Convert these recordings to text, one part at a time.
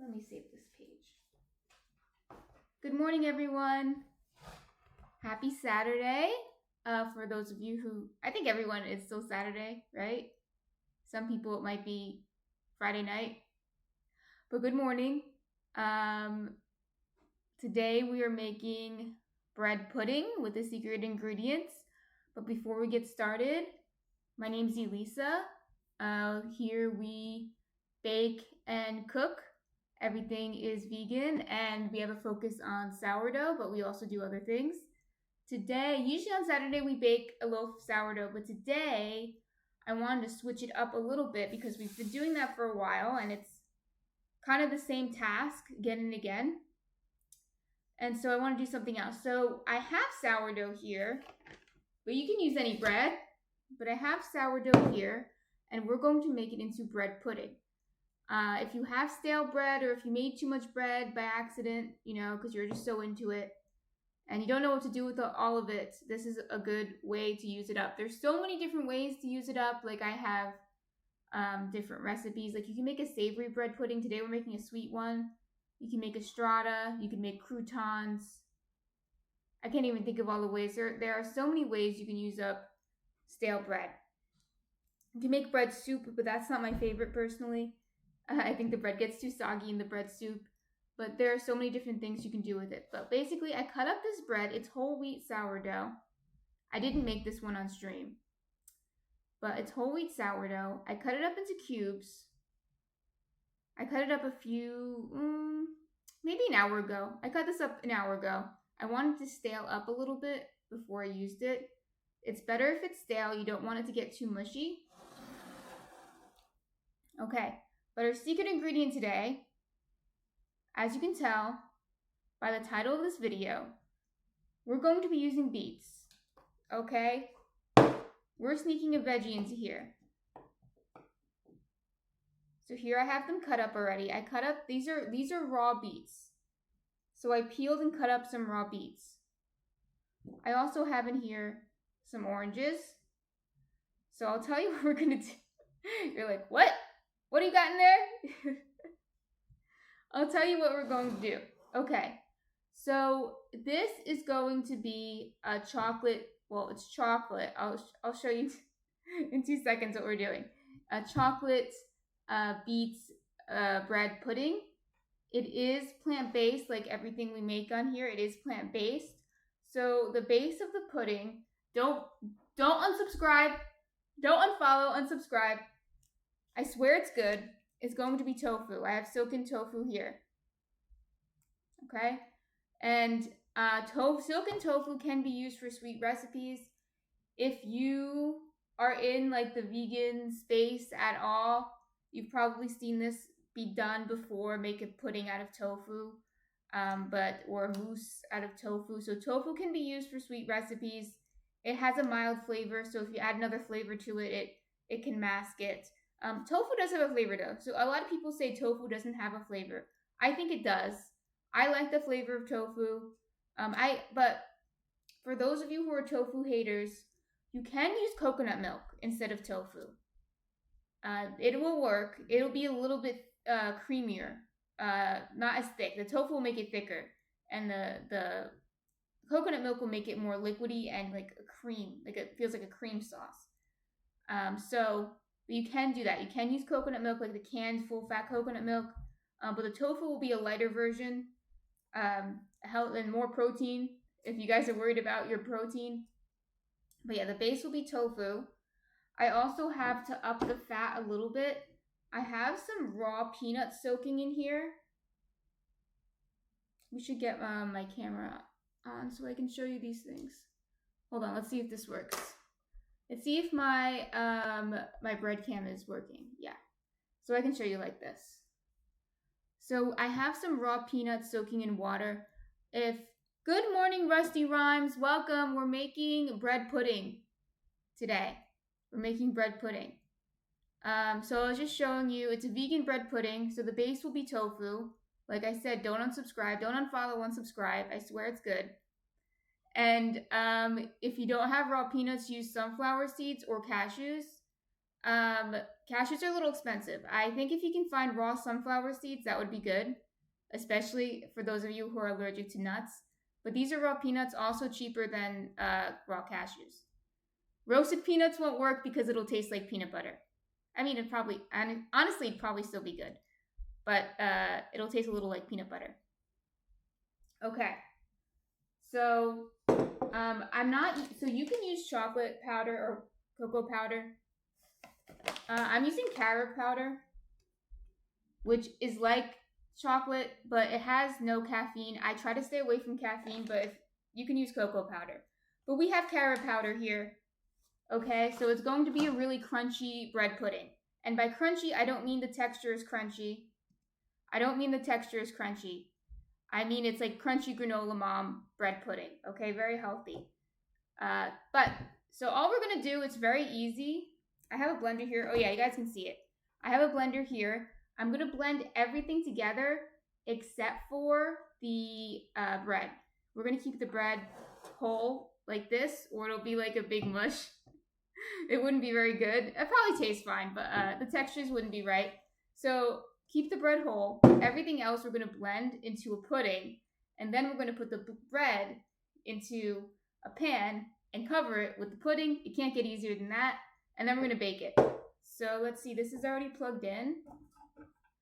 Let me save this page. Good morning, everyone. Happy Saturday. For those of you who, I think everyone is still Saturday, right? Some people it might be Friday night. But good morning. Today we are making bread pudding with the secret ingredients. But before we get started, my name's Elisa. Here we bake and cook. Everything is vegan and we have a focus on sourdough, but we also do other things. Today, usually on Saturday we bake a loaf of sourdough, but today I wanted to switch it up a little bit because we've been doing that for a while and it's kind of the same task again and again. And so I want to do something else. So I have sourdough here, but you can use any bread, but I have sourdough here and we're going to make it into bread pudding. If you have stale bread or if you made too much bread by accident, because you're just so into it and you don't know what to do with all of it, this is a good way to use it up. There's so many different ways to use it up. Like I have different recipes. Like you can make a savory bread pudding. Today we're making a sweet one. You can make a strata. You can make croutons. I can't even think of all the ways. There are so many ways you can use up stale bread. You can make bread soup, but that's not my favorite personally. I think the bread gets too soggy in the bread soup, but there are so many different things you can do with it. But basically, I cut up this bread. It's whole wheat sourdough. I didn't make this one on stream, but it's whole wheat sourdough. I cut it up into cubes. I cut it up maybe an hour ago. I cut this up an hour ago. I wanted to stale up a little bit before I used it. It's better if it's stale. You don't want it to get too mushy. Okay. But our secret ingredient today, as you can tell by the title of this video, we're going to be using beets, okay? We're sneaking a veggie into here. So here I have them cut up already. I cut up, these are raw beets. So I peeled and cut up some raw beets. I also have in here some oranges. So I'll tell you what we're gonna do. You're like, what? What do you got in there? I'll tell you what we're going to do. Okay, so this is going to be a chocolate, well, it's chocolate. I'll show you in 2 seconds what we're doing. A chocolate beets bread pudding. It is plant-based, like everything we make on here. It is plant-based. So the base of the pudding, don't unsubscribe, don't unfollow, unsubscribe. I swear it's good. It's going to be tofu. I have silken tofu here. Okay? And silken tofu can be used for sweet recipes. If you are in like the vegan space at all, you've probably seen this be done before make a pudding out of tofu, or a mousse out of tofu. So tofu can be used for sweet recipes. It has a mild flavor, so if you add another flavor to it, it can mask it. Tofu does have a flavor though, so a lot of people say tofu doesn't have a flavor. I think it does. I like the flavor of tofu. But for those of you who are tofu haters, you can use coconut milk instead of tofu. It will work. It'll be a little bit creamier, not as thick. The tofu will make it thicker, and the coconut milk will make it more liquidy and like a cream, like it feels like a cream sauce. So you can do that. You can use coconut milk, like the canned full fat coconut milk, but the tofu will be a lighter version, and more protein. If you guys are worried about your protein, but yeah, the base will be tofu. I also have to up the fat a little bit. I have some raw peanuts soaking in here. We should get my camera on so I can show you these things. Hold on, let's see if this works. Let's see if my my bread cam is working. Yeah, so I can show you like this. So I have some raw peanuts soaking in water. Good morning, Rusty Rhymes. Welcome. We're making bread pudding today. We're making bread pudding. So I was just showing you, it's a vegan bread pudding. So the base will be tofu. Like I said, don't unsubscribe. Don't unfollow, unsubscribe. I swear it's good. And if you don't have raw peanuts, use sunflower seeds or cashews. Cashews are a little expensive. I think if you can find raw sunflower seeds, that would be good, especially for those of you who are allergic to nuts. But these are raw peanuts, also cheaper than raw cashews. Roasted peanuts won't work because it'll taste like peanut butter. I mean, honestly, it'd probably still be good, but it'll taste a little like peanut butter. Okay, so so you can use chocolate powder or cocoa powder. I'm using carob powder, which is like chocolate, but it has no caffeine. I try to stay away from caffeine, but if you can use cocoa powder. But we have carob powder here. Okay, so it's going to be a really crunchy bread pudding. And by crunchy, I don't mean the texture is crunchy. I mean it's like crunchy granola mom bread pudding. Okay, very healthy. So all we're going to do, it's very easy. I have a blender here. Oh yeah, you guys can see it. I have a blender here. I'm going to blend everything together except for the bread. We're going to keep the bread whole like this, or it'll be like a big mush. It wouldn't be very good. It probably tastes fine, but the textures wouldn't be right. So keep the bread whole. Everything else we're going to blend into a pudding, and then we're going to put the bread into a pan and cover it with the pudding. It can't get easier than that. And then we're going to bake it. So let's see, this is already plugged in.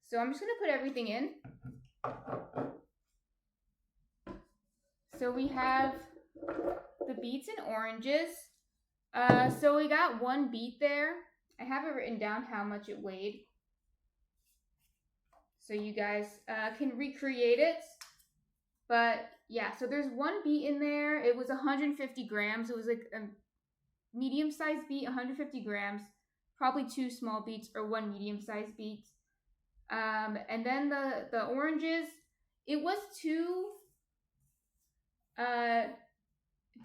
So I'm just going to put everything in. So we have the beets and oranges. So we got one beet there. I have it written down how much it weighed, so you guys can recreate it. But yeah, so there's one beet in there. It was 150 grams. It was like a medium-sized beet, 150 grams. Probably 2 small beets or 1 medium-sized beet. And then the oranges, it was two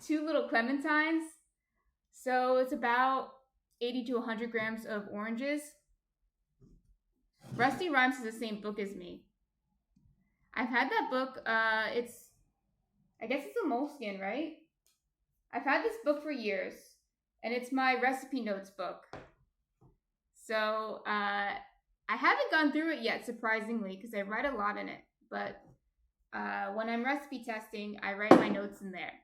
little clementines. So it's about 80 to 100 grams of oranges. Rusty Rhymes is the same book as me. I've had that book. I guess it's a moleskin, right? I've had this book for years, and it's my recipe notes book. So I haven't gone through it yet, surprisingly, because I write a lot in it. But when I'm recipe testing, I write my notes in there.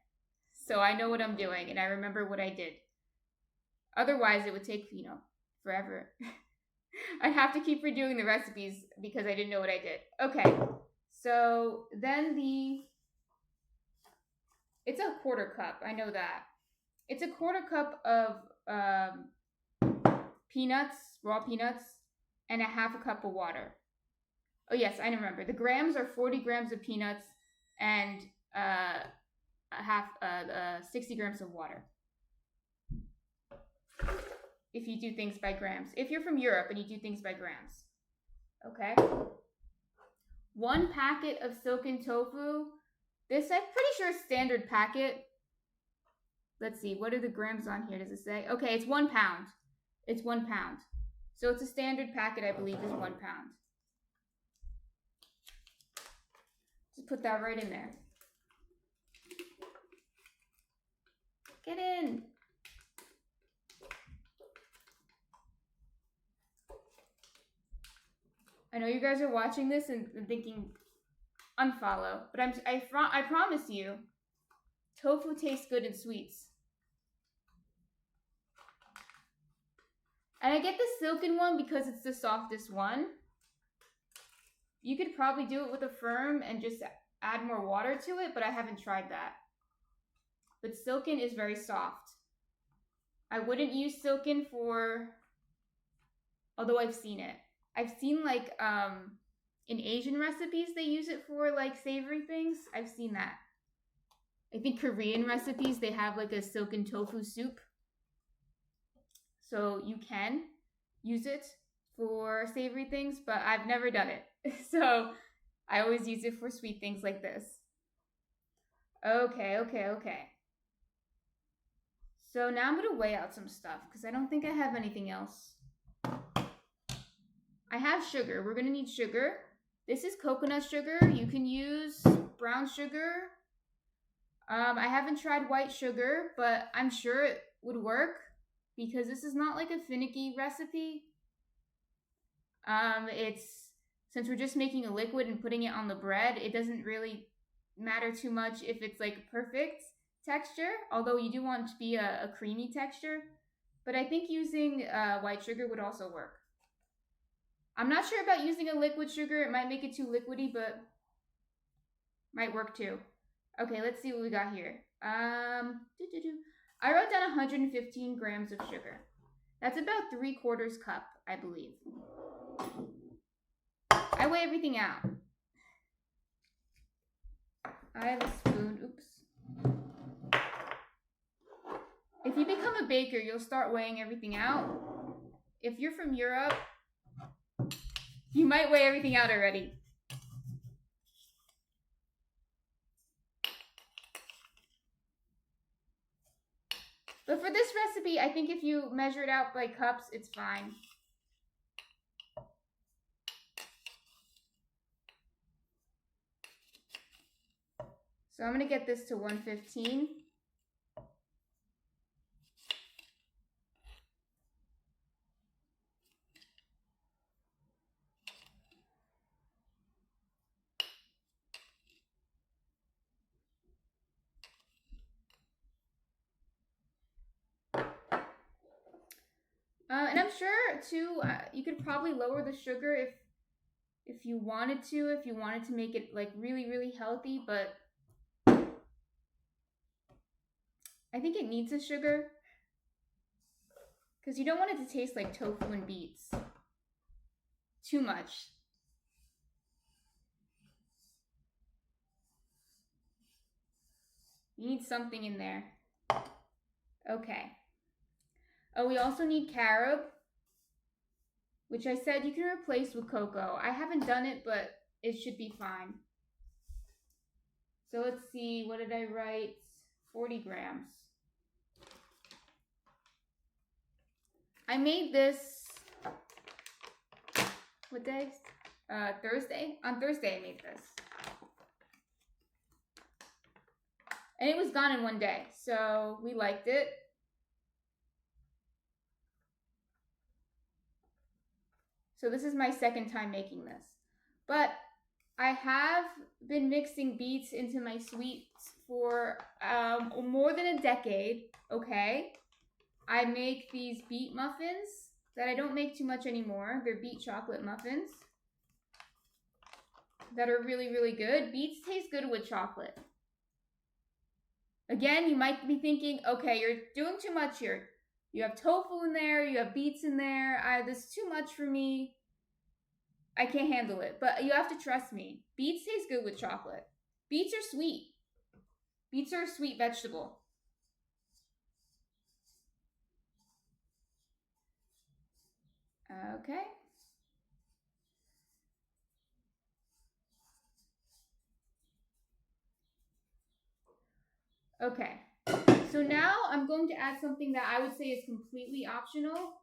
So I know what I'm doing, and I remember what I did. Otherwise, it would take, forever. I'd have to keep redoing the recipes because I didn't know what I did. Okay, so then it's a quarter cup. I know that. It's a quarter cup of peanuts, raw peanuts, and a half a cup of water. Oh yes, I remember. The grams are 40 grams of peanuts and 60 grams of water. If you do things by grams. If you're from Europe and you do things by grams. Okay. 1 packet of silken tofu. This, I'm pretty sure, is standard packet. Let's see, what are the grams on here? Does it say? Okay, it's 1 pound. It's 1 pound. So it's a standard packet, I believe, is 1 pound. Just put that right in there. Get in. I know you guys are watching this and thinking, unfollow, but I promise you, tofu tastes good in sweets. And I get the silken one because it's the softest one. You could probably do it with a firm and just add more water to it, but I haven't tried that. But silken is very soft. I wouldn't use silken for, although I've seen it. I've seen like in Asian recipes they use it for like savory things. I've seen that. I think Korean recipes they have like a silken tofu soup. So you can use it for savory things, but I've never done it. So I always use it for sweet things like this. Okay. So now I'm going to weigh out some stuff because I don't think I have anything else. I have sugar. We're going to need sugar. This is coconut sugar. You can use brown sugar. I haven't tried white sugar, but I'm sure it would work because this is not like a finicky recipe. Since we're just making a liquid and putting it on the bread, it doesn't really matter too much if it's like perfect texture, although you do want it to be a creamy texture. But I think using white sugar would also work. I'm not sure about using a liquid sugar. It might make it too liquidy, but might work too. Okay, let's see what we got here. I wrote down 115 grams of sugar. That's about 3/4 cup, I believe. I weigh everything out. I have a spoon. Oops. If you become a baker, you'll start weighing everything out. If you're from Europe, you might weigh everything out already. But for this recipe, I think if you measure it out by cups, it's fine. So I'm going to get this to 115. And I'm sure too, you could probably lower the sugar if you wanted to make it like really, really healthy, but I think it needs a sugar because you don't want it to taste like tofu and beets too much. You need something in there. Okay. Oh, we also need carob, which I said you can replace with cocoa. I haven't done it, but it should be fine. So let's see, what did I write? 40 grams. I made this, what day? Thursday? On Thursday I made this. And it was gone in one day, so we liked it. So this is my second time making this. But I have been mixing beets into my sweets for more than a decade, okay? I make these beet muffins that I don't make too much anymore. They're beet chocolate muffins that are really, really good. Beets taste good with chocolate. Again, you might be thinking, okay, you're doing too much here. You have tofu in there, you have beets in there. This is too much for me. I can't handle it. But you have to trust me. Beets taste good with chocolate. Beets are sweet. Beets are a sweet vegetable. Okay. Okay, so now I'm going to add something that I would say is completely optional.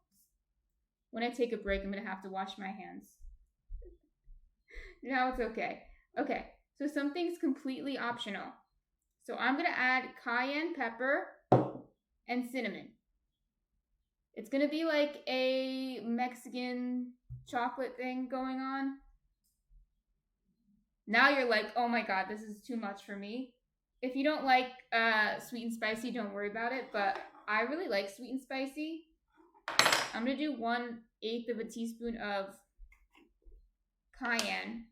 When I take a break, I'm going to have to wash my hands. Now it's okay. Okay, so something's completely optional. So I'm going to add cayenne pepper and cinnamon. It's going to be like a Mexican chocolate thing going on. Now you're like, oh my god, this is too much for me. If you don't like sweet and spicy, don't worry about it. But I really like sweet and spicy. I'm going to do 1/8 of a teaspoon of cayenne.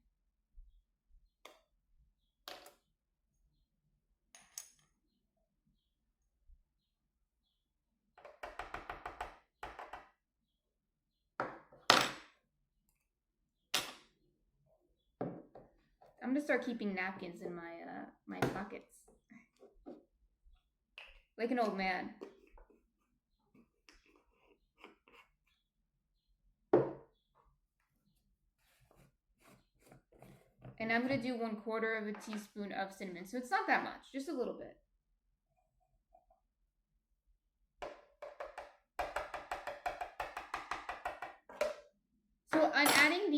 I'm going to start keeping napkins in my pockets. Like an old man. And I'm going to do 1/4 of a teaspoon of cinnamon. So it's not that much, just a little bit. So I'm adding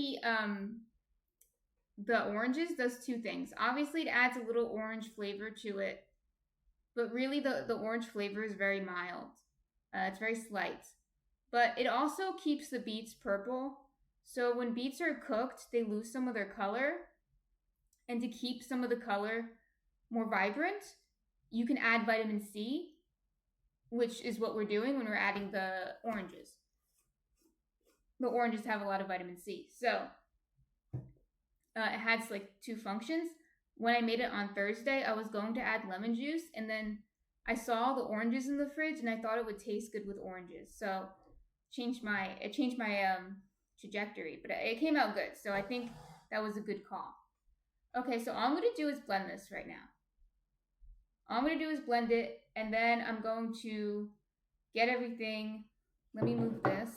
the oranges does two things. Obviously, it adds a little orange flavor to it, but really the orange flavor is very mild. It's very slight. But it also keeps the beets purple. So when beets are cooked, they lose some of their color. And to keep some of the color more vibrant, you can add vitamin C, which is what we're doing when we're adding the oranges. The oranges have a lot of vitamin C. So it has like two functions. When I made it on Thursday, I was going to add lemon juice, and then I saw the oranges in the fridge, and I thought it would taste good with oranges. So it changed my trajectory, but it came out good. So I think that was a good call. Okay, so all I'm going to do is blend this right now. All I'm going to do is blend it, and then I'm going to get everything. Let me move this.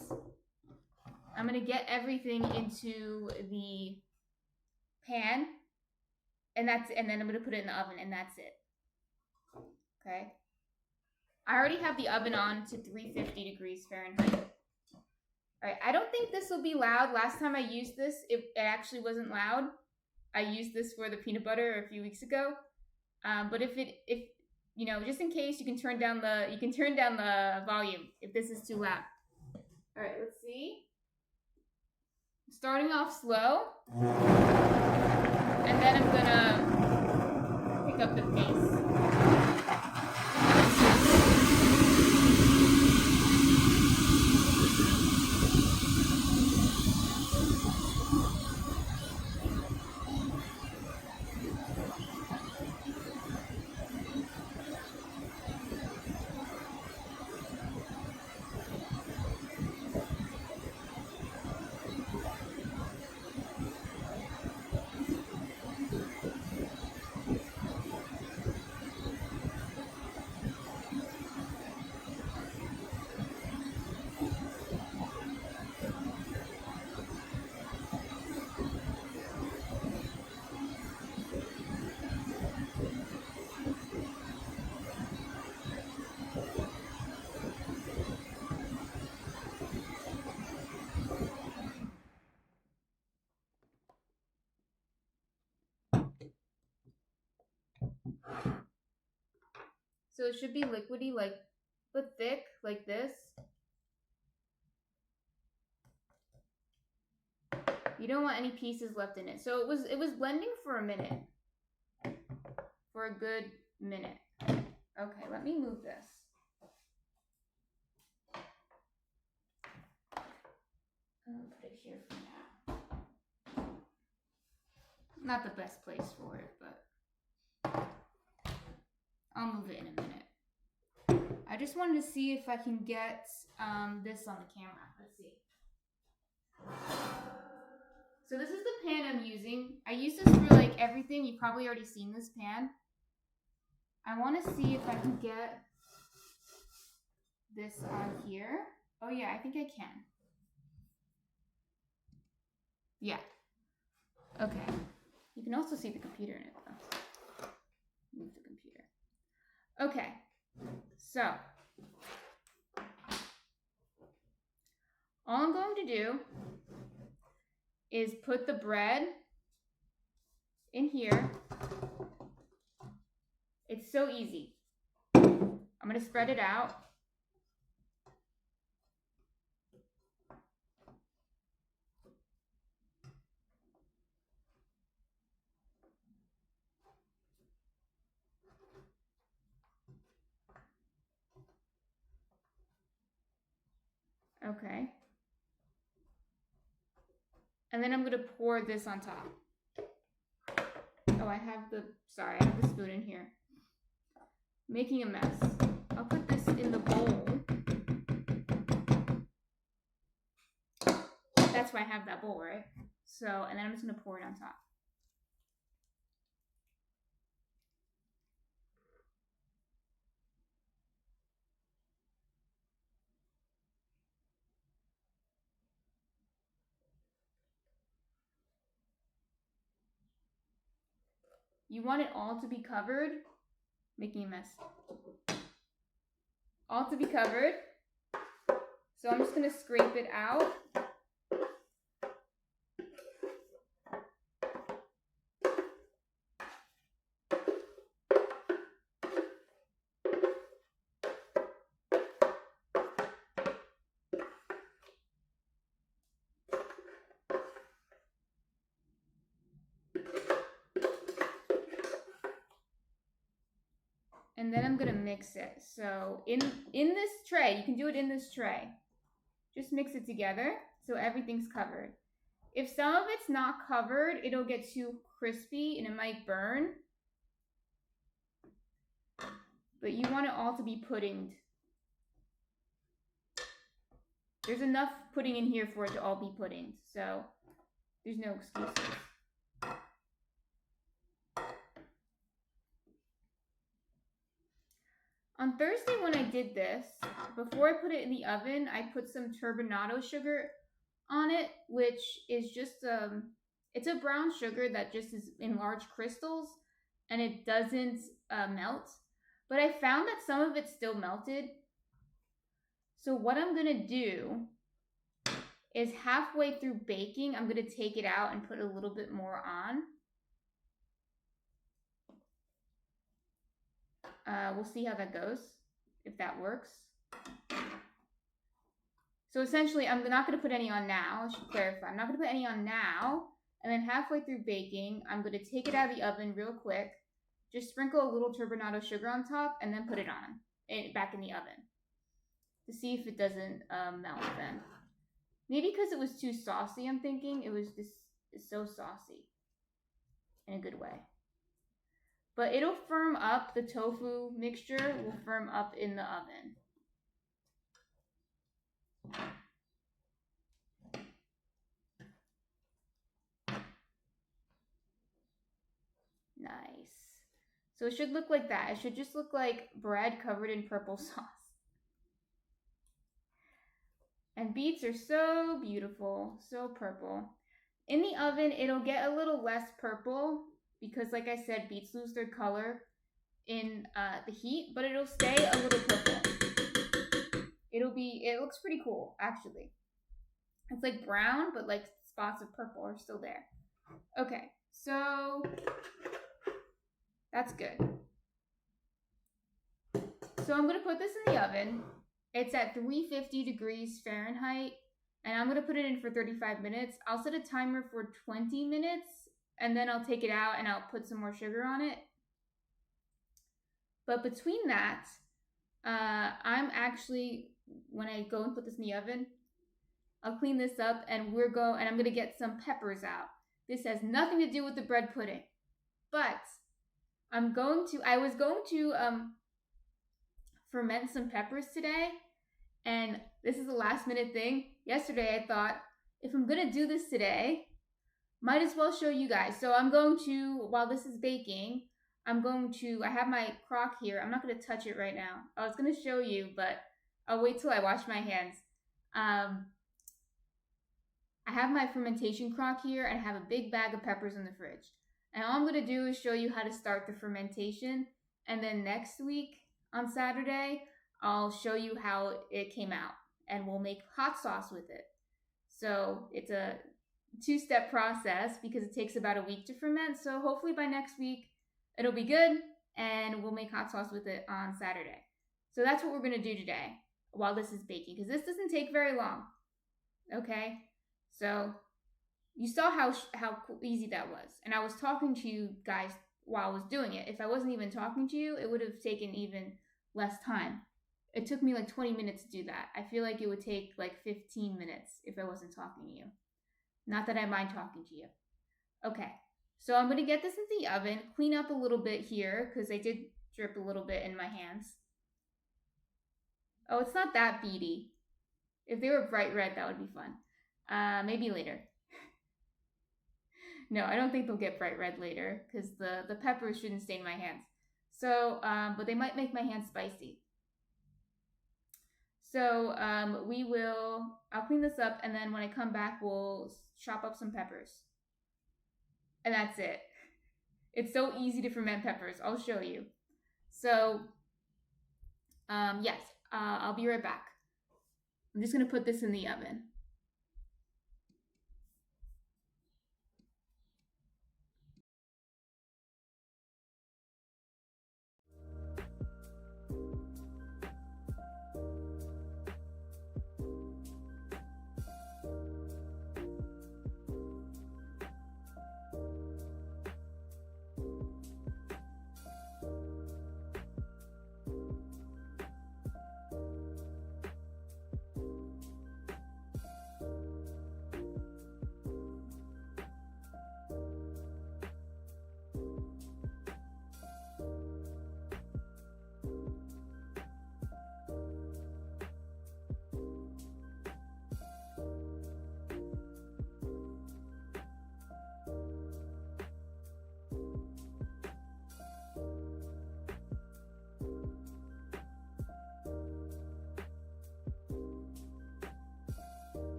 I'm going to get everything into the pan, and then I'm going to put it in the oven, and that's it. Okay. I already have the oven on to 350 degrees Fahrenheit. All right, I don't think this will be loud. Last time I used this, it actually wasn't loud. I used this for the peanut butter a few weeks ago. But if you know, just in case, you can turn down the volume if this is too loud. All right, let's see. Starting off slow, and then I'm gonna pick up the pace. So it should be liquidy, but thick, like this. You don't want any pieces left in it. So it was blending for a minute. For a good minute. Okay, let me move this. I'll put it here for now. Not the best place for it, but I'll move it in a minute. I just wanted to see if I can get this on the camera. Let's see. So this is the pan I'm using. I use this for like everything. You've probably already seen this pan. I want to see if I can get this on here. Oh yeah, I think I can. Yeah. Okay. You can also see the computer in it though. Move the computer. Okay, so all I'm going to do is put the bread in here. It's so easy. I'm going to spread it out. Okay. And then I'm going to pour this on top. Oh, I have the spoon in here. Making a mess. I'll put this in the bowl. That's why I have that bowl, right? So, and then I'm just going to pour it on top. You want it all to be covered. Making a mess. All to be covered. So I'm just going to scrape it out. And then I'm going to mix it. So in this tray, you can do it in this tray. Just mix it together so everything's covered. If some of it's not covered, it'll get too crispy and it might burn. But you want it all to be puddinged. There's enough pudding in here for it to all be puddinged. So there's no excuses. On Thursday when I did this, before I put it in the oven, I put some turbinado sugar on it, which is just it's a brown sugar that just is in large crystals and it doesn't melt. But I found that some of it still melted. So what I'm gonna do is halfway through baking, I'm gonna take it out and put a little bit more on. We'll see how that goes, if that works. So essentially, I'm not going to put any on now. I should clarify. I'm not going to put any on now. And then halfway through baking, I'm going to take it out of the oven real quick. Just sprinkle a little turbinado sugar on top and then put it on, back in the oven. To see if it doesn't melt then. Maybe because it was too saucy, I'm thinking. It's so saucy. In a good way. But it'll firm up, the tofu mixture will firm up in the oven. Nice. So it should look like that. It should just look like bread covered in purple sauce. And beets are so beautiful, so purple. In the oven, it'll get a little less purple because, like I said, beets lose their color in the heat, but it'll stay a little purple. It looks pretty cool, actually. It's like brown, but like spots of purple are still there. Okay, so that's good. So I'm gonna put this in the oven. It's at 350 degrees Fahrenheit, and I'm gonna put it in for 35 minutes. I'll set a timer for 20 minutes, and then I'll take it out and I'll put some more sugar on it. But between that, I'm actually, when I go and put this in the oven, I'll clean this up and I'm gonna get some peppers out. This has nothing to do with the bread pudding, but I was going to ferment some peppers today, and this is a last minute thing. Yesterday I thought, if I'm gonna do this today, might as well show you guys. So I'm going to, while this is baking, I have my crock here. I'm not going to touch it right now. I was going to show you, but I'll wait till I wash my hands. I have my fermentation crock here, and I have a big bag of peppers in the fridge. And all I'm going to do is show you how to start the fermentation. And then next week, on Saturday, I'll show you how it came out, and we'll make hot sauce with it. So it's a two-step process because it takes about a week to ferment. So hopefully by next week it'll be good and we'll make hot sauce with it on Saturday. So that's what we're going to do today while this is baking, because this doesn't take very long. Okay? So you saw how easy that was. And I was talking to you guys while I was doing it. If I wasn't even talking to you, it would have taken even less time. It took me like 20 minutes to do that. I feel like it would take like 15 minutes if I wasn't talking to you. Not that I mind talking to you. Okay, so I'm going to get this in the oven, clean up a little bit here because I did drip a little bit in my hands. Oh, it's not that beady. If they were bright red, that would be fun. Maybe later. No, I don't think they'll get bright red later because the peppers shouldn't stain my hands. So, but they might make my hands spicy. So I'll clean this up, and then when I come back, we'll chop up some peppers. And that's it. It's so easy to ferment peppers. I'll show you. So, yes, I'll be right back. I'm just going to put this in the oven.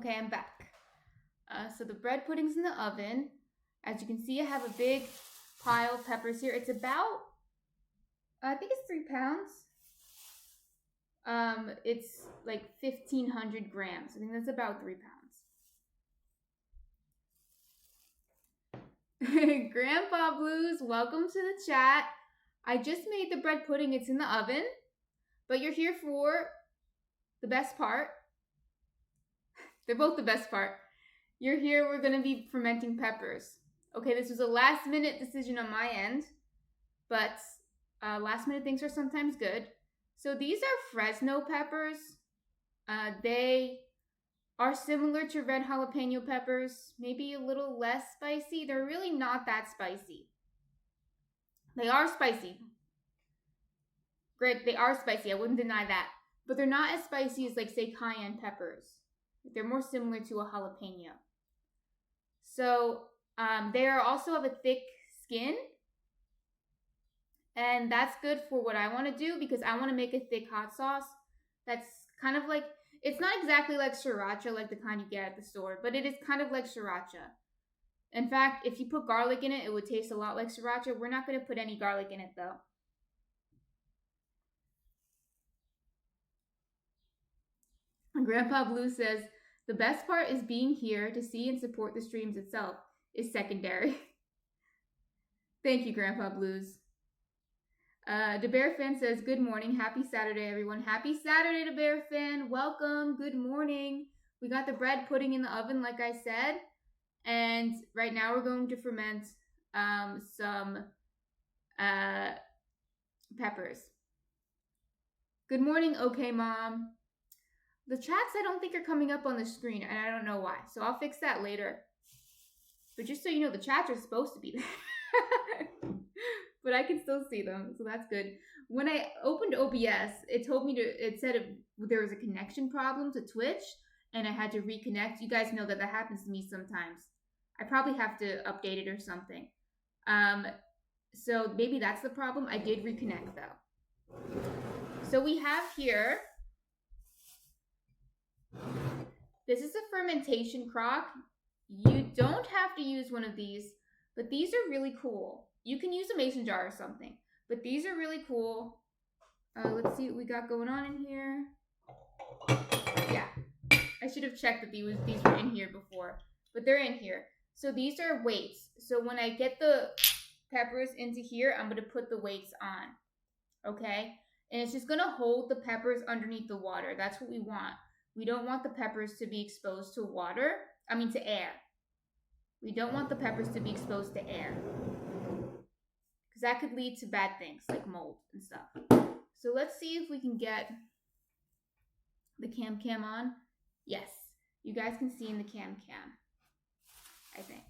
Okay, I'm back. So the bread pudding's in the oven. As you can see, I have a big pile of peppers here. It's about, I think it's 3 pounds. It's like 1,500 grams. I think that's about 3 pounds. Grandpa Blues, welcome to the chat. I just made the bread pudding. It's in the oven, but you're here for the best part. They're both the best part. You're here, we're going to be fermenting peppers. Okay, this was a last minute decision on my end, but last minute things are sometimes good. So these are Fresno peppers. They are similar to red jalapeno peppers, maybe a little less spicy. They're really not that spicy. They are spicy. Great, they are spicy, I wouldn't deny that. But they're not as spicy as, like, say, cayenne peppers. They're more similar to a jalapeno. So they are also have a thick skin. And that's good for what I want to do because I want to make a thick hot sauce that's kind of like, it's not exactly like sriracha, like the kind you get at the store, but it is kind of like sriracha. In fact, if you put garlic in it, it would taste a lot like sriracha. We're not going to put any garlic in it, though. And Grandpa Blue says, the best part is being here to see and support the streams itself is secondary. Thank you, Grandpa Blues. The Bear Fan says, good morning. Happy Saturday, everyone. Happy Saturday to Bear Fan. Welcome. Good morning. We got the bread pudding in the oven, like I said. And right now we're going to ferment some peppers. Good morning, okay, Mom. The chats I don't think are coming up on the screen, and I don't know why. So I'll fix that later. But just so you know, the chats are supposed to be there. But I can still see them, so that's good. When I opened OBS, it told me it said there was a connection problem to Twitch, and I had to reconnect. You guys know that happens to me sometimes. I probably have to update it or something. So maybe that's the problem. I did reconnect, though. So we have here, this is a fermentation crock. You don't have to use one of these, but these are really cool. You can use a mason jar or something, but these are really cool. Let's see what we got going on in here. Yeah, I should have checked that these were in here before, but they're in here. So these are weights. So when I get the peppers into here, I'm going to put the weights on, okay? And it's just going to hold the peppers underneath the water. That's what we want. We don't want the peppers to be exposed to to air. We don't want the peppers to be exposed to air, because that could lead to bad things like mold and stuff. So let's see if we can get the cam on. Yes, you guys can see in the cam, I think.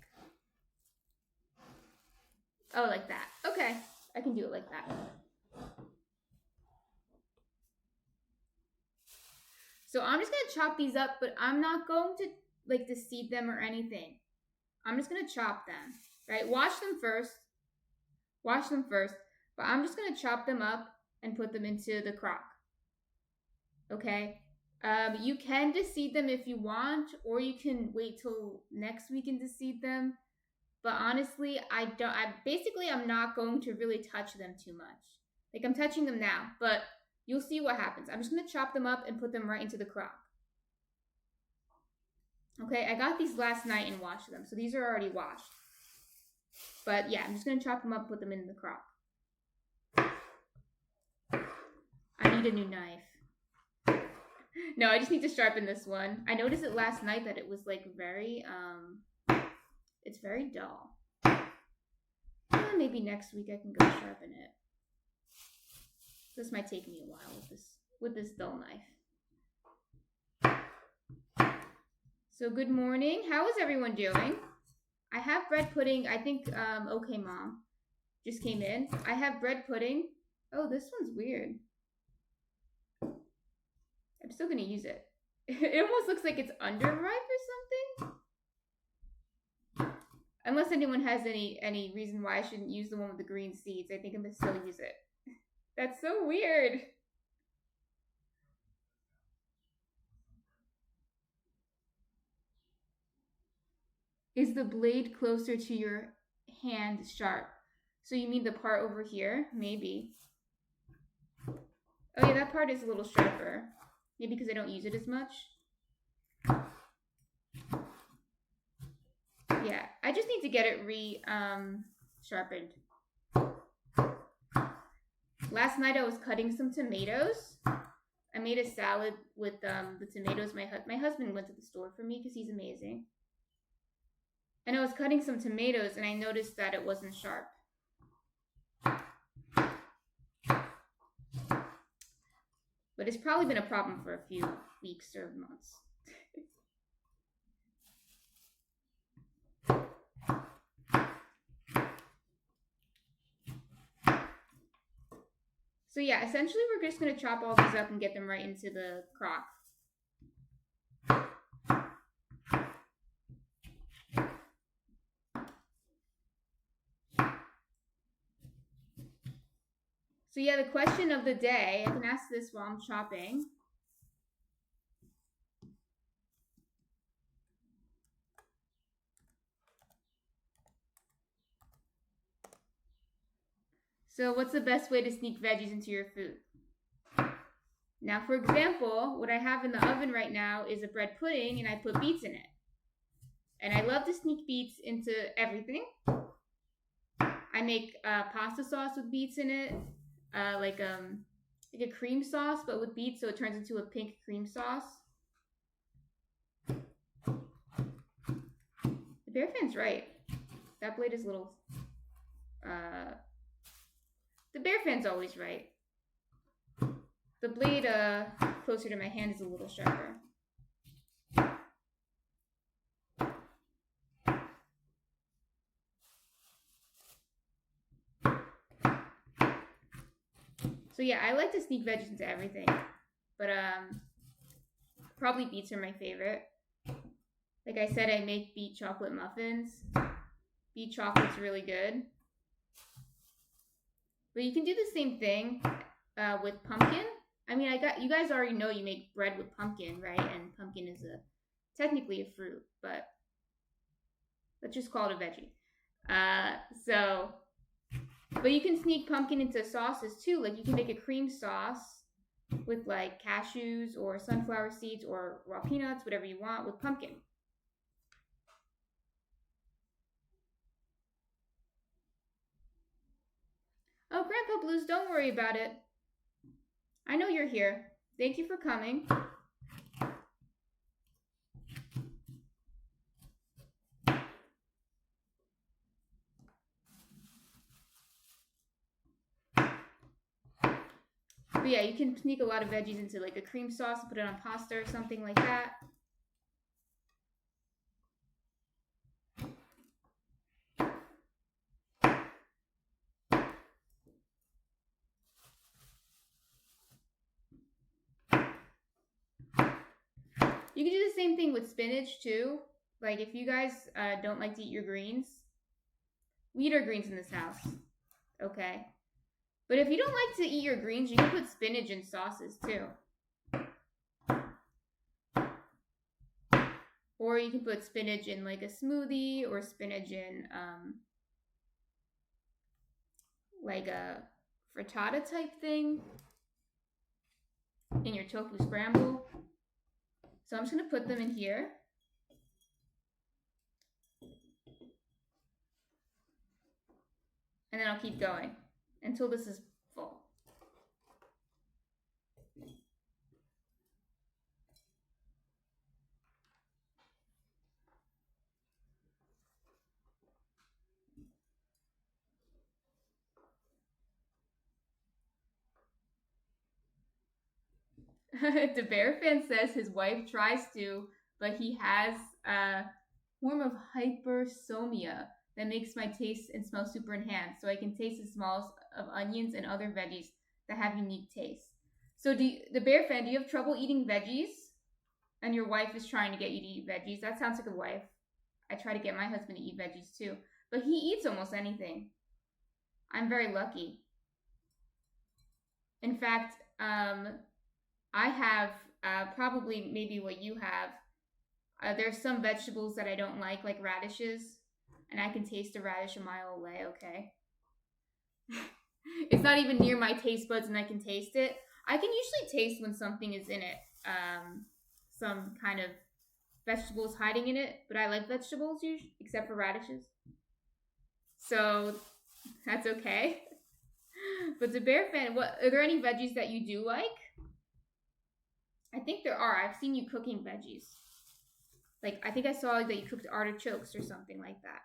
Oh, like that. Okay, I can do it like that. So I'm just going to chop these up, but I'm not going to like to seed them or anything. I'm just going to chop them, right? Wash them first, but I'm just going to chop them up and put them into the crock, okay? You can deseed them if you want, or you can wait till next week and deseed them. But honestly, I'm not going to really touch them too much. Like, I'm touching them now, but you'll see what happens. I'm just going to chop them up and put them right into the crock. Okay, I got these last night and washed them, so these are already washed. But yeah, I'm just going to chop them up and put them in the crock. I need a new knife. No, I just need to sharpen this one. I noticed it last night that it was like very, it's very dull. Maybe next week I can go sharpen it. This might take me a while with this dull knife. So good morning. How is everyone doing? I have bread pudding. I think, okay, Mom just came in. I have bread pudding. Oh, this one's weird. I'm still going to use it. It almost looks like it's underripe or something. Unless anyone has any reason why I shouldn't use the one with the green seeds, I think I'm going to still use it. That's so weird. Is the blade closer to your hand sharp? So you mean the part over here? Maybe. Oh yeah, that part is a little sharper. Maybe because I don't use it as much. Yeah, I just need to get it sharpened. Last night I was cutting some tomatoes. I made a salad with the tomatoes. My husband went to the store for me because he's amazing. And I was cutting some tomatoes and I noticed that it wasn't sharp. But it's probably been a problem for a few weeks or months. So yeah, essentially we're just going to chop all these up and get them right into the crock. So yeah, the question of the day, I can ask this while I'm chopping. So what's the best way to sneak veggies into your food? Now, for example, what I have in the oven right now is a bread pudding and I put beets in it. And I love to sneak beets into everything. I make pasta sauce with beets in it, like a cream sauce, but with beets, so it turns into a pink cream sauce. The bear fan's right. That blade is a little. The bear fan's always right. The blade closer to my hand is a little sharper. So yeah, I like to sneak veggies into everything, but probably beets are my favorite. Like I said, I make beet chocolate muffins. Beet chocolate's really good. But you can do the same thing with pumpkin. I mean, you guys already know you make bread with pumpkin, right? And pumpkin is technically a fruit, but let's just call it a veggie. But you can sneak pumpkin into sauces too. Like you can make a cream sauce with like cashews or sunflower seeds or raw peanuts, whatever you want, with pumpkin. Oh, Grandpa Blues, don't worry about it. I know you're here. Thank you for coming. But yeah, you can sneak a lot of veggies into like a cream sauce and put it on pasta or something like that. You can do the same thing with spinach too. Like if you guys don't like to eat your greens, we eat our greens in this house, okay? But if you don't like to eat your greens, you can put spinach in sauces too. Or you can put spinach in like a smoothie or spinach in like a frittata type thing in your tofu scramble. So I'm just going to put them in here. And then I'll keep going until this is full. The bear fan says his wife tries to, but he has a form of hypersomnia that makes my taste and smell super enhanced, so I can taste the smells of onions and other veggies that have unique tastes. So, the bear fan, do you have trouble eating veggies? And your wife is trying to get you to eat veggies? That sounds like a wife. I try to get my husband to eat veggies too, but he eats almost anything. I'm very lucky. In fact, I have probably maybe what you have. There's some vegetables that I don't like radishes, and I can taste a radish a mile away, okay? It's not even near my taste buds and I can taste it. I can usually taste when something is in it. Some kind of vegetables hiding in it, but I like vegetables usually, except for radishes. So that's okay. But the bear fan, what are there any veggies that you do like? I think there are. I've seen you cooking veggies. Like I think I saw that you cooked artichokes or something like that.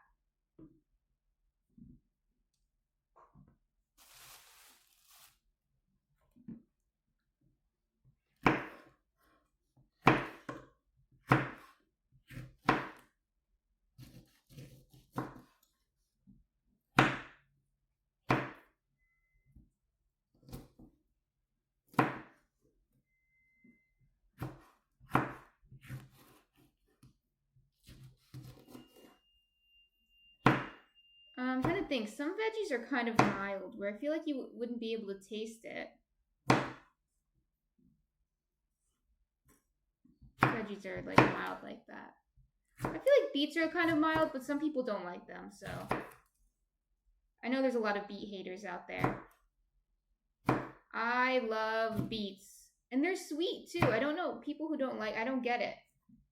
I'm trying to think. Some veggies are kind of mild, where I feel like you wouldn't be able to taste it. Veggies are like mild like that. I feel like beets are kind of mild, but some people don't like them, so I know there's a lot of beet haters out there. I love beets. And they're sweet too. I don't know. People who don't like, I don't get it.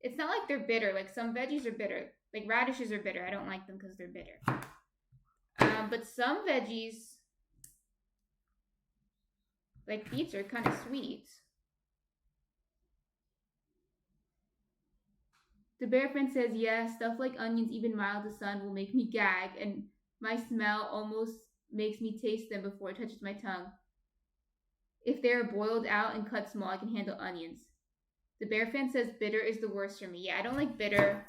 It's not like they're bitter. Like some veggies are bitter. Like radishes are bitter. I don't like them because they're bitter. But some veggies, like beets, are kind of sweet. The bear friend says, yeah, stuff like onions, even mild to sun, will make me gag, and my smell almost makes me taste them before it touches my tongue. If they are boiled out and cut small, I can handle onions. The bear fan says bitter is the worst for me. Yeah, I don't like bitter.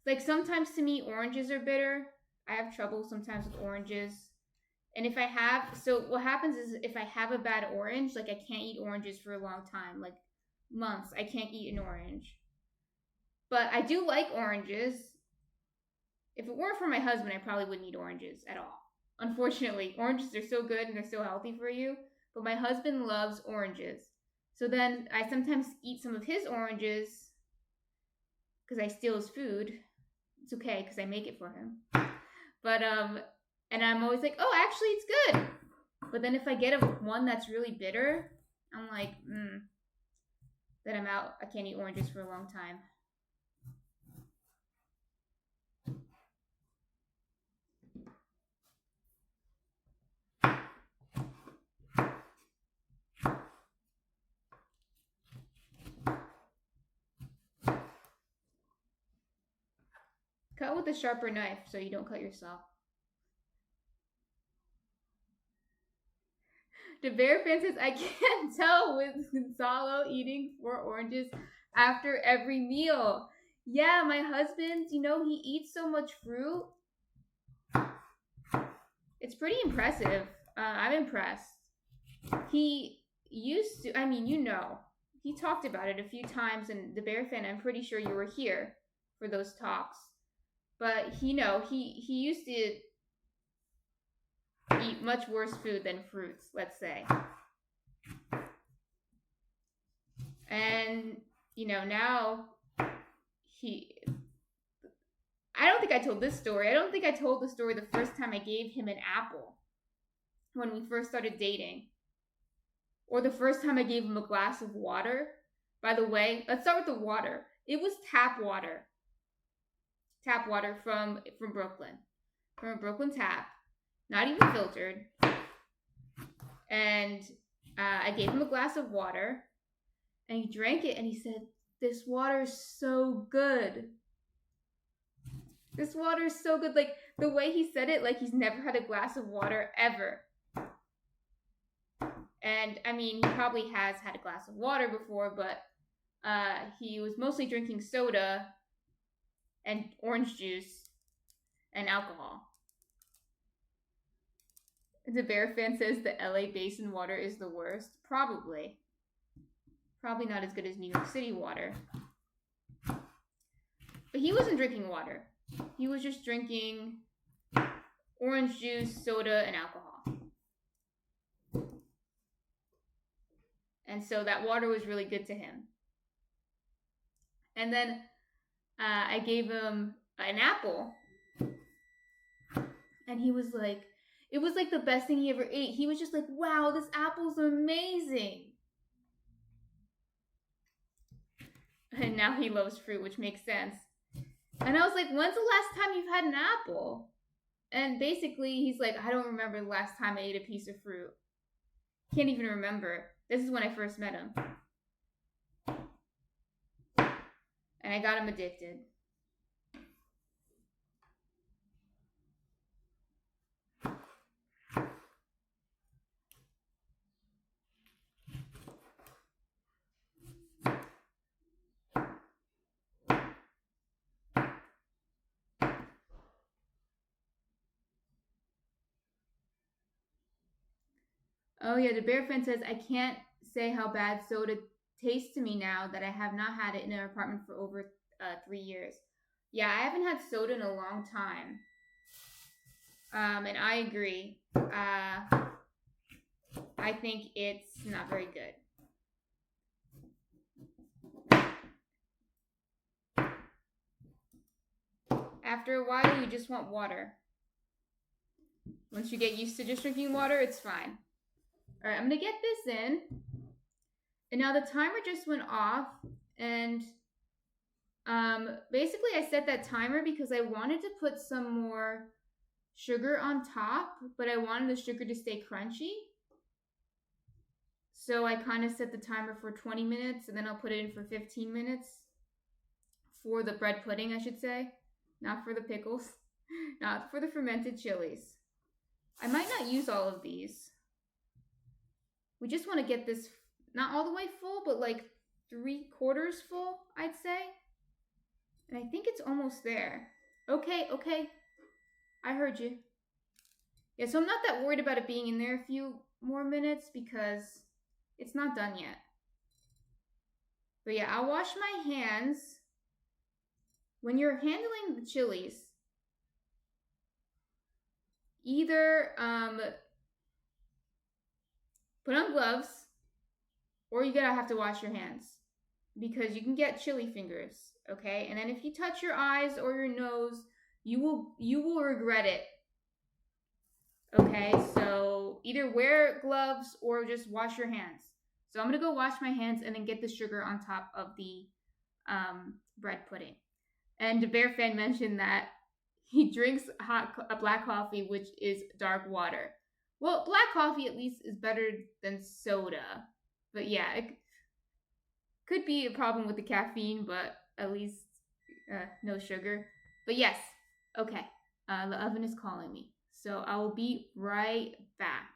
Like sometimes to me, oranges are bitter. I have trouble sometimes with oranges. And if I have, so what happens is if I have a bad orange, like I can't eat oranges for a long time, like months, I can't eat an orange. But I do like oranges. If it weren't for my husband, I probably wouldn't eat oranges at all. Unfortunately, oranges are so good and they're so healthy for you. But my husband loves oranges. So then I sometimes eat some of his oranges because I steal his food. It's okay because I make it for him. But, and I'm always like, oh, actually, it's good. But then if I get one that's really bitter, I'm like, then I'm out. I can't eat oranges for a long time. Cut with a sharper knife so you don't cut yourself. The bear fan says, I can't tell with Gonzalo eating 4 oranges after every meal. Yeah, my husband, he eats so much fruit. It's pretty impressive. I'm impressed. He used to, he talked about it a few times, and the bear fan, I'm pretty sure you were here for those talks. But he used to eat much worse food than fruits, let's say. And, now I don't think I told this story. I don't think I told the story the first time I gave him an apple when we first started dating. Or the first time I gave him a glass of water. By the way, let's start with the water. It was tap water. Tap water from Brooklyn. From a Brooklyn tap. Not even filtered. And I gave him a glass of water. And he drank it and he said, this water is so good. This water is so good. Like, the way he said it, like he's never had a glass of water ever. And, he probably has had a glass of water before, but he was mostly drinking soda and orange juice and alcohol. The bear fan says the LA basin water is the worst. Probably. Probably not as good as New York City water. But he wasn't drinking water. He was just drinking orange juice, soda, and alcohol. And so that water was really good to him. And then I gave him an apple. And he was like, it was like the best thing he ever ate. He was just like, wow, this apple's amazing. And now he loves fruit, which makes sense. And I was like, when's the last time you've had an apple? And basically, he's like, I don't remember the last time I ate a piece of fruit. Can't even remember. This is when I first met him. And I got him addicted. Oh yeah, the bear friend says, I can't say how bad soda tastes to me now that I have not had it in an apartment for over 3 years. Yeah, I haven't had soda in a long time. And I agree. I think it's not very good. After a while, you just want water. Once you get used to just drinking water, it's fine. All right, I'm going to get this in. And now the timer just went off. And basically, I set that timer because I wanted to put some more sugar on top, but I wanted the sugar to stay crunchy. So I kind of set the timer for 20 minutes, and then I'll put it in for 15 minutes for the bread pudding, I should say. Not for the pickles. Not for the fermented chilies. I might not use all of these. We just want to get this not all the way full, but like 3/4 full, I'd say. And I think it's almost there. Okay. I heard you. Yeah, so I'm not that worried about it being in there a few more minutes because it's not done yet. But yeah, I'll wash my hands. When you're handling the chilies, either put on gloves or you're gonna have to wash your hands because you can get chili fingers, okay? And then if you touch your eyes or your nose, you will regret it. Okay, so either wear gloves or just wash your hands. So I'm gonna go wash my hands and then get the sugar on top of the bread pudding. And the bear fan mentioned that he drinks black coffee, which is dark water. Well, black coffee at least is better than soda. But yeah, it could be a problem with the caffeine, but at least no sugar. But yes, okay. The oven is calling me. So I will be right back.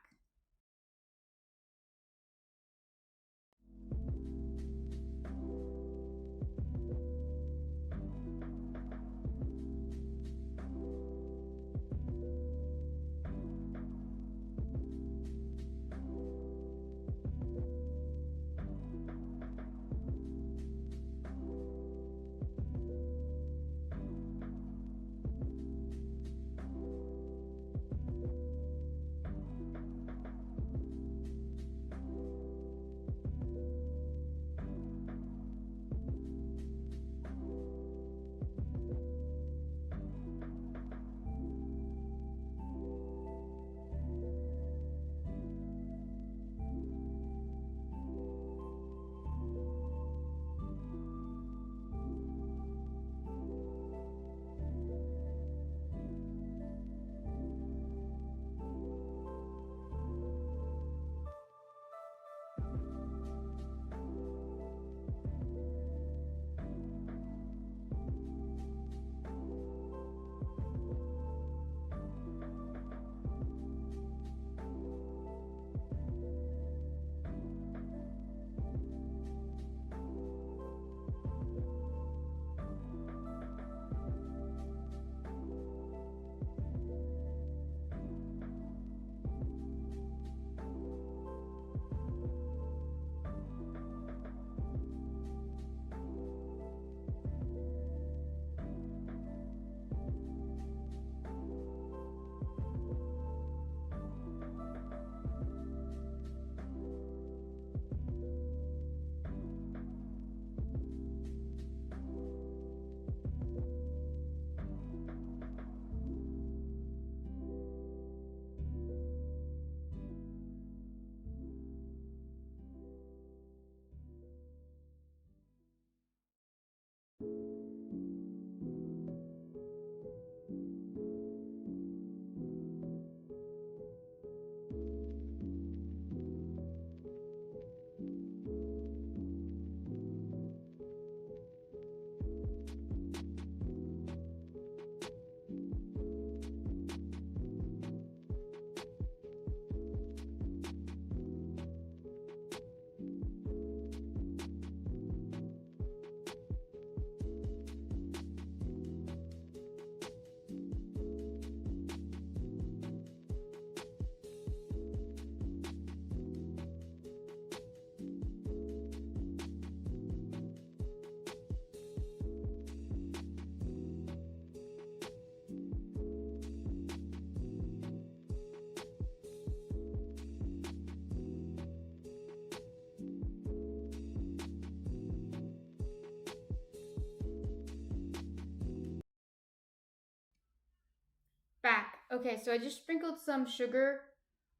Back. Okay, so I just sprinkled some sugar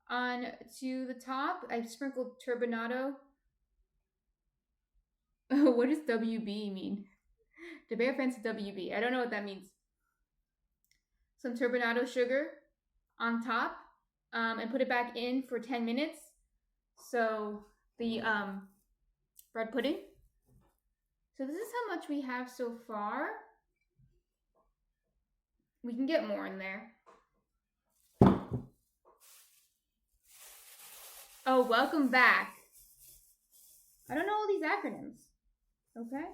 on to the top. I sprinkled turbinado. What does WB mean? The Bear Fence WB. I don't know what that means. Some turbinado sugar on top, and put it back in for 10 minutes. So the bread pudding. So this is how much we have so far. We can get more in there. Oh, welcome back. I don't know all these acronyms. Okay.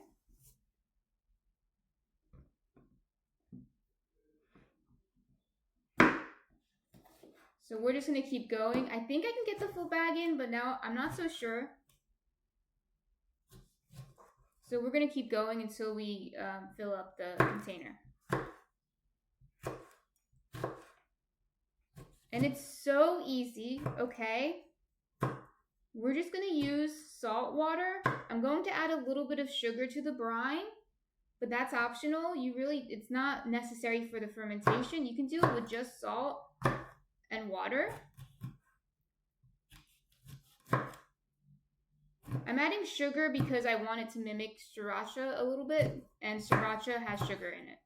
So we're just gonna keep going. I think I can get the full bag in, but now I'm not so sure. So we're gonna keep going until we fill up the container. And it's so easy, okay? We're just gonna use salt water. I'm going to add a little bit of sugar to the brine, but that's optional. It's not necessary for the fermentation. You can do it with just salt and water. I'm adding sugar because I want it to mimic sriracha a little bit, and sriracha has sugar in it.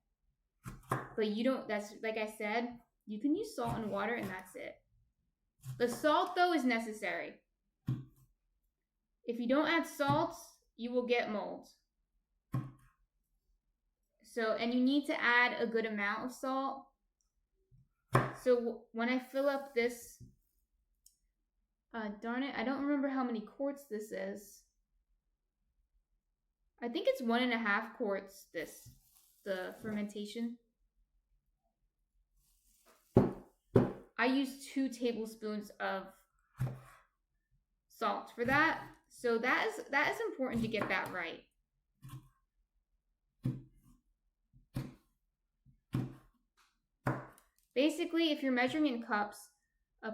But you don't, that's like I said, you can use salt and water and that's it. The salt though is necessary. If you don't add salt, you will get mold. So, and you need to add a good amount of salt. So when I fill up this, darn it, I don't remember how many quarts this is. I think it's 1.5 quarts, the fermentation. I use 2 tablespoons of salt for that. So that is important to get that right. Basically, if you're measuring in cups,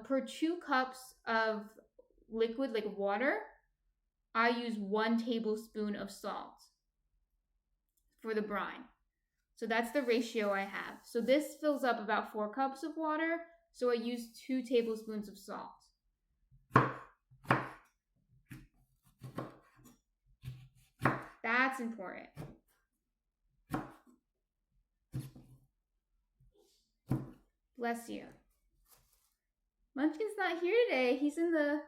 per 2 cups of liquid like water, I use 1 tablespoon of salt for the brine. So that's the ratio I have. So this fills up about 4 cups of water, so I use 2 tablespoons of salt. That's important. Bless you. Munchkin's not here today. He's in the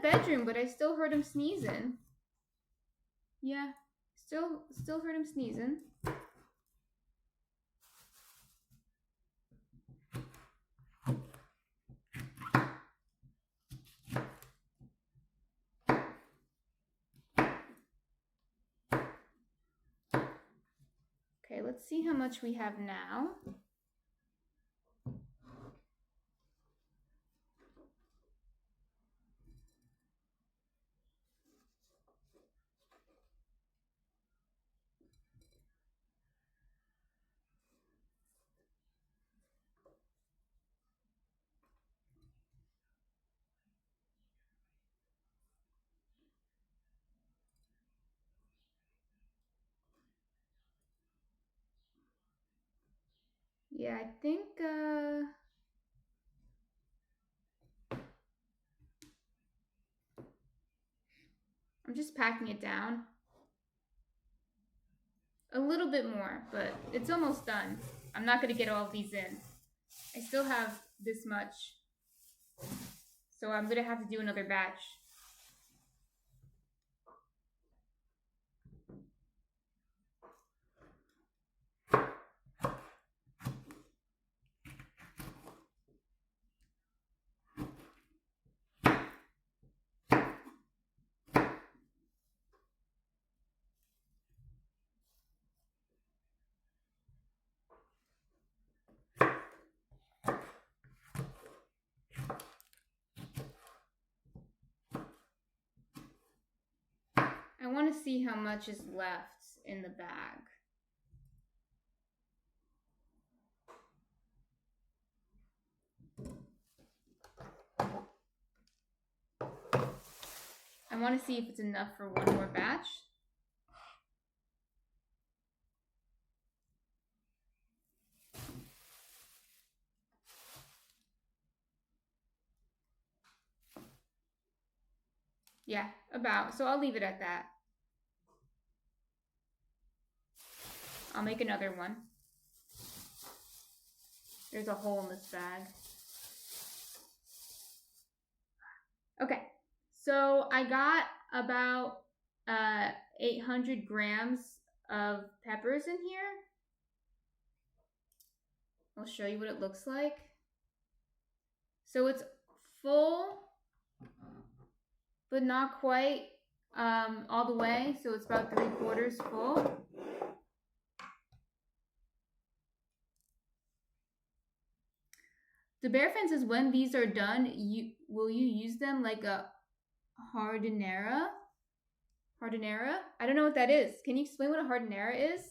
bedroom, but I still heard him sneezing. Yeah, still heard him sneezing. Okay, let's see how much we have now. Yeah, I think I'm just packing it down. A little bit more, but it's almost done. I'm not going to get all of these in. I still have this much. So I'm going to have to do another batch. I want to see how much is left in the bag. I want to see if it's enough for one more batch. Yeah, about. So I'll leave it at that. I'll make another one. There's a hole in this bag. Okay, so I got about 800 grams of peppers in here. I'll show you what it looks like. So it's full, but not quite all the way. So it's about 3/4 full. The bear fan says when these are done, will you use them like a jardinera? Jardinera? I don't know what that is. Can you explain what a jardinera is?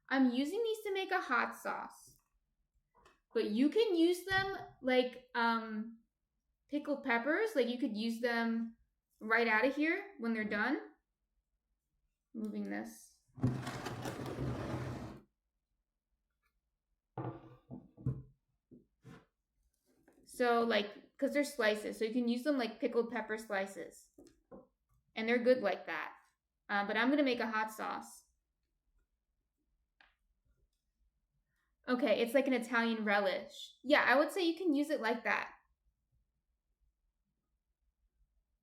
I'm using these to make a hot sauce. But you can use them like pickled peppers. Like you could use them right out of here when they're done. Moving this. So like, because they're slices, so you can use them like pickled pepper slices. And they're good like that. But I'm going to make a hot sauce. Okay, it's like an Italian relish. Yeah, I would say you can use it like that.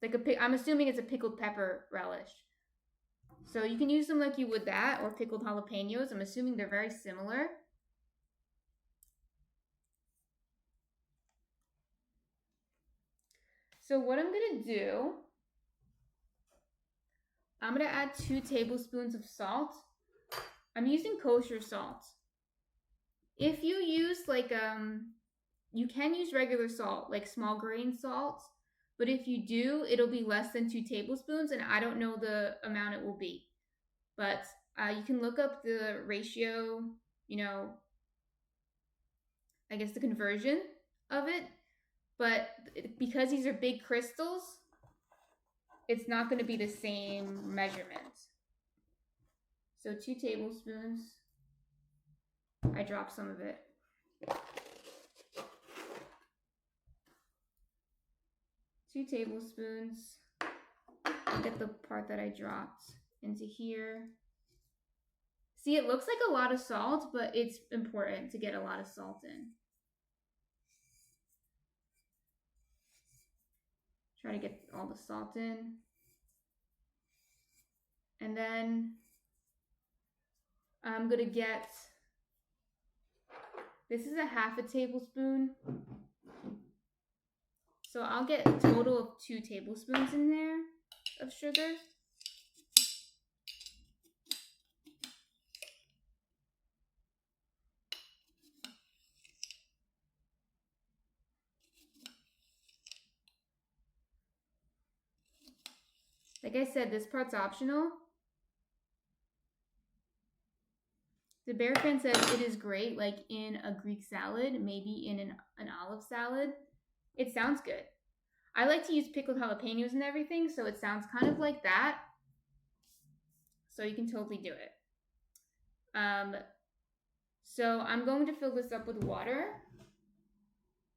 Like I'm assuming it's a pickled pepper relish. So you can use them like you would that, or pickled jalapenos. I'm assuming they're very similar. So what I'm going to do, I'm going to add 2 tablespoons of salt. I'm using kosher salt. If you use like, you can use regular salt, like small grain salt. But if you do, it'll be less than 2 tablespoons, and I don't know the amount it will be. But you can look up the ratio, I guess the conversion of it. But because these are big crystals, it's not going to be the same measurement. So 2 tablespoons. I dropped some of it. 2 tablespoons. I'll get the part that I dropped into here. See, it looks like a lot of salt, but it's important to get a lot of salt in. Try to get all the salt in. And then I'm going to get, this is a 1/2 tablespoon. So I'll get a total of 2 tablespoons in there of sugar. Like I said, this part's optional. The bear fan says it is great, like in a Greek salad, maybe in an olive salad. It sounds good. I like to use pickled jalapenos and everything, so it sounds kind of like that. So you can totally do it. So I'm going to fill this up with water.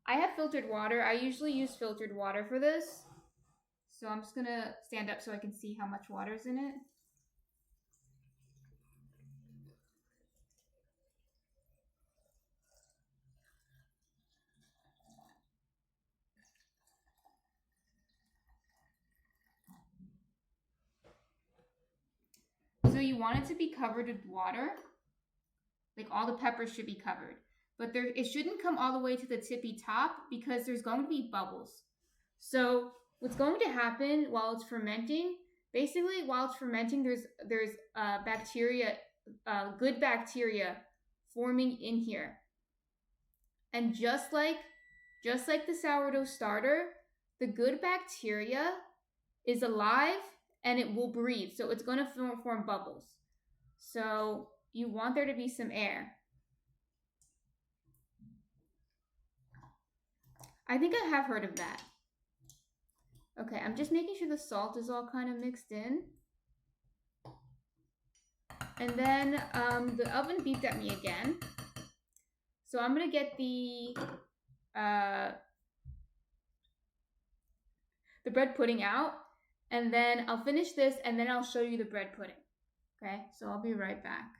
I have filtered water. I usually use filtered water for this. So I'm just going to stand up so I can see how much water is in it. So you want it to be covered with water. Like all the peppers should be covered. But it shouldn't come all the way to the tippy top because there's going to be bubbles. So what's going to happen while it's fermenting, basically while it's fermenting, there's bacteria, good bacteria forming in here. And just like the sourdough starter, the good bacteria is alive and it will breathe. So it's going to form bubbles. So you want there to be some air. I think I have heard of that. Okay, I'm just making sure the salt is all kind of mixed in. And then the oven beeped at me again. So I'm going to get the bread pudding out. And then I'll finish this and then I'll show you the bread pudding. Okay, so I'll be right back.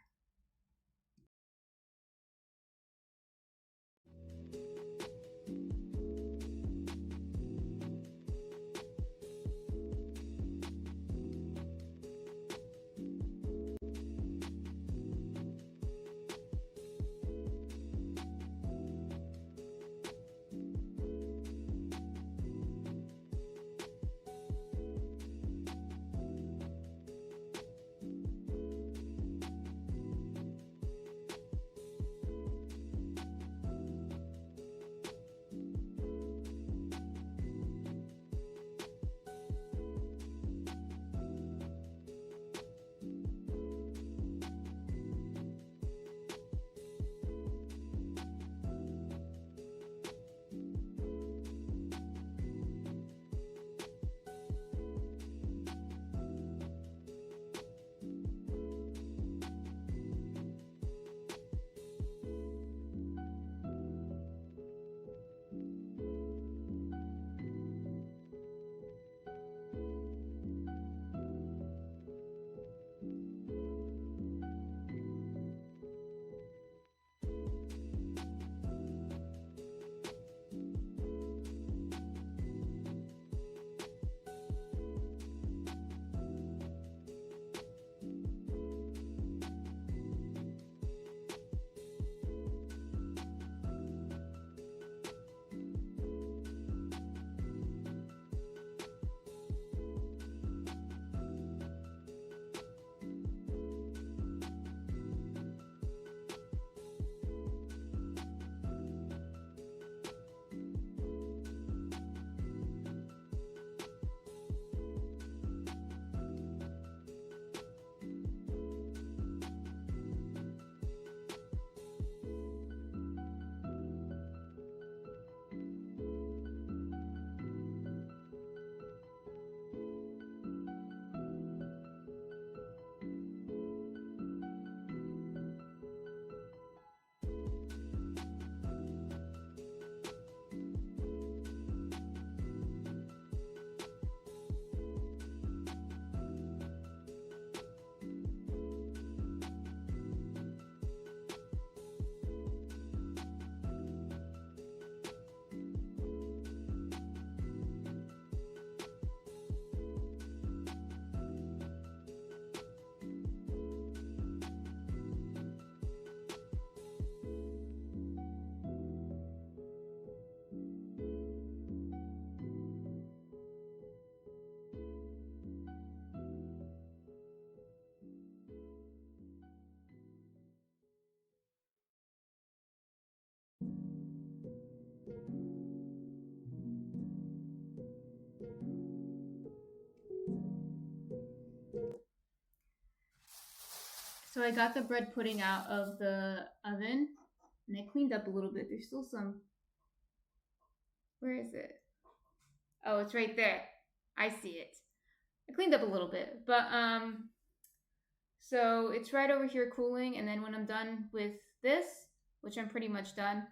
So I got the bread pudding out of the oven and I cleaned up a little bit. There's still some. Where is it? Oh, it's right there. I see it. I cleaned up a little bit, but so it's right over here cooling, and then when I'm done with this, which I'm pretty much done,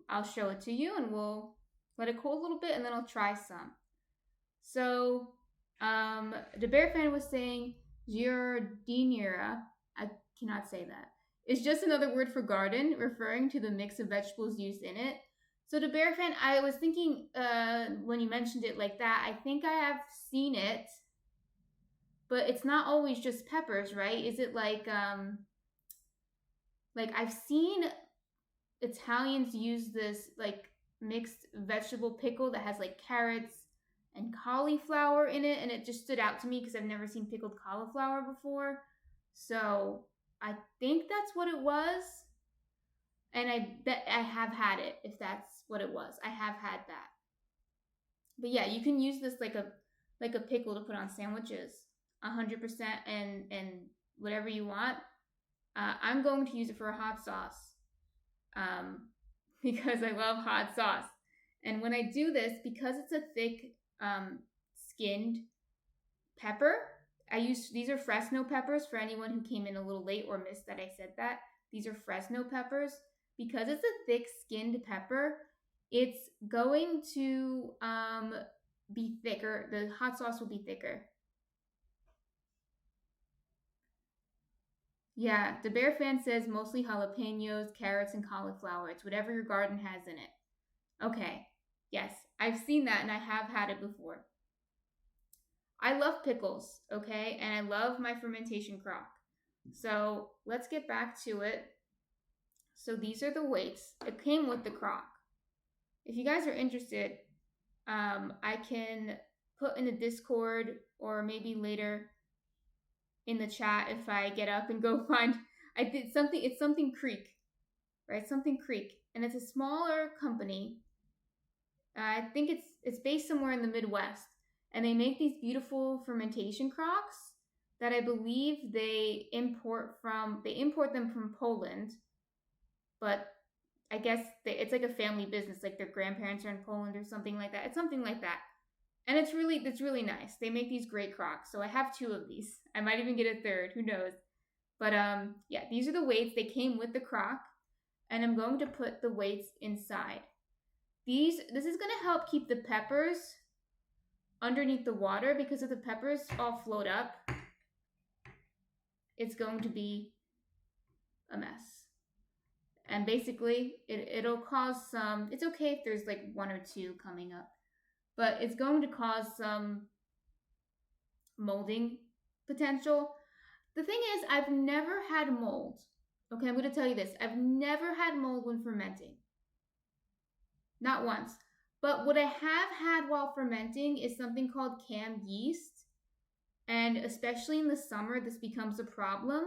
I'll show it to you and we'll let it cool a little bit and then I'll try some. So the bear fan was saying giardiniera, I cannot say that. It's just another word for garden, referring to the mix of vegetables used in it. So the bear fan, I was thinking when you mentioned it like that, I think I have seen it but it's not always just peppers, right? Is it like I've seen Italians use this like mixed vegetable pickle that has like carrots and cauliflower in it, and it just stood out to me because I've never seen pickled cauliflower before. So I think that's what it was, and I bet I have had it. If that's what it was, I have had that. But yeah, you can use this like a pickle to put on sandwiches, 100%, and whatever you want. I'm going to use it for a hot sauce, because I love hot sauce. And when I do this, because it's a thick skinned pepper, these are Fresno peppers for anyone who came in a little late or missed that I said that. These are Fresno peppers. Because it's a thick skinned pepper, it's going to be thicker. The hot sauce will be thicker. Yeah, the Bear fan says mostly jalapenos, carrots, and cauliflower. It's whatever your garden has in it. Okay, yes, I've seen that and I have had it before. I love pickles, okay, and I love my fermentation crock. So let's get back to it. So these are the weights. It came with the crock. If you guys are interested, I can put in the Discord or maybe later in the chat if I get up and go find. I did something. It's Something Creek, right? Something Creek, and it's a smaller company. I think it's based somewhere in the Midwest, and they make these beautiful fermentation crocks that I believe they import them from Poland, but I guess it's like a family business, like their grandparents are in Poland or something like that. It's something like that. And it's really nice. They make these great crocks. So I have 2 of these. I might even get a third, who knows. But yeah, these are the weights. They came with the crock, and I'm going to put the weights inside. This is going to help keep the peppers underneath the water, because if the peppers all float up, it's going to be a mess. And basically, it'll cause some, it's okay if there's like 1 or 2 coming up, but it's going to cause some molding potential. The thing is, I've never had mold. Okay, I'm going to tell you this. I've never had mold when fermenting. Not once. But what I have had while fermenting is something called canned yeast. And especially in the summer, this becomes a problem.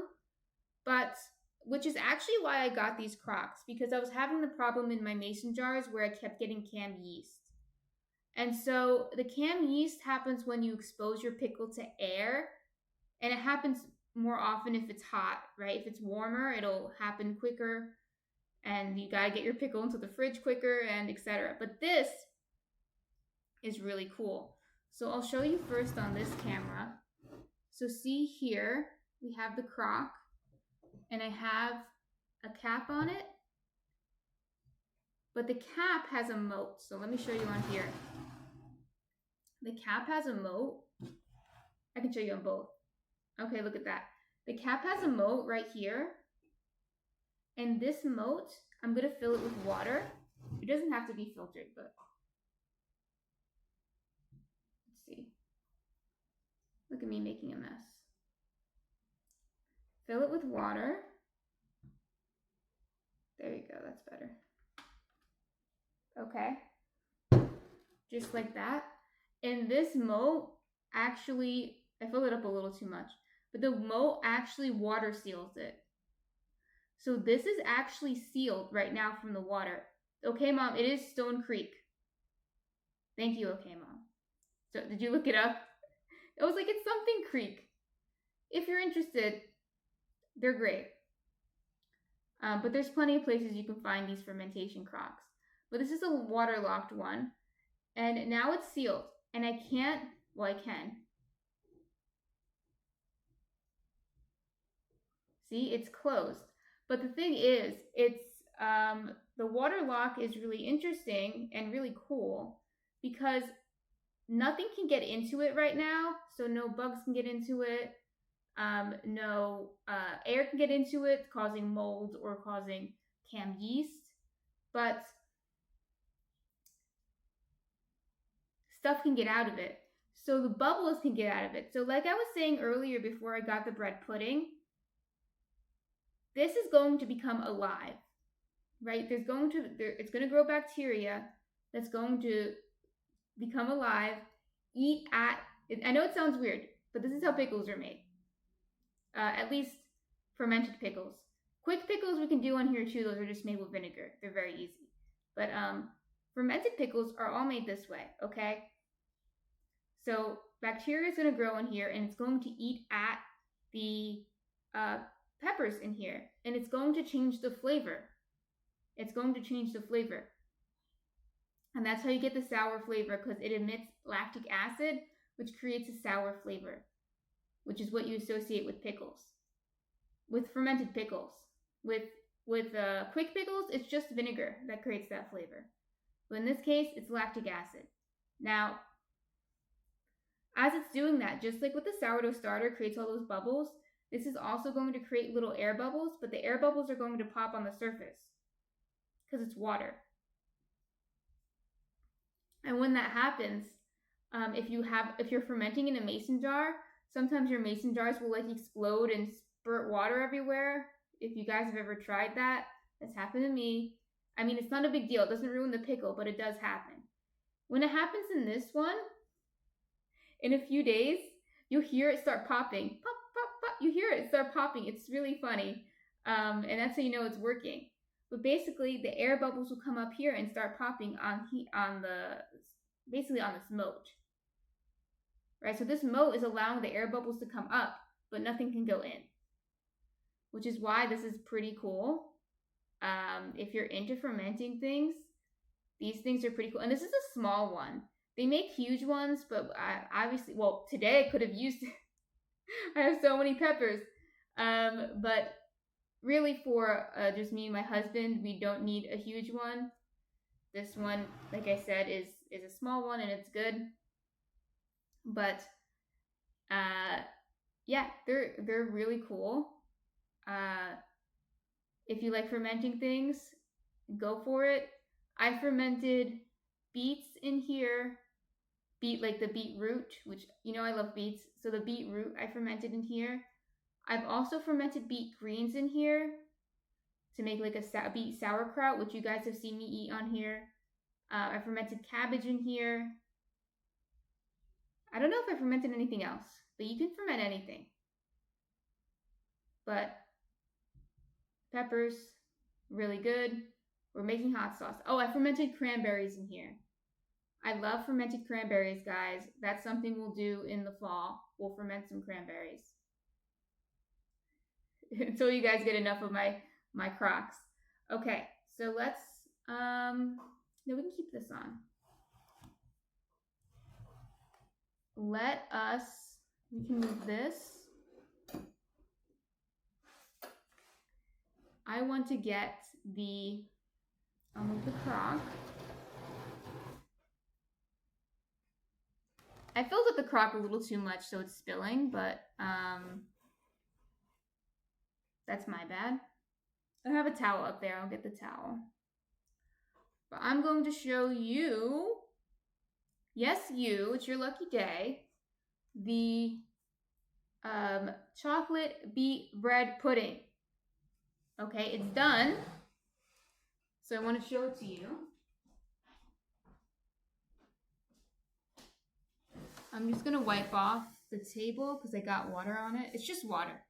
But which is actually why I got these crocks, because I was having the problem in my mason jars where I kept getting canned yeast. And so the canned yeast happens when you expose your pickle to air, and it happens more often if it's hot, right? If it's warmer, it'll happen quicker, and you gotta get your pickle into the fridge quicker, and etc. But this is really cool. So I'll show you first on this camera. So see here, we have the crock, and I have a cap on it, but the cap has a moat. So let me show you on here. The cap has a moat. I can show you on both. Okay, look at that. The cap has a moat right here. And this moat, I'm going to fill it with water. It doesn't have to be filtered, but let's see. Look at me making a mess. Fill it with water. There you go, that's better. Okay, just like that. And this moat actually, I filled it up a little too much, but the moat actually water seals it. So this is actually sealed right now from the water. Okay, Mom, it is Stone Creek. Thank you, okay, Mom. So did you look it up? I was like, it's Something Creek. If you're interested, they're great. But there's plenty of places you can find these fermentation crocks. But this is a waterlocked one. And now it's sealed. And I can't, well, I can. See, it's closed. But the thing is, it's the water lock is really interesting and really cool because nothing can get into it right now. So no bugs can get into it. No air can get into it, causing mold or causing canned yeast. But stuff can get out of it. so the bubbles can get out of it. So like I was saying earlier before I got the bread pudding, this is going to become alive, right? It's going to grow bacteria that's going to become alive, I know it sounds weird, but this is how pickles are made. At least fermented pickles. Quick pickles we can do on here too. Those are just made with vinegar. They're very easy. But fermented pickles are all made this way, okay? So bacteria is going to grow in here, and it's going to eat at the peppers in here, and it's going to change the flavor. It's going to change the flavor. And that's how you get the sour flavor, because it emits lactic acid, which creates a sour flavor, which is what you associate with pickles, with fermented pickles. With quick pickles, it's just vinegar that creates that flavor. But in this case, it's lactic acid. Now, as it's doing that, just like with the sourdough starter creates all those bubbles, this is also going to create little air bubbles, but the air bubbles are going to pop on the surface because it's water. And when that happens, if you're fermenting in a mason jar, sometimes your mason jars will like explode and spurt water everywhere. If you guys have ever tried that, that's happened to me. I mean, it's not a big deal. It doesn't ruin the pickle, but it does happen. When it happens in this one, in a few days, you'll hear it start popping. Pop, pop, pop. You hear it start popping. It's really funny. And that's how you know it's working. But basically, the air bubbles will come up here and start popping on the moat. Right? So this moat is allowing the air bubbles to come up, but nothing can go in. Which is why this is pretty cool. If you're into fermenting things, these things are pretty cool. And this is a small one. They make huge ones, but today I could have used it. I have so many peppers. But really for just me and my husband, we don't need a huge one. This one, like I said, is a small one, and it's good. But yeah, they're really cool. If you like fermenting things, go for it. I fermented beets in here. Beet, like the beetroot, which, you know, I love beets. So the beetroot I fermented in here. I've also fermented beet greens in here to make like a beet sauerkraut, which you guys have seen me eat on here. I fermented cabbage in here. I don't know if I fermented anything else, but you can ferment anything. But peppers, really good. We're making hot sauce. Oh, I fermented cranberries in here. I love fermented cranberries, guys. That's something we'll do in the fall. We'll ferment some cranberries. Until you guys get enough of my Crocs. Okay, so let's, no, we can keep this on. We can move this. I want to get I'll move the Crock. I filled up the Crock a little too much, so it's spilling, but that's my bad. I have a towel up there. I'll get the towel. But I'm going to show you, yes, it's your lucky day, the chocolate beet bread pudding. Okay, it's done. So I want to show it to you. I'm just going to wipe off the table because I got water on it. It's just water.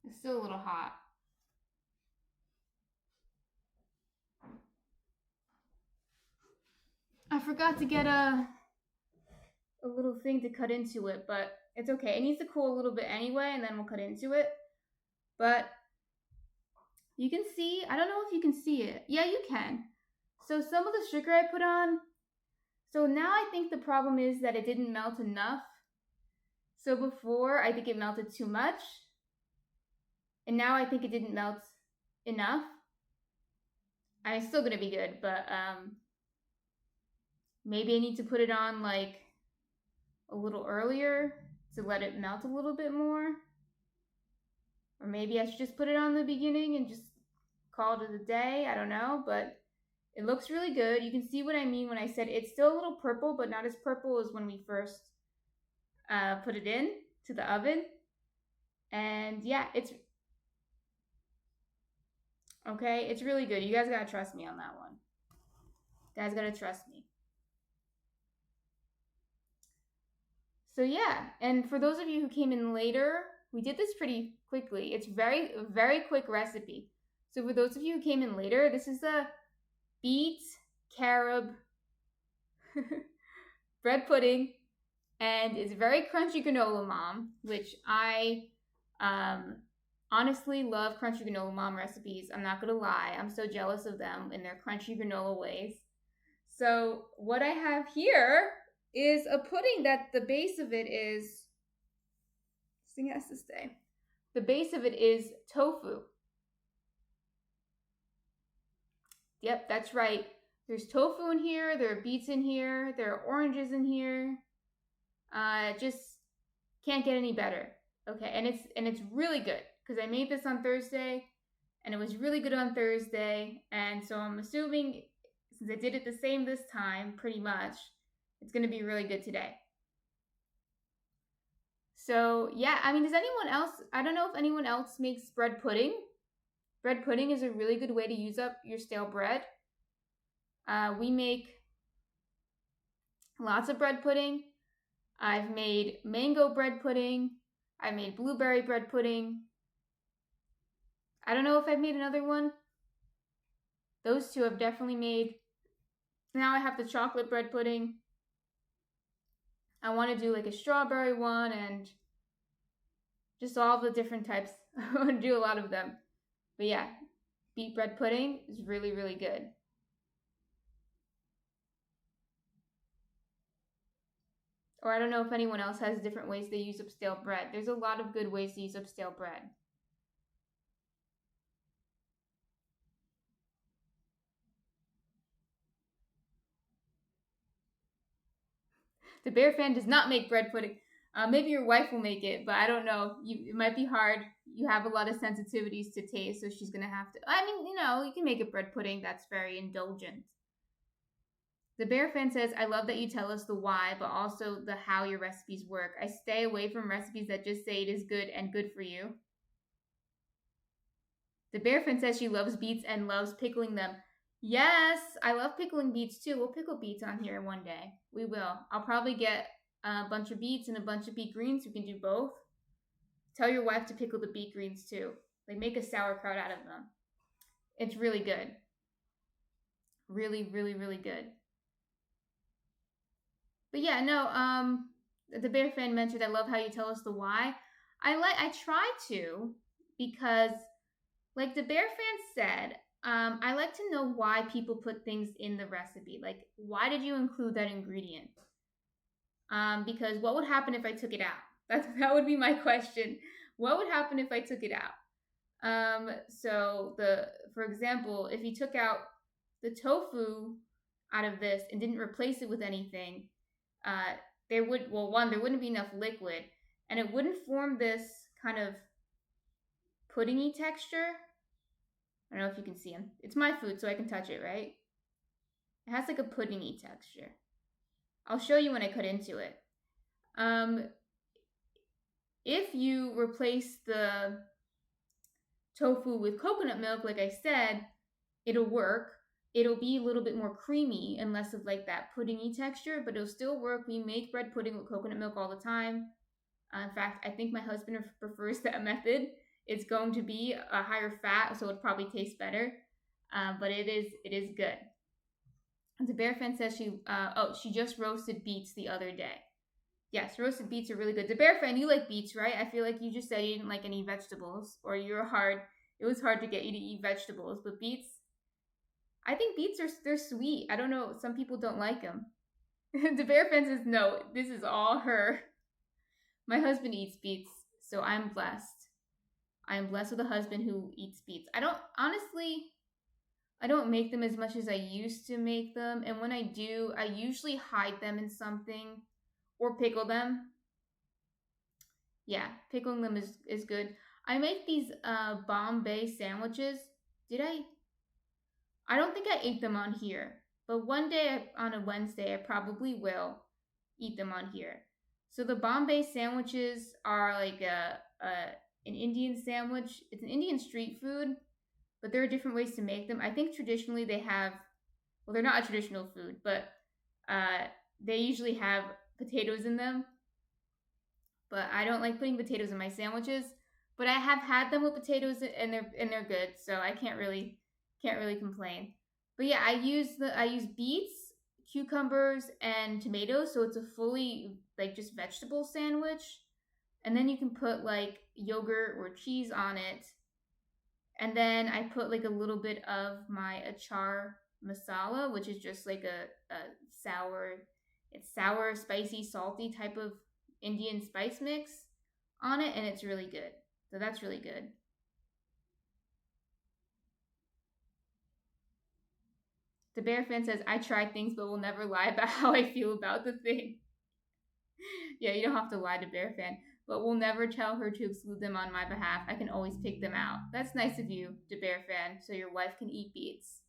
It's still a little hot. I forgot to get a little thing to cut into it, but it's okay. It needs to cool a little bit anyway, and then we'll cut into it. But You can see, I don't know if you can see it. Yeah, you can. So some of the sugar I put on, so now I think the problem is that it didn't melt enough. So before, I think it melted too much. And now I think it didn't melt enough. And it's still gonna be good, but maybe I need to put it on like a little earlier to let it melt a little bit more. Or maybe I should just put it on the beginning and just call it a day. I don't know, but it looks really good. You can see what I mean when I said it's still a little purple, but not as purple as when we first put it in to the oven. And yeah, it's okay. It's really good. You guys gotta trust me on that one. You guys gotta trust me. So yeah, and for those of you who came in later, we did this pretty quickly. It's very quick recipe. So for those of you who came in later, this is the beet carob bread pudding, and it's very crunchy granola mom, which I honestly love crunchy granola mom recipes. I'm not gonna lie, I'm so jealous of them in their crunchy granola ways. So what I have here is a pudding that the base of it is, this thing has to stay. The base of it is tofu. Yep, that's right. There's tofu in here, there are beets in here, there are oranges in here. Just can't get any better. Okay, and it's really good because I made this on Thursday and it was really good on Thursday, and so I'm assuming since I did it the same this time, pretty much, it's going to be really good today. So yeah, I mean, does anyone else, I don't know if anyone else makes bread pudding. Bread pudding is a really good way to use up your stale bread. We make lots of bread pudding. I've made mango bread pudding. I've made blueberry bread pudding. I don't know if I've made another one. Those two I've definitely made. Now I have the chocolate bread pudding. I want to do like a strawberry one and just all the different types. I want to do a lot of them. But yeah, beet bread pudding is really, really good. Or I don't know if anyone else has different ways they use up stale bread. There's a lot of good ways to use up stale bread. The Bear fan does not make bread pudding. Maybe your wife will make it, but I don't know. It might be hard. You have a lot of sensitivities to taste, so she's going to have to. I mean, you can make a bread pudding that's very indulgent. The Bear fan says, I love that you tell us the why, but also the how your recipes work. I stay away from recipes that just say it is good and good for you. The Bear fan says she loves beets and loves pickling them. Yes, I love pickling beets too. We'll pickle beets on here one day. We will. I'll probably get a bunch of beets and a bunch of beet greens. We can do both. Tell your wife to pickle the beet greens too. Like make a sauerkraut out of them. It's really good. Really, really, really good. But yeah, no, the Bear fan mentioned I love how you tell us the why. I try to, because like the Bear fan said, I like to know why people put things in the recipe. Like, why did you include that ingredient? Because what would happen if I took it out? That would be my question. What would happen if I took it out? For example, if you took out the tofu out of this and didn't replace it with anything, there wouldn't be enough liquid, and it wouldn't form this kind of puddingy texture. I don't know if you can see them. It's my food, so I can touch it, right? It has like a puddingy texture. I'll show you when I cut into it. If you replace the tofu with coconut milk, like I said, it'll work. It'll be a little bit more creamy and less of like that puddingy texture, but it'll still work. We make bread pudding with coconut milk all the time. In fact, I think my husband prefers that method. It's going to be a higher fat, so it probably tastes better, but it is good. And the Bear fan says she just roasted beets the other day. Yes, roasted beets are really good. The Bear fan, you like beets, right? I feel like you just said you didn't like any vegetables, or you're hard It was hard to get you to eat vegetables, but beets, I think beets they're sweet. I don't know, some people don't like them. The bear fan says no, this is all her. My husband eats beets, so I'm blessed. I am blessed with a husband who eats beets. I don't honestly I don't make them as much as I used to make them, and when I do, I usually hide them in something or pickle them. Yeah, pickling them is good. I make these Bombay sandwiches. Did I? I don't think I ate them on here, but one day on a Wednesday I probably will eat them on here. So the Bombay sandwiches are like an Indian sandwich. It's an Indian street food, but there are different ways to make them. I think traditionally they have, well, they're not a traditional food, but uh, they usually have potatoes in them. But I don't like putting potatoes in my sandwiches. But I have had them with potatoes, and they're good, so I can't really complain. But yeah, I use beets, cucumbers, and tomatoes, so it's a fully like just vegetable sandwich. And then you can put like yogurt or cheese on it, and then I put like a little bit of my achar masala, which is just like a sour, it's sour, spicy, salty type of Indian spice mix on it, and it's really good. So that's really good. The bear fan says, I try things but will never lie about how I feel about the thing. Yeah, you don't have to lie to bear fan, but will never tell her to exclude them on my behalf. I can always pick them out. That's nice of you, De Bear fan, so your wife can eat beets.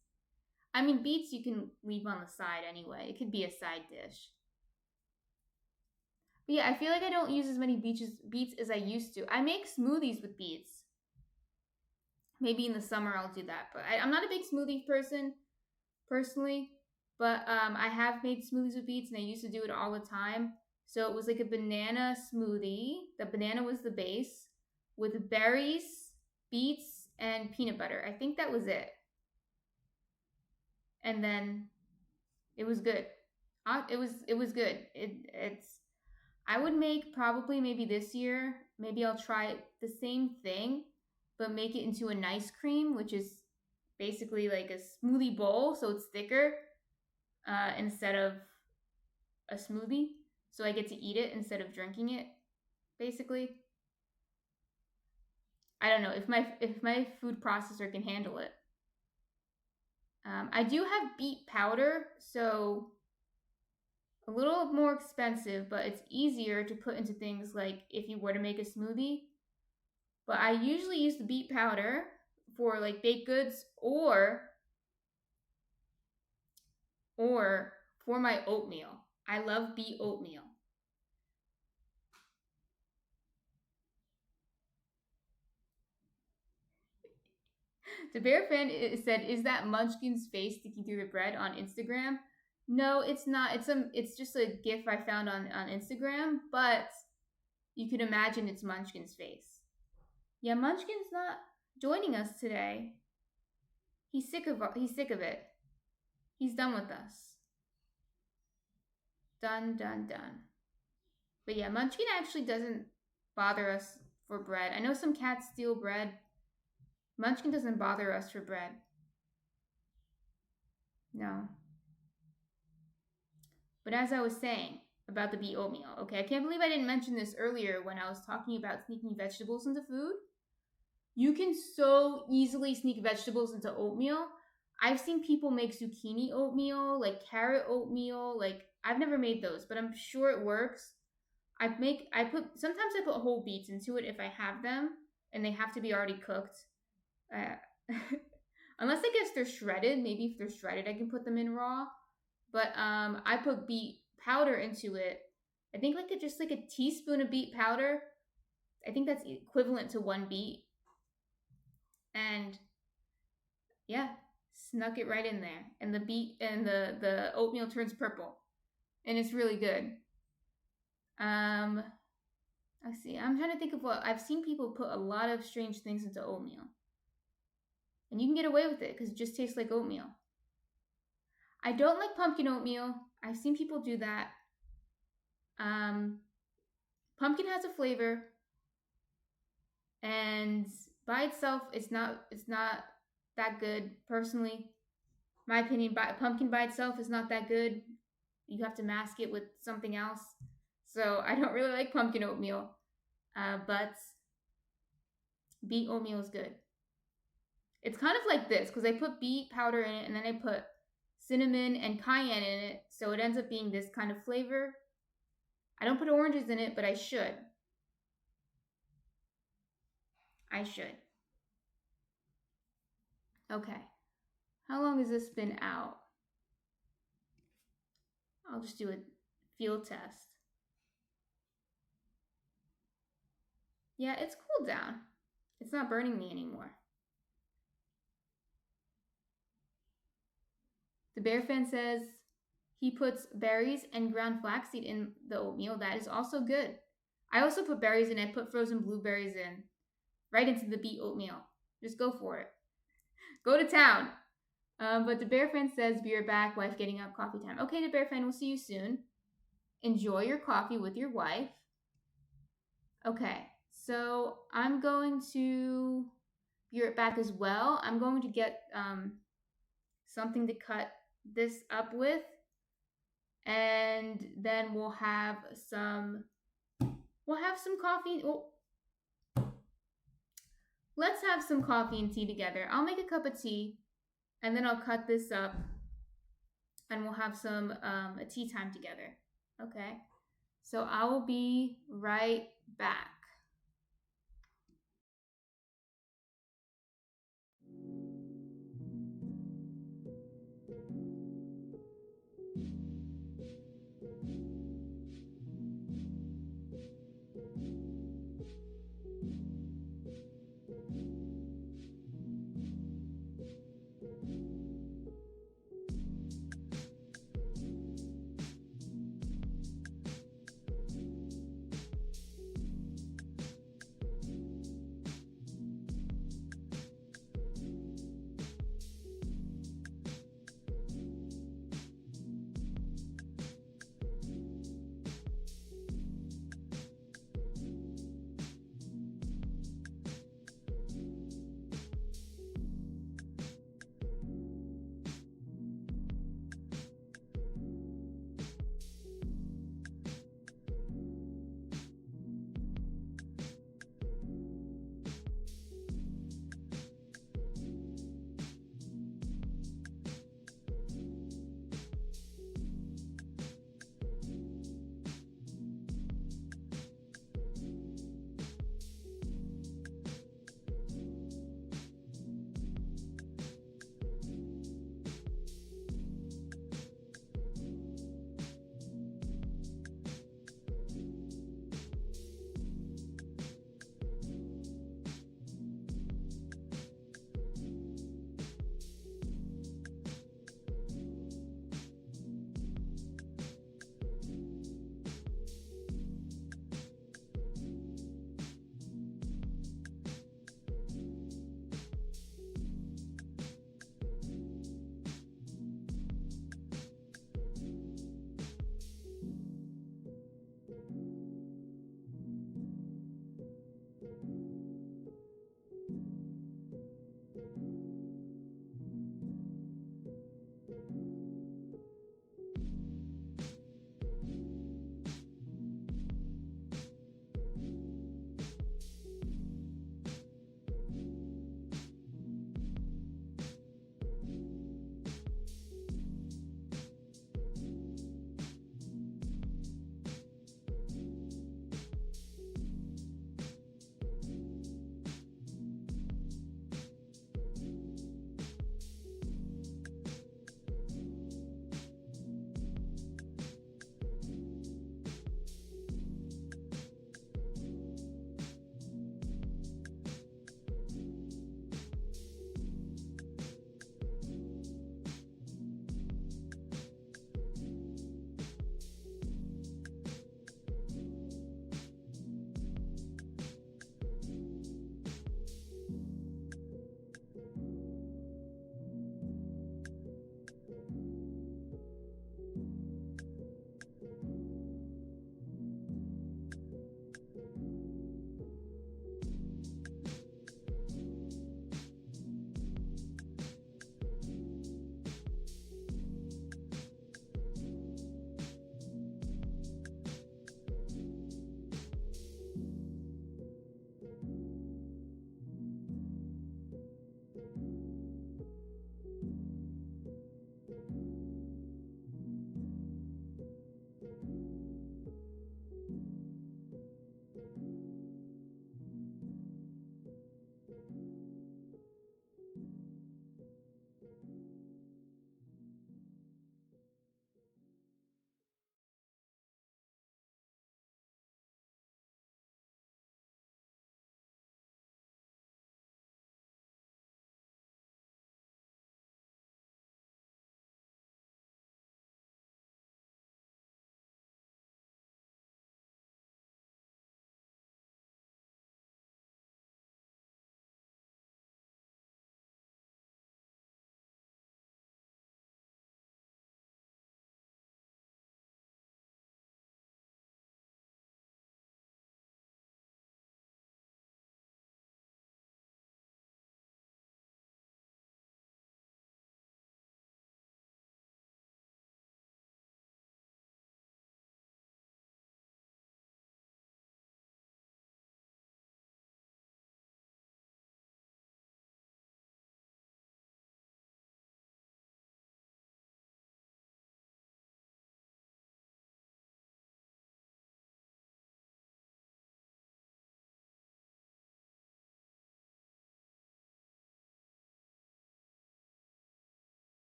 I mean, beets you can leave on the side anyway. It could be a side dish. But yeah, I feel like I don't use as many beets as I used to. I make smoothies with beets. Maybe in the summer I'll do that. But I'm not a big smoothie person personally. But I have made smoothies with beets, and I used to do it all the time. So it was like a banana smoothie. The banana was the base with berries, beets, and peanut butter. I think that was it. And then it was good. It was good. It's I would make probably maybe this year. Maybe I'll try the same thing, but make it into an ice cream, which is basically like a smoothie bowl, so it's thicker instead of a smoothie. So I get to eat it instead of drinking it. Basically, I don't know if my food processor can handle it. I do have beet powder, so a little more expensive, but it's easier to put into things like if you were to make a smoothie. But I usually use the beet powder for like baked goods or for my oatmeal. I love beet oatmeal. The bear fan said, "Is that Munchkin's face sticking through the bread on Instagram?" No, it's not. It's just a GIF I found on Instagram, but you can imagine it's Munchkin's face. Yeah, Munchkin's not joining us today. He's sick of it. He's done with us. Done, done, done. But yeah, Munchkin actually doesn't bother us for bread. I know some cats steal bread. Munchkin doesn't bother us for bread. No. But as I was saying about the beet oatmeal, okay, I can't believe I didn't mention this earlier when I was talking about sneaking vegetables into food. You can so easily sneak vegetables into oatmeal. I've seen people make zucchini oatmeal, like carrot oatmeal. Like I've never made those, but I'm sure it works. Sometimes I put whole beets into it if I have them, and they have to be already cooked. Uh, unless I guess they're shredded. Maybe if they're shredded, I can put them in raw. But I put beet powder into it. I think just like a teaspoon of beet powder. I think that's equivalent to one beet. And yeah, snuck it right in there. And the beet and the oatmeal turns purple, and it's really good. Um, I see. I'm trying to think of what I've seen people put a lot of strange things into oatmeal, and you can get away with it because it just tastes like oatmeal. I don't like pumpkin oatmeal. I've seen people do that. Um, Pumpkin has a flavor, and by itself, it's not that good. Personally, my opinion, pumpkin by itself is not that good. You have to mask it with something else. So I don't really like pumpkin oatmeal, but beet oatmeal is good. It's kind of like this because I put beet powder in it and then I put cinnamon and cayenne in it, so it ends up being this kind of flavor. I don't put oranges in it, but I should. I should. Okay. How long has this been out? I'll just do a field test. Yeah, it's cooled down. It's not burning me anymore. The Bear Fan says he puts berries and ground flaxseed in the oatmeal. That is also good. I also put berries in. I put frozen blueberries in, right into the beet oatmeal. Just go for it. Go to town. But the Bear Fan says, be right back, wife getting up, coffee time. Okay, the Bear Fan, we'll see you soon. Enjoy your coffee with your wife. Okay, so I'm going to be right back as well. I'm going to get something to cut this up with, and then we'll have some coffee. Oh, let's have some coffee and tea together. I'll make a cup of tea, and then I'll cut this up, and we'll have some a tea time together. Okay, so I will be right back.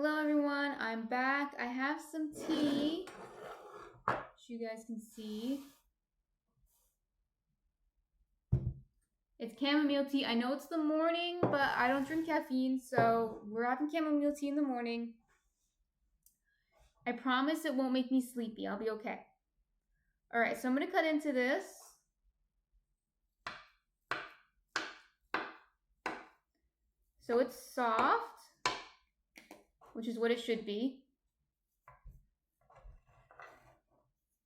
Hello everyone, I'm back. I have some tea, so you guys can see. It's chamomile tea. I know it's the morning, but I don't drink caffeine, so we're having chamomile tea in the morning. I promise it won't make me sleepy. I'll be okay. Alright, so I'm going to cut into this. So it's soft, which is what it should be.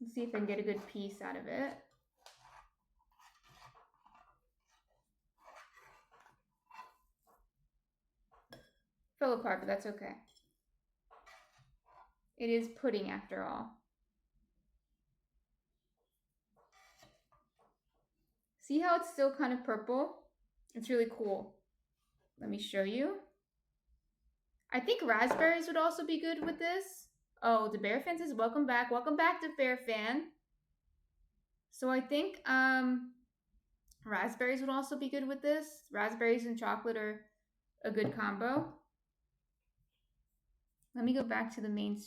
Let's see if I can get a good piece out of it. Fell apart, but that's okay. It is pudding after all. See how it's still kind of purple? It's really cool. Let me show you. I think raspberries would also be good with this. Oh, the Bear Fan says, welcome back. Welcome back to Bear Fan. So I think raspberries would also be good with this. Raspberries and chocolate are a good combo. Let me go back to the main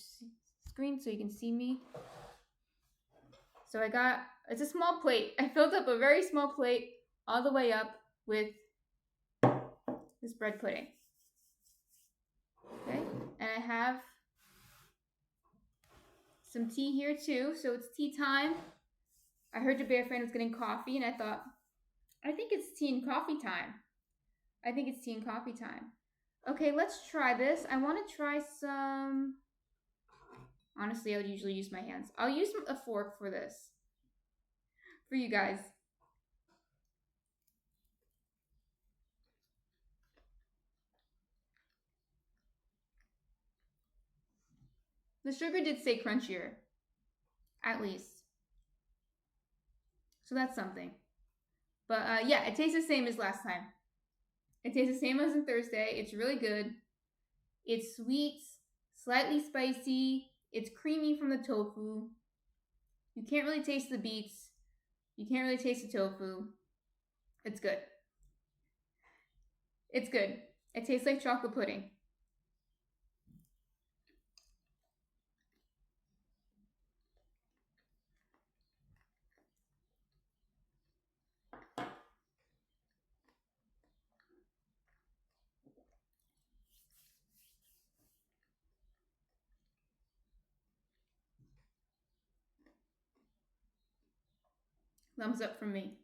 screen so you can see me. So it's a small plate. I filled up a very small plate all the way up with this bread pudding. Okay, and I have some tea here too, so it's tea time. I heard your Bear Fan was getting coffee, and I thought, I think it's tea and coffee time. Okay, let's try this. I want to try some... Honestly, I would usually use my hands. I'll use a fork for this. For you guys. The sugar did say crunchier. At least. So that's something. But yeah, it tastes the same as last time. It tastes the same as on Thursday. It's really good. It's sweet, slightly spicy. It's creamy from the tofu. You can't really taste the beets. You can't really taste the tofu. It's good. It's good. It tastes like chocolate pudding. Thumbs up from me.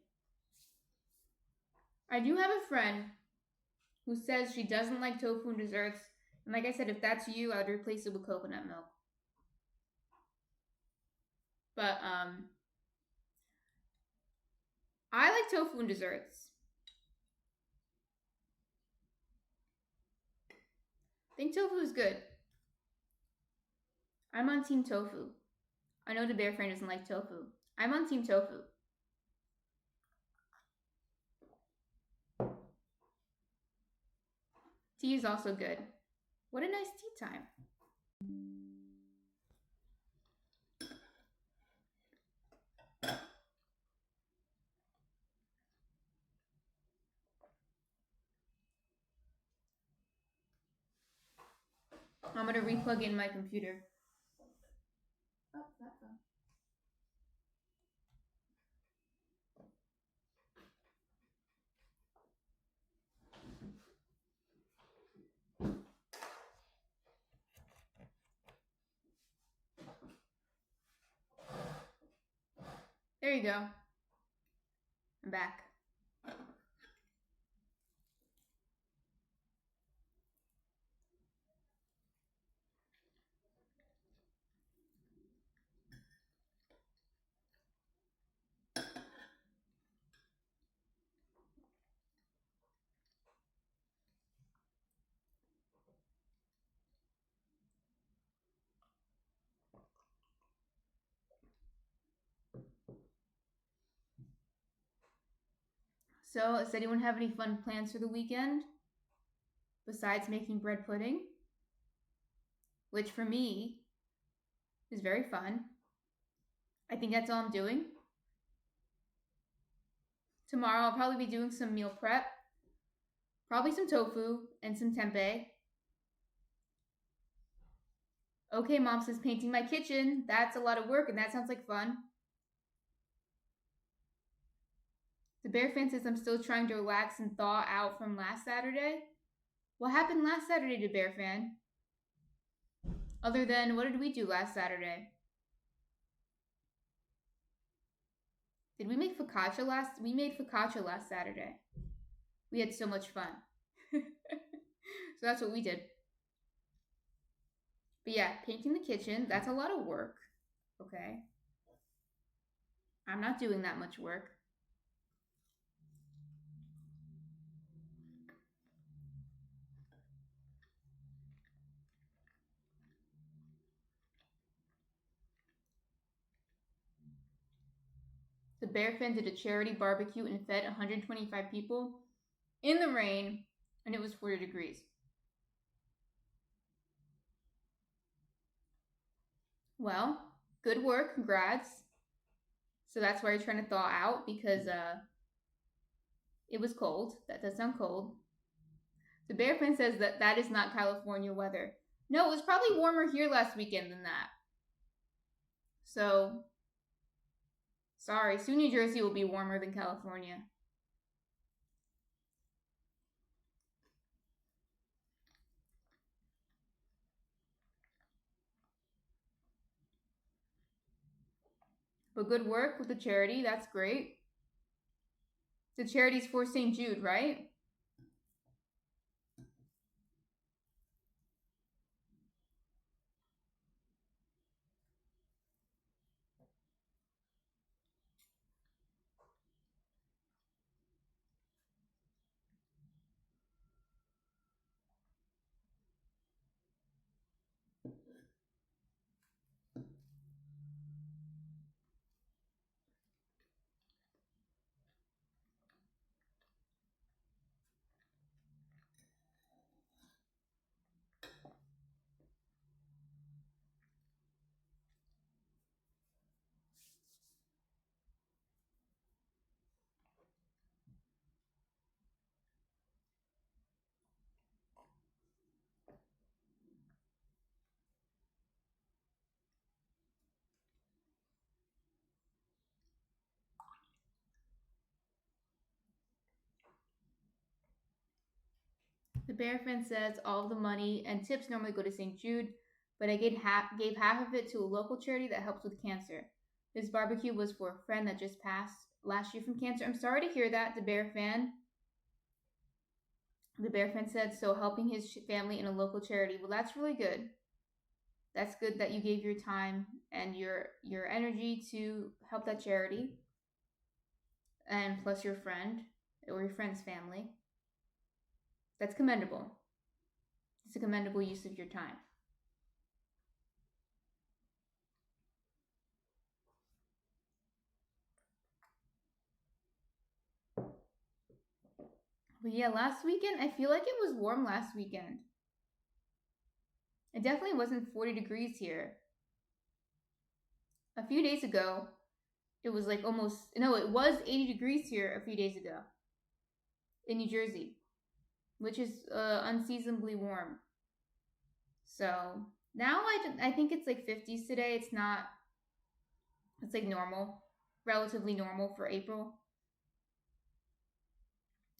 I do have a friend who says she doesn't like tofu in desserts. And like I said, if that's you, I would replace it with coconut milk. But I like tofu in desserts. I think tofu is good. I'm on team tofu. I know the Bear Fan doesn't like tofu. I'm on team tofu. Tea is also good. What a nice tea time. I'm gonna replug in my computer. Oh, that fell. There you go. I'm back. So, does anyone have any fun plans for the weekend? Besides making bread pudding? Which for me is very fun. I think that's all I'm doing. Tomorrow I'll probably be doing some meal prep. Probably some tofu and some tempeh. Okay, Mom says painting my kitchen. That's a lot of work and that sounds like fun. The bear fan says I'm still trying to relax and thaw out from last Saturday. What happened last Saturday to Bear Fan? Other than, what did we do last Saturday? Did we make focaccia last? We made focaccia last Saturday. We had so much fun. So that's what we did. But yeah, painting the kitchen, that's a lot of work. Okay. I'm not doing that much work. The Bear Fan did a charity barbecue and fed 125 people in the rain, and it was 40 degrees. Well, good work, congrats. So that's why you're trying to thaw out, because it was cold. That does sound cold. The Bear Fan says that that is not California weather. No, it was probably warmer here last weekend than that. So, sorry, soon New Jersey will be warmer than California. But good work with the charity, that's great. The charity's for St. Jude, right? The Bear Fan says all of the money and tips normally go to St. Jude, but I gave half of it to a local charity that helps with cancer. This barbecue was for a friend that just passed last year from cancer. I'm sorry to hear that, the Bear Fan. The Bear Fan said, so helping his family in a local charity. Well, that's really good. That's good that you gave your time and your energy to help that charity. And plus your friend or your friend's family. That's commendable. It's a commendable use of your time. But yeah, last weekend, I feel like it was warm last weekend. It definitely wasn't 40 degrees here. A few days ago, it was like it was 80 degrees here a few days ago in New Jersey, which is unseasonably warm. So now I think it's like 50s today. It's like normal, relatively normal for April.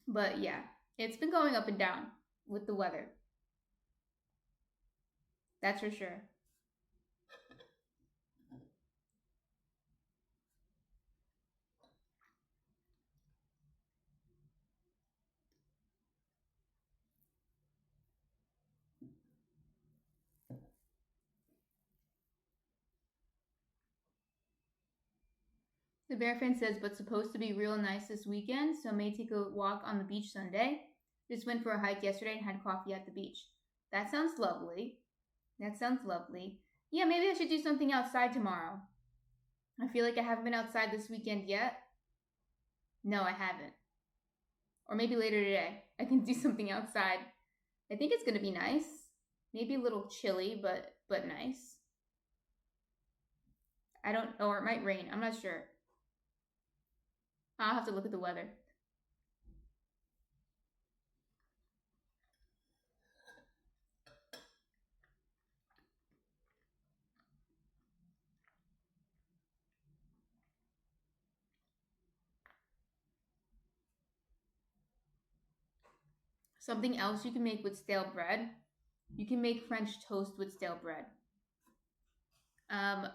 But yeah, it's been going up and down with the weather. That's for sure. The Bear Fan says, but supposed to be real nice this weekend, so may take a walk on the beach Sunday. Just went for a hike yesterday and had coffee at the beach. That sounds lovely. That sounds lovely. Yeah, maybe I should do something outside tomorrow. I feel like I haven't been outside this weekend yet. No, I haven't. Or maybe later today. I can do something outside. I think it's going to be nice. Maybe a little chilly, but nice. I don't, or it might rain. I'm not sure. I'll have to look at the weather. Something else you can make with stale bread, you can make French toast with stale bread. Um,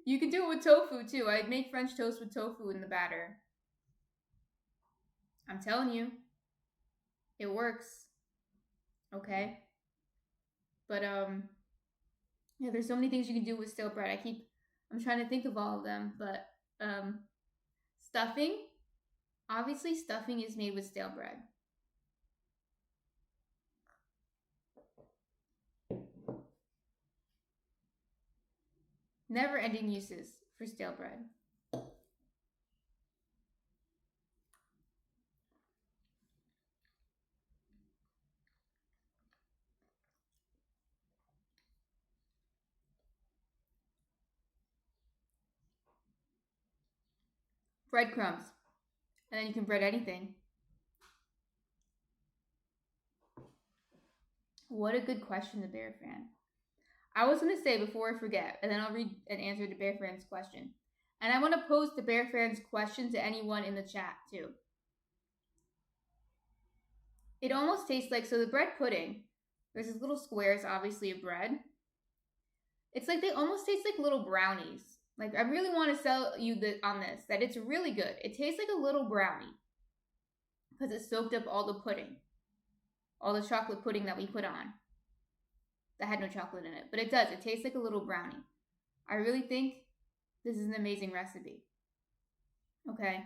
you can do it with tofu too. I'd make French toast with tofu in the batter. I'm telling you, it works. Okay, but yeah, there's so many things you can do with stale bread. I'm trying to think of all of them, but um, stuffing. Obviously, stuffing is made with stale bread. Never ending uses for stale bread. Breadcrumbs. And then you can bread anything. What a good question, the Bear Fan. I was going to say before I forget, and then I'll read and answer the Bear Fan's question. And I want to pose the Bear Fan's question to anyone in the chat, too. It almost tastes like, so the bread pudding, there's these little squares, obviously, of bread. It's like they almost taste like little brownies. Like, I really want to sell you on this, that it's really good. It tastes like a little brownie because it soaked up all the pudding, all the chocolate pudding that we put on. That had no chocolate in it, but it does. It tastes like a little brownie. I really think this is an amazing recipe. Okay,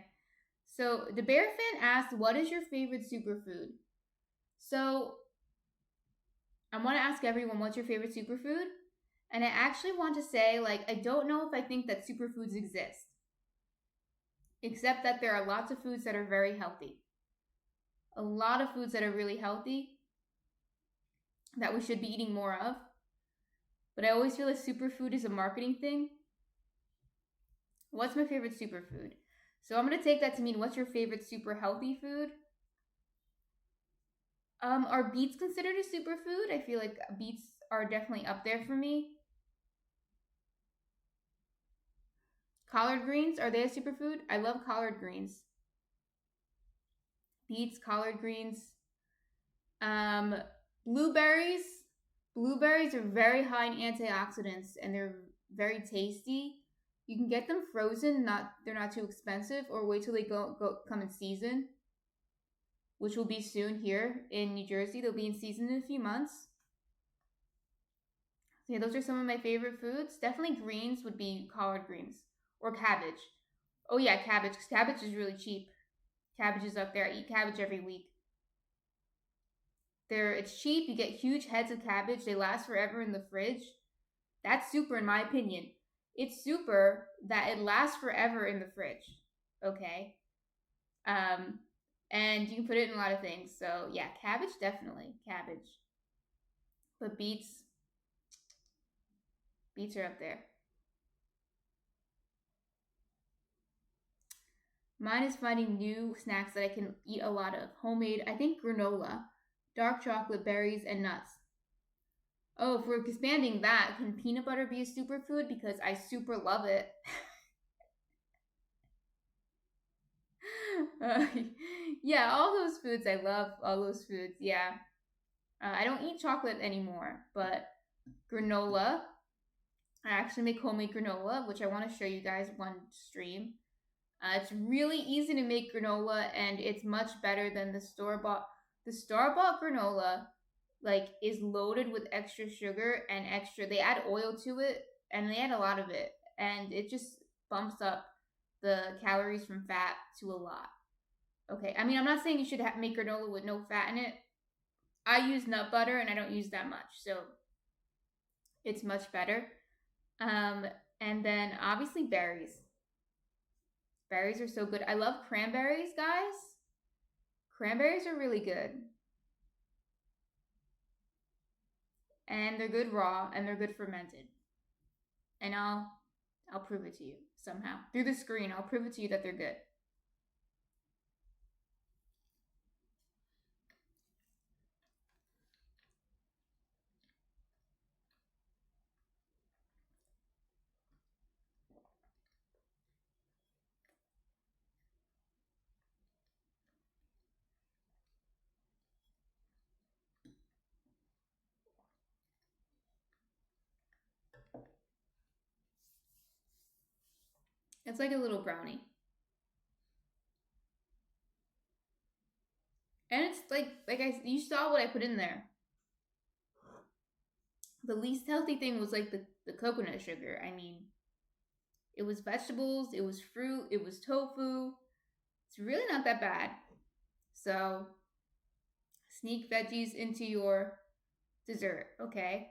so the Bear Fan asked, what is your favorite superfood? So I want to ask everyone, what's your favorite superfood? And I actually want to say, like, I don't know if I think that superfoods exist, except that there are lots of foods that are very healthy. A lot of foods that are really healthy that we should be eating more of. But I always feel like superfood is a marketing thing. What's my favorite superfood? So I'm going to take that to mean, what's your favorite super healthy food? Are beets considered a superfood? I feel like beets are definitely up there for me. Collard greens, are they a superfood? I love collard greens. Beets, collard greens. Blueberries. Blueberries are very high in antioxidants and they're very tasty. You can get them frozen, they're not too expensive, or wait till they come in season, which will be soon here in New Jersey. They'll be in season in a few months. So yeah, those are some of my favorite foods. Definitely greens would be collard greens or cabbage. Oh yeah, cabbage, because cabbage is really cheap. Cabbage is up there. I eat cabbage every week. It's cheap. You get huge heads of cabbage. They last forever in the fridge. That's super, in my opinion. It's super that it lasts forever in the fridge. Okay. And you can put it in a lot of things. So yeah, cabbage, definitely cabbage. But beets are up there. Mine is finding new snacks that I can eat a lot of. Homemade, I think granola, dark chocolate, berries, and nuts. Oh, for expanding that, can peanut butter be a superfood? Because I super love it. Yeah, all those foods, I love all those foods, yeah. I don't eat chocolate anymore, but granola, I actually make homemade granola, which I want to show you guys one stream. It's really easy to make granola, and it's much better than the store-bought. The store-bought granola, like, is loaded with extra sugar and extra. They add oil to it, and they add a lot of it, and it just bumps up the calories from fat to a lot. Okay, I mean, I'm not saying you should make granola with no fat in it. I use nut butter, and I don't use that much, so it's much better. And then obviously berries. Berries are so good. I love cranberries, guys. Cranberries are really good. And they're good raw, and they're good fermented. And I'll prove it to you somehow. Through the screen, I'll prove it to you that they're good. It's like a little brownie. And it's you saw what I put in there. The least healthy thing was like the coconut sugar. I mean, it was vegetables, it was fruit, it was tofu. It's really not that bad. So sneak veggies into your dessert, okay?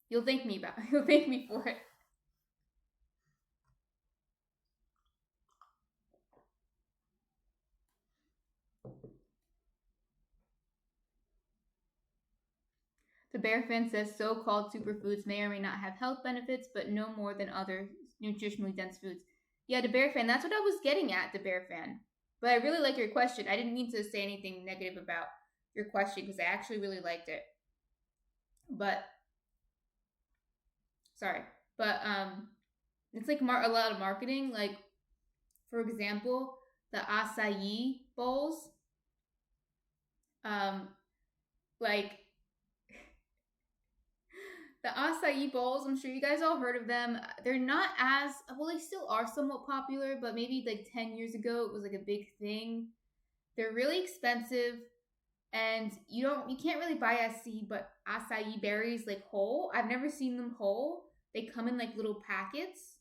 You'll thank me about you'll thank me for it. The Bear Fan says so-called superfoods may or may not have health benefits, but no more than other nutritionally dense foods. Yeah, the Bear Fan, that's what I was getting at, the Bear Fan. But I really like your question. I didn't mean to say anything negative about your question because I actually really liked it. But sorry. But it's like a lot of marketing. Like, for example, the acai bowls. Um, like the acai bowls, I'm sure you guys all heard of them. They're not as well, they still are somewhat popular, but maybe like 10 years ago it was like a big thing. They're really expensive and you can't really buy acai berries like whole. I've never seen them whole. They come in like little packets.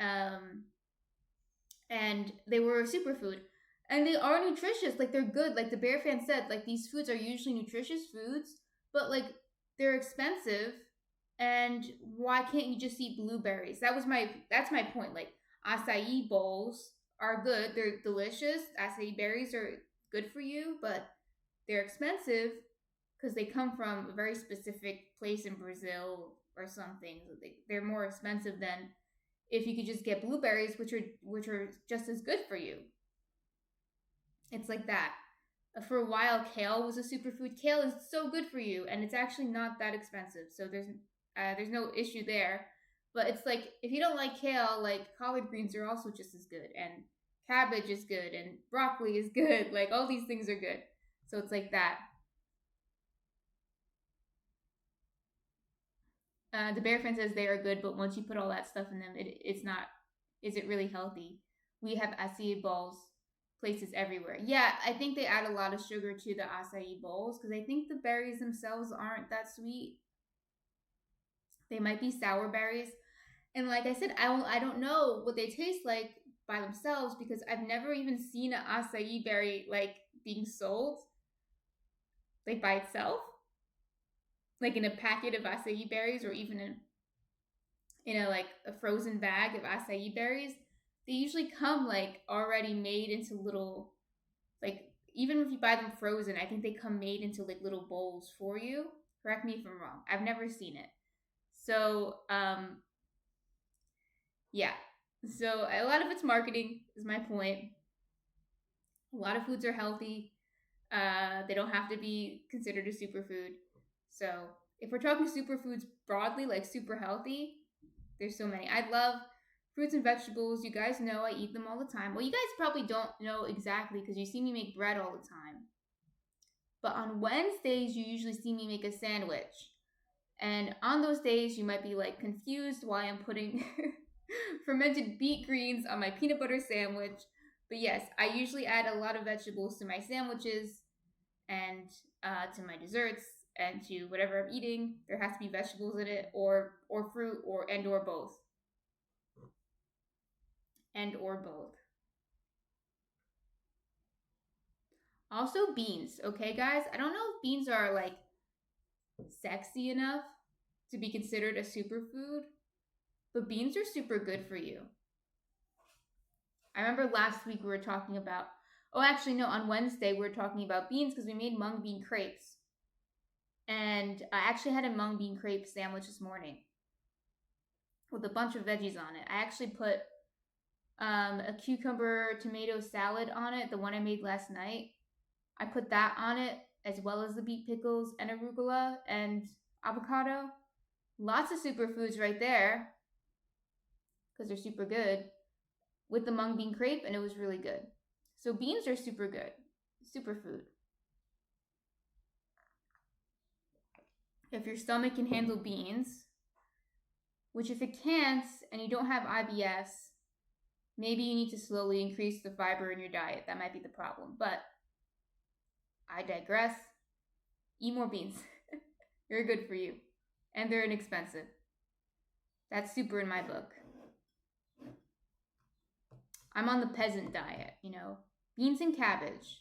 Um and they were a superfood. And they are nutritious. Like they're good. Like the Bear Fan said, like these foods are usually nutritious foods, but like they're expensive. And why can't you just eat blueberries? That's my point. Like acai bowls are good. They're delicious. Acai berries are good for you, but they're expensive because they come from a very specific place in Brazil or something. They're more expensive than if you could just get blueberries, which are just as good for you. It's like that. For a while, kale was a superfood. Kale is so good for you, and it's actually not that expensive. So there's no issue there. But it's like if you don't like kale, like collard greens are also just as good, and cabbage is good, and broccoli is good. Like all these things are good. So it's like that. The Bear Fan says they are good, but once you put all that stuff in them, it's not. Is it really healthy? We have acai bowls places everywhere. Yeah, I think they add a lot of sugar to the acai bowls because I think the berries themselves aren't that sweet. They might be sour berries, and like I said, I don't know what they taste like by themselves because I've never even seen an acai berry like being sold like by itself, like in a packet of acai berries or even in a like a frozen bag of acai berries. They usually come like already made into little like even if you buy them frozen, I think they come made into like little bowls for you. Correct me if I'm wrong. I've never seen it. So yeah. So a lot of it's marketing is my point. A lot of foods are healthy. They don't have to be considered a superfood. So if we're talking superfoods broadly, like super healthy, there's so many. I love fruits and vegetables. You guys know I eat them all the time. Well, you guys probably don't know exactly because you see me make bread all the time. But on Wednesdays, you usually see me make a sandwich. And on those days, you might be like confused why I'm putting fermented beet greens on my peanut butter sandwich. But yes, I usually add a lot of vegetables to my sandwiches and to my desserts and to whatever I'm eating. There has to be vegetables in it, or fruit, or both, and or both. Also beans, okay, guys. I don't know if beans are like sexy enough to be considered a superfood, but beans are super good for you. I remember last week we were talking about. Oh, actually, no. On Wednesday we were talking about beans because we made mung bean crepes, and I actually had a mung bean crepe sandwich this morning with a bunch of veggies on it. I actually put a cucumber tomato salad on it, the one I made last night. I put that on it as well as the beet pickles and arugula and avocado. Lots of superfoods right there because they're super good with the mung bean crepe, and it was really good. So beans are super good, superfood. If your stomach can handle beans, which if it can't and you don't have IBS, maybe you need to slowly increase the fiber in your diet. That might be the problem. But I digress. Eat more beans. They're good for you. And they're inexpensive. That's super in my book. I'm on the peasant diet, beans and cabbage.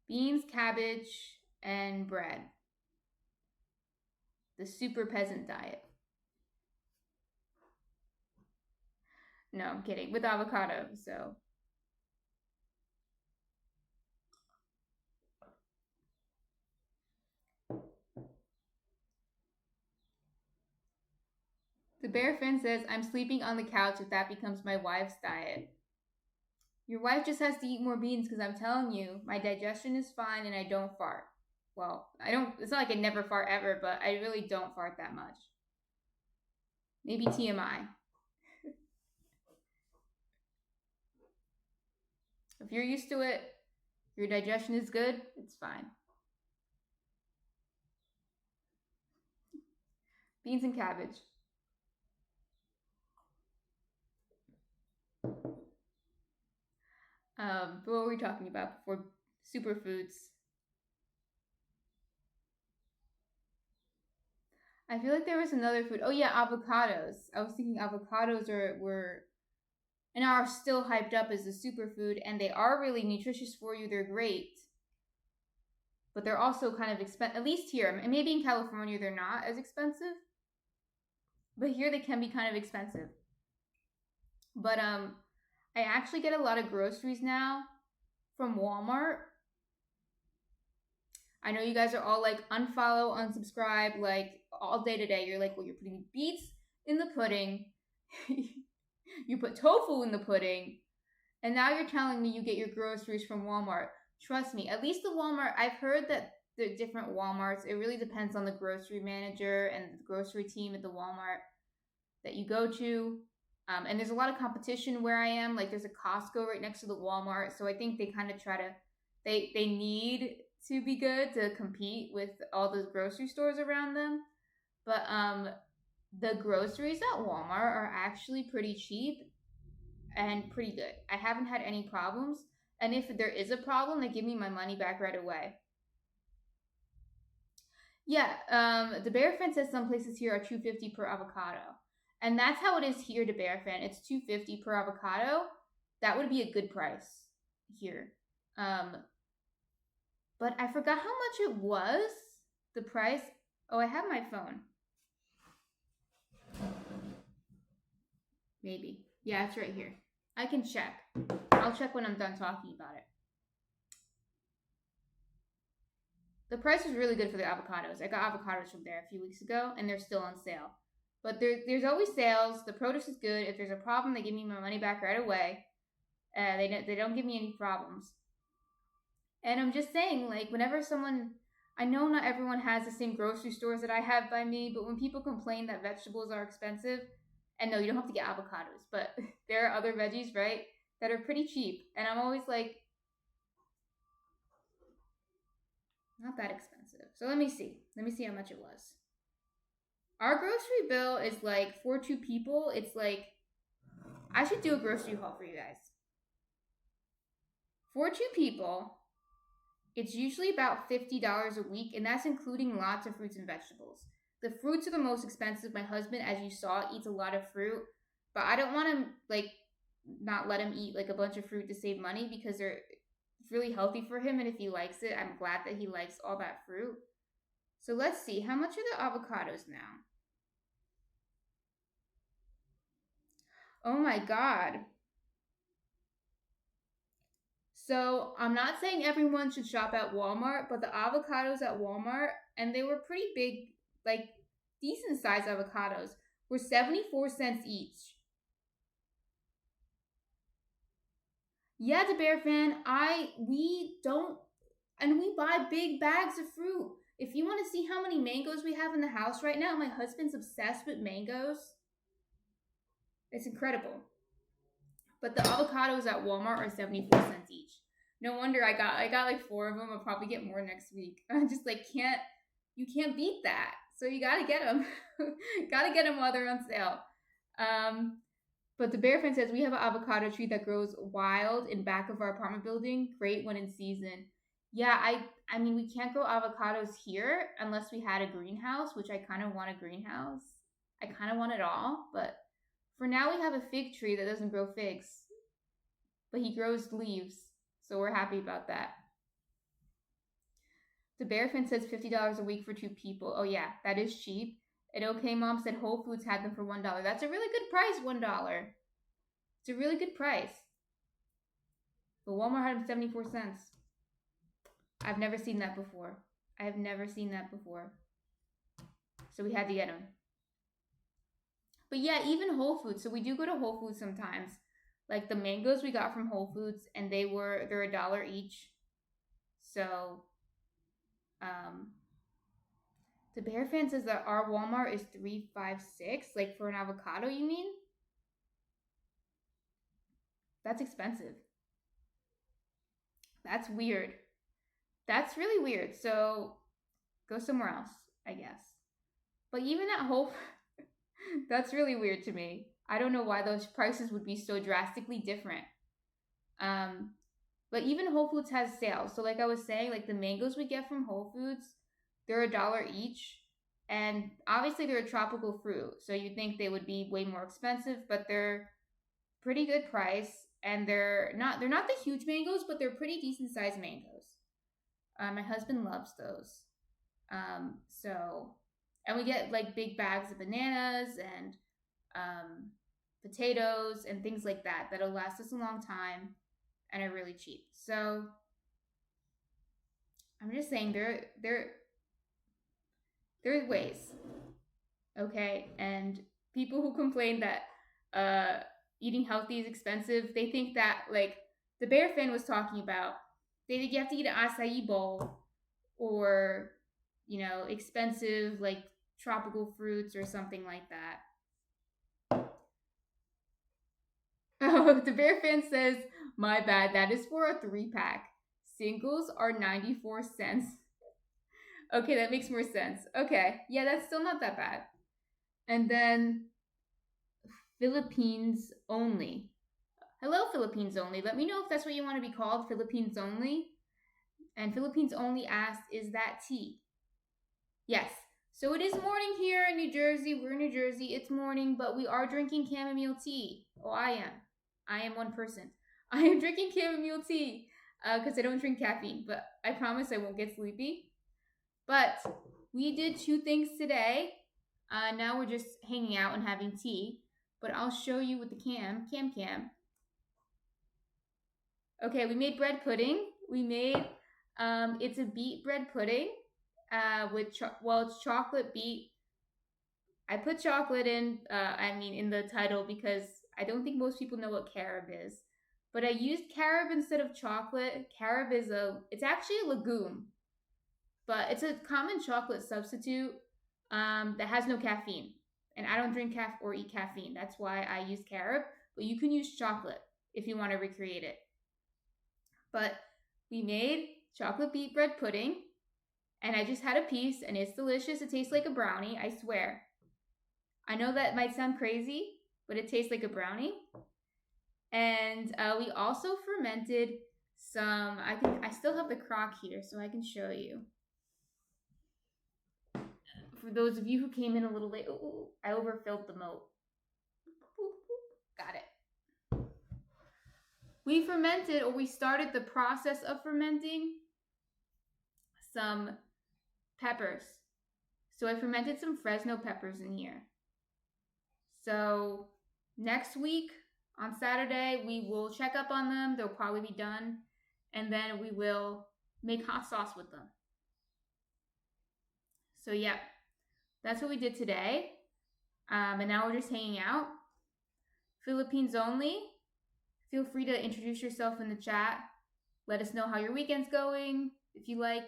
Beans, cabbage, and bread. The super peasant diet. No, I'm kidding. With avocado, so. The bear fan says, I'm sleeping on the couch if that becomes my wife's diet. Your wife just has to eat more beans because I'm telling you, my digestion is fine and I don't fart. Well, it's not like I never fart ever, but I really don't fart that much. Maybe TMI. If you're used to it, your digestion is good, it's fine. Beans and cabbage. But what were we talking about before superfoods? I feel like there was another food. Oh yeah, avocados. I was thinking avocados were and are still hyped up as a superfood, and they are really nutritious for you. They're great. But they're also kind of expensive, at least here. And maybe in California they're not as expensive. But here they can be kind of expensive. But I actually get a lot of groceries now from Walmart. I know you guys are all like unfollow, unsubscribe, like all day today. You're like, well, you're putting beets in the pudding. You put tofu in the pudding. And now you're telling me you get your groceries from Walmart. Trust me, at least the Walmart, I've heard that the different Walmarts, it really depends on the grocery manager and the grocery team at the Walmart that you go to. And there's a lot of competition where I am. Like there's a Costco right next to the Walmart. So I think they kind of try to, they need to be good to compete with all the grocery stores around them. But the groceries at Walmart are actually pretty cheap and pretty good. I haven't had any problems. And if there is a problem, they give me my money back right away. Yeah, the Bear Fan says some places here are $2.50 per avocado. And that's how it is here to Bear Fan. It's $2.50 per avocado. That would be a good price here. But I forgot how much it was. The price. Oh, I have my phone. Maybe. Yeah, it's right here. I can check. I'll check when I'm done talking about it. The price was really good for the avocados. I got avocados from there a few weeks ago, and they're still on sale. But there's always sales. The produce is good. If there's a problem, they give me my money back right away. They don't give me any problems. And I'm just saying, like, whenever someone, I know not everyone has the same grocery stores that I have by me, but when people complain that vegetables are expensive, and no, you don't have to get avocados, but there are other veggies, right, that are pretty cheap. And I'm always like, not that expensive. So let me see. Let me see how much it was. Our grocery bill is like, for 2 people, it's like, I should do a grocery haul for you guys. For 2 people, it's usually about $50 a week, and that's including lots of fruits and vegetables. The fruits are the most expensive. My husband, as you saw, eats a lot of fruit, but I don't want to, like, not let him eat, like, a bunch of fruit to save money because they're really healthy for him, and if he likes it, I'm glad that he likes all that fruit. So let's see, how much are the avocados now? Oh my god. So I'm not saying everyone should shop at Walmart, but the avocados at Walmart, and they were pretty big, like decent sized avocados, were 74 cents each. Yeah, the Bear Fan, we buy big bags of fruit. If you want to see how many mangoes we have in the house right now, my husband's obsessed with mangoes. It's incredible. But the avocados at Walmart are 74 cents each. No wonder I got like 4 of them. I'll probably get more next week. I just like you can't beat that. So you gotta get them. Gotta get them while they're on sale. But the bear fan says we have an avocado tree that grows wild in back of our apartment building. Great when in season. Yeah, I mean we can't grow avocados here unless we had a greenhouse, which I kind of want a greenhouse. I kind of want it all, but for now we have a fig tree that doesn't grow figs, but he grows leaves, so we're happy about that. The bear fan says $50 a week for 2 people. Oh yeah, that is cheap. And OK Mom said Whole Foods had them for $1. That's a really good price, $1. It's a really good price. But Walmart had them 74 cents. I've never seen that before. I have never seen that before. So we had to get them. But yeah, even Whole Foods. So we do go to Whole Foods sometimes. Like the mangoes we got from Whole Foods, and they're $1 each. So, the bear fan says that our Walmart is $3.56. Like for an avocado, you mean? That's expensive. That's weird. That's really weird. So go somewhere else, I guess. But even at Whole, that's really weird to me. I don't know why those prices would be so drastically different. But even Whole Foods has sales. So like I was saying, like the mangoes we get from Whole Foods, they're $1 each. And obviously they're a tropical fruit. So you'd think they would be way more expensive, but they're pretty good price. And they're not the huge mangoes, but they're pretty decent sized mangoes. My husband loves those. And we get like big bags of bananas and potatoes and things like that that'll last us a long time and are really cheap. So I'm just saying there are ways, okay? And people who complain that eating healthy is expensive, they think that like the bear fan was talking about, they think you have to eat an acai bowl or, you know, expensive like tropical fruits or something like that. Oh, the bear fan says, my bad, that is for a 3-pack. Singles are 94 cents. Okay, that makes more sense. Okay, yeah, that's still not that bad. And then Philippines only. Hello, Philippines only. Let me know if that's what you want to be called, Philippines only. And Philippines only asked, is that tea? Yes. So it is morning here in New Jersey. We're in New Jersey. It's morning, but we are drinking chamomile tea. Oh, I am. I am one person. I am drinking chamomile tea because I don't drink caffeine, but I promise I won't get sleepy. But we did 2 things today. Now we're just hanging out and having tea. But I'll show you with the cam. Okay, we made bread pudding. We made, it's a beet bread pudding with, it's chocolate beet. I put chocolate in the title because I don't think most people know what carob is. But I used carob instead of chocolate. Carob it's actually a legume. But it's a common chocolate substitute that has no caffeine. And I don't drink or eat caffeine. That's why I use carob. But you can use chocolate if you want to recreate it. But we made chocolate beet bread pudding. And I just had a piece. And it's delicious. It tastes like a brownie, I swear. I know that might sound crazy, but it tastes like a brownie. And we also fermented some, I still have the crock here, so I can show you. For those of you who came in a little late, I overfilled the moat. Got it. We fermented, or we started the process of fermenting some peppers. So I fermented some Fresno peppers in here. So next week on Saturday, we will check up on them. They'll probably be done. And then we will make hot sauce with them. So yeah, that's what we did today. And now we're just hanging out. Philippines only. Feel free to introduce yourself in the chat. Let us know how your weekend's going. If you like,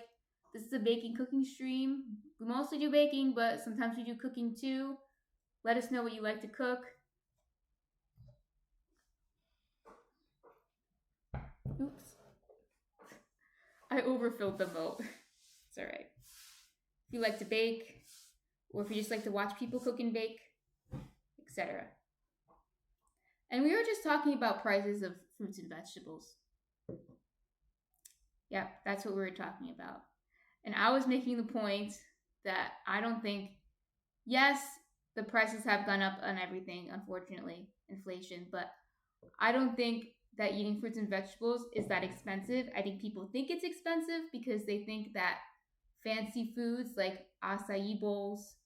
this is a baking cooking stream. We mostly do baking, but sometimes we do cooking too. Let us know what you like to cook. Oops. I overfilled the moat. It's all right. If you like to bake, or if you just like to watch people cook and bake, etc. And we were just talking about prices of fruits and vegetables. Yep, that's what we were talking about. And I was making the point that I don't think, yes, the prices have gone up on everything, unfortunately, inflation, but I don't think that eating fruits and vegetables is that expensive. I think people think it's expensive because they think that fancy foods like acai bowls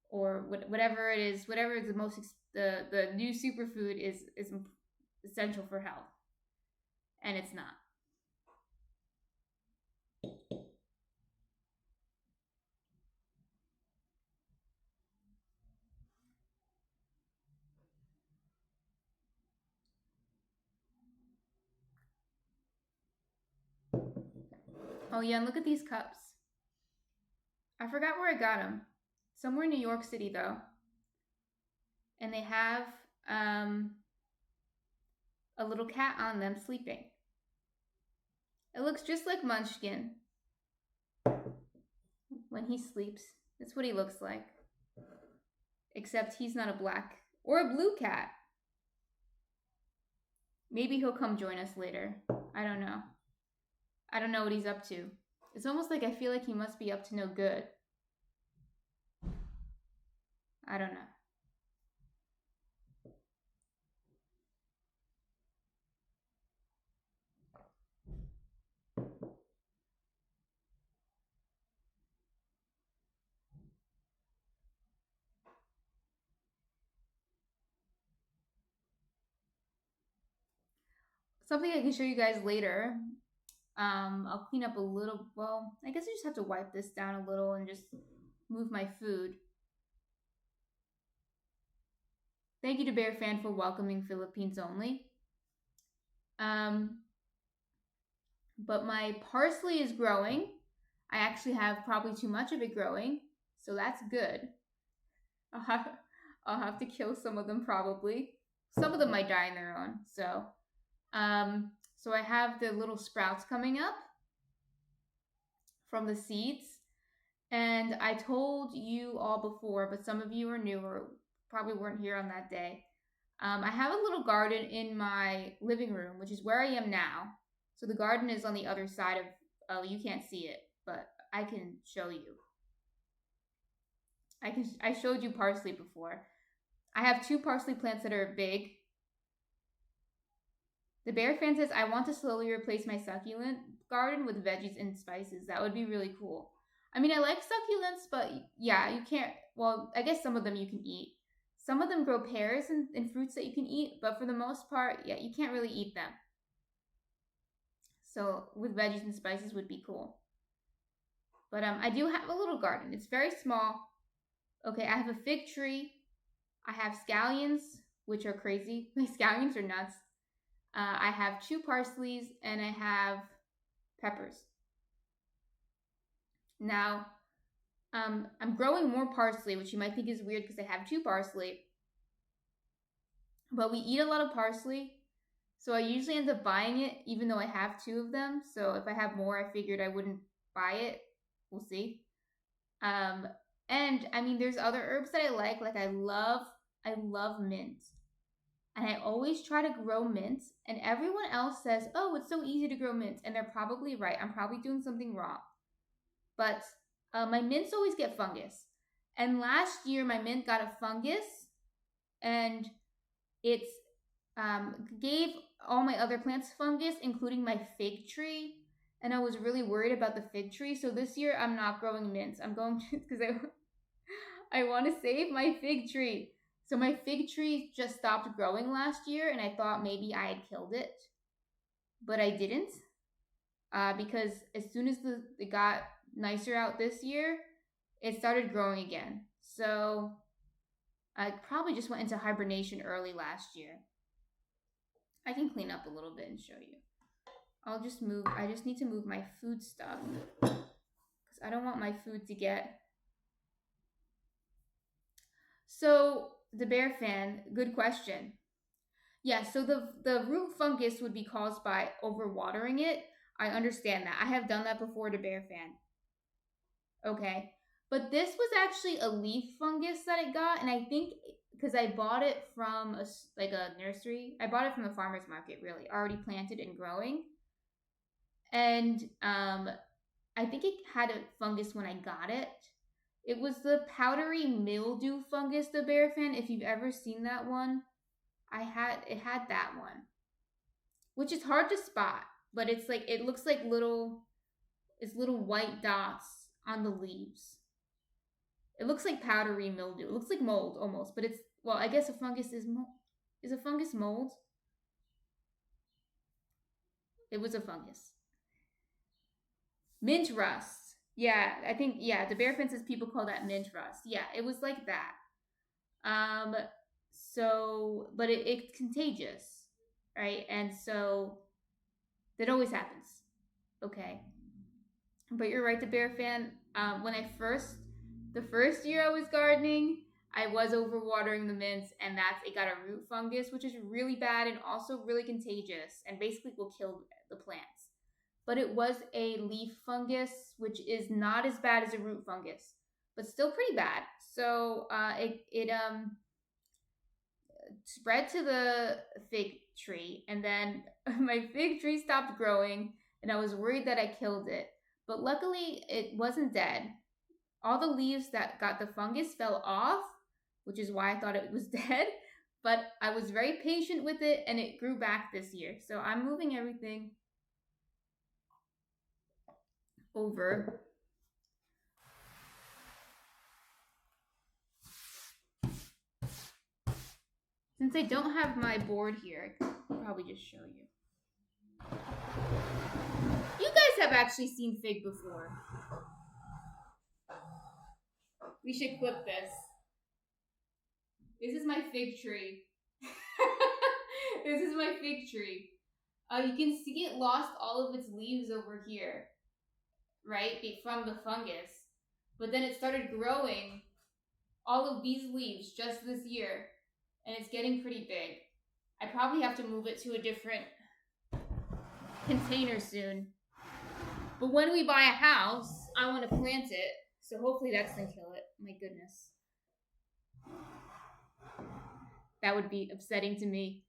or whatever it is, whatever is the the new superfood is essential for health, and it's not. Oh yeah, and look at these cups. I forgot where I got them. Somewhere in New York City though, and they have um, a little cat on them sleeping. It looks just like Munchkin when he sleeps. That's what he looks like. Except he's not a black or a blue cat. Maybe he'll come join us later. I don't know. I don't know what he's up to. It's almost like I feel like he must be up to no good. I don't know. Something I can show you guys later. I'll clean up a little. Well, I guess I just have to wipe this down a little and just move my food. Thank you to Bear Fan for welcoming Philippines only. But my parsley is growing. I actually have probably too much of it growing, so that's good. I'll have I'll have to kill some of them probably. Some of them might die on their own. So I have the little sprouts coming up from the seeds. And I told you all before, but some of you are new or probably weren't here on that day. I have a little garden in my living room, which is where I am now. So the garden is on the other side of, oh, you can't see it, but I can show you. I showed you parsley before. I have 2 parsley plants that are big. The Bear Fan says, I want to slowly replace my succulent garden with veggies and spices. That would be really cool. I mean, I like succulents, but yeah, you can't, well, I guess some of them you can eat. Some of them grow pears and fruits that you can eat, but for the most part, yeah, you can't really eat them. So with veggies and spices would be cool. But I do have a little garden. It's very small. Okay, I have a fig tree. I have scallions, which are crazy. My scallions are nuts. I have 2 parsleys and I have peppers. Now, I'm growing more parsley, which you might think is weird because I have 2 parsley. But we eat a lot of parsley, so I usually end up buying it, even though I have 2 of them. So if I have more, I figured I wouldn't buy it. We'll see. And I mean, there's other herbs that I like. Like I love mint. And I always try to grow mint. And everyone else says, oh, it's so easy to grow mint. And they're probably right. I'm probably doing something wrong. But my mints always get fungus. And last year, my mint got a fungus. And it gave all my other plants fungus, including my fig tree. And I was really worried about the fig tree. So this year, I'm not growing mints. I'm going to, because I want to save my fig tree. So my fig tree just stopped growing last year, and I thought maybe I had killed it. But I didn't. Because as soon as it got nicer out this year, it started growing again. So I probably just went into hibernation early last year. I can clean up a little bit and show you. I just need to move my food stuff because I don't want my food to get. So the Bear Fan, good question. Yeah, so the root fungus would be caused by overwatering it. I understand that. I have done that before to Bear Fan. Okay. But this was actually a leaf fungus that it got, and I think because I bought it from like a nursery. I bought it from the farmer's market, really, already planted and growing. And I think it had a fungus when I got it. It was the powdery mildew fungus, the bear fan. If you've ever seen that one, it had that one, which is hard to spot, but it's like it looks like little white dots on the leaves. It looks like powdery mildew. It looks like mold almost, but it's, well, I guess a fungus is mold. Is a fungus mold? It was a fungus. Mint rust. Yeah, I think, yeah, the bear fences people call that mint rust. Yeah, it was like that. Um so but it's contagious, right? And so that always happens. Okay. But you're right, the bear fan. When the first year I was gardening, I was overwatering the mints, and it got a root fungus, which is really bad and also really contagious, and basically will kill the plants. But it was a leaf fungus, which is not as bad as a root fungus, but still pretty bad. So it spread to the fig tree, and then my fig tree stopped growing, and I was worried that I killed it. But luckily, it wasn't dead. All the leaves that got the fungus fell off, which is why I thought it was dead. But I was very patient with it, and it grew back this year. So I'm moving everything over. Since I don't have my board here, I could probably just show you. You guys have actually seen fig before. We should clip this. This is my fig tree. This is my fig tree. You can see it lost all of its leaves over here, right? From the fungus. But then it started growing all of these leaves just this year. And it's getting pretty big. I probably have to move it to a different container soon. But when we buy a house, I want to plant it. So hopefully that's going to kill it. My goodness. That would be upsetting to me.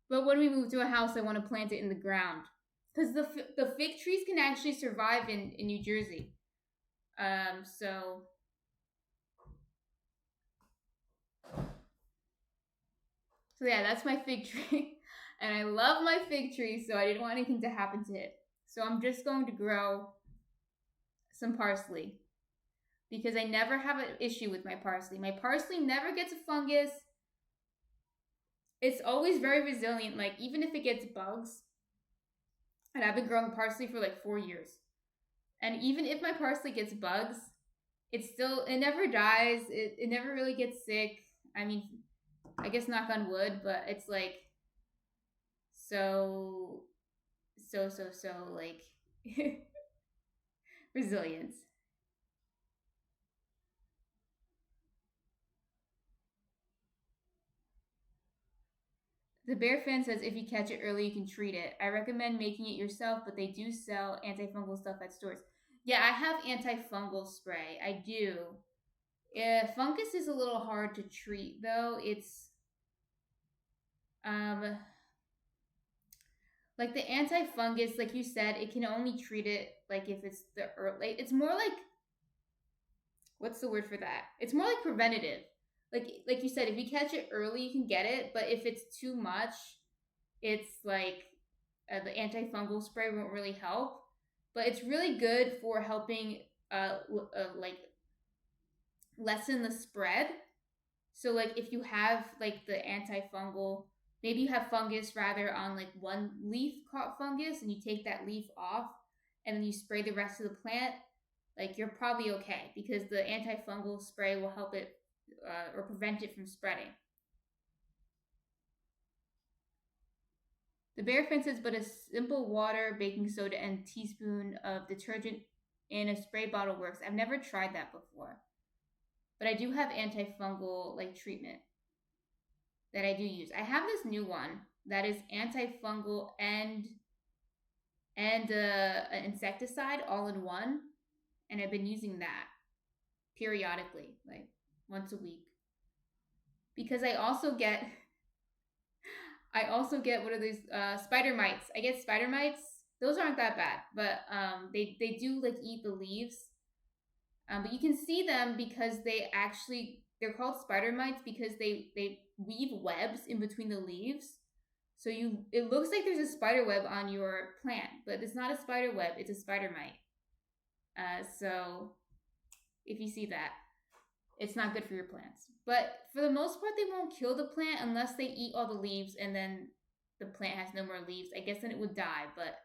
But when we move to a house, I want to plant it in the ground. Because the fig trees can actually survive in New Jersey. So yeah, that's my fig tree. And I love my fig tree, so I didn't want anything to happen to it. So I'm just going to grow some parsley. Because I never have an issue with my parsley. My parsley never gets a fungus. It's always very resilient, like even if it gets bugs. And I've been growing parsley for like 4 years. And even if my parsley gets bugs, it never dies. It never really gets sick. I mean, I guess knock on wood, but it's like so like resilience. The bear fan says if you catch it early, you can treat it. I recommend making it yourself, but they do sell antifungal stuff at stores. Yeah, I have antifungal spray. I do. Yeah, fungus is a little hard to treat though. It's like the antifungus, like you said, it can only treat it like if it's the early. It's more like, what's the word for that? It's more like preventative. Like you said, if you catch it early, you can get it. But if it's too much, it's like the antifungal spray won't really help. But it's really good for helping like lessen the spread. So like if you have like the antifungal, maybe you have fungus rather on like one leaf caught fungus, and you take that leaf off and then you spray the rest of the plant, like you're probably okay because the antifungal spray will help it or prevent it from spreading. The bear fan says, but a simple water, baking soda, and teaspoon of detergent in a spray bottle works. I've never tried that before. But I do have antifungal like treatment that I do use. I have this new one that is antifungal and an insecticide all in one, and I've been using that periodically, like once a week. because I also get what are these spider mites. I get spider mites. Those aren't that bad, but they do like eat the leaves. But you can see them because they're called spider mites because they weave webs in between the leaves. So it looks like there's a spider web on your plant, but it's not a spider web, it's a spider mite. So if you see that, it's not good for your plants. But for the most part, they won't kill the plant unless they eat all the leaves and then the plant has no more leaves. I guess then it would die, but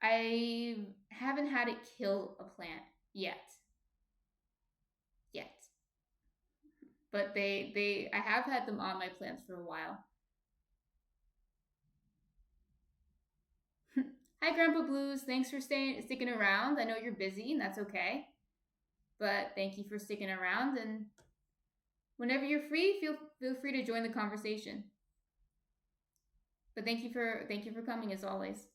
I haven't had it kill a plant yet. Yet. But I have had them on my plants for a while. Hi, Grandpa Blues. Thanks for sticking around. I know you're busy, and that's okay. But thank you for sticking around. And whenever you're free, feel free to join the conversation. But thank you for coming as always.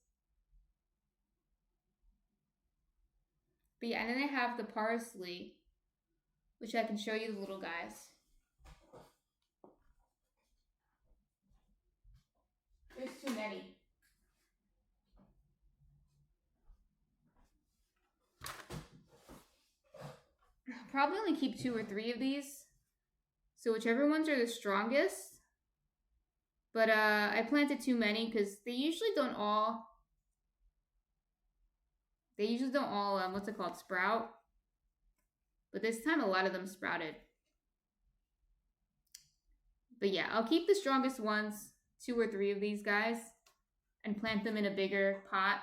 But yeah, and then I have the parsley, which I can show you the little guys. There's too many. Probably only keep 2 or 3 of these. So whichever ones are the strongest. But I planted too many because they usually don't all what's it called, sprout. But this time a lot of them sprouted. But yeah, I'll keep the strongest ones, 2 or 3 of these guys, and plant them in a bigger pot.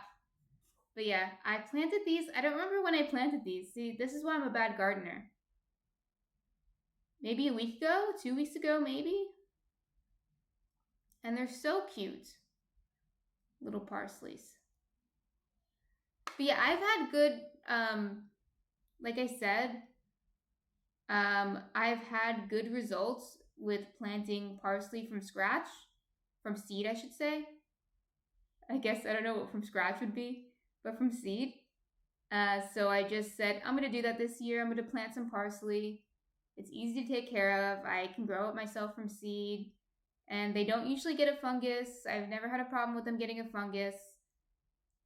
But yeah, I planted these. I don't remember when I planted these. See, this is why I'm a bad gardener. Maybe a week ago, 2 weeks ago, maybe. And they're so cute. Little parsleys. But yeah, I've had good, like I said, I've had good results with planting parsley from scratch. From seed, I should say. I guess I don't know what from scratch would be, but from seed. So I just said, I'm going to do that this year. I'm going to plant some parsley. It's easy to take care of. I can grow it myself from seed. And they don't usually get a fungus. I've never had a problem with them getting a fungus.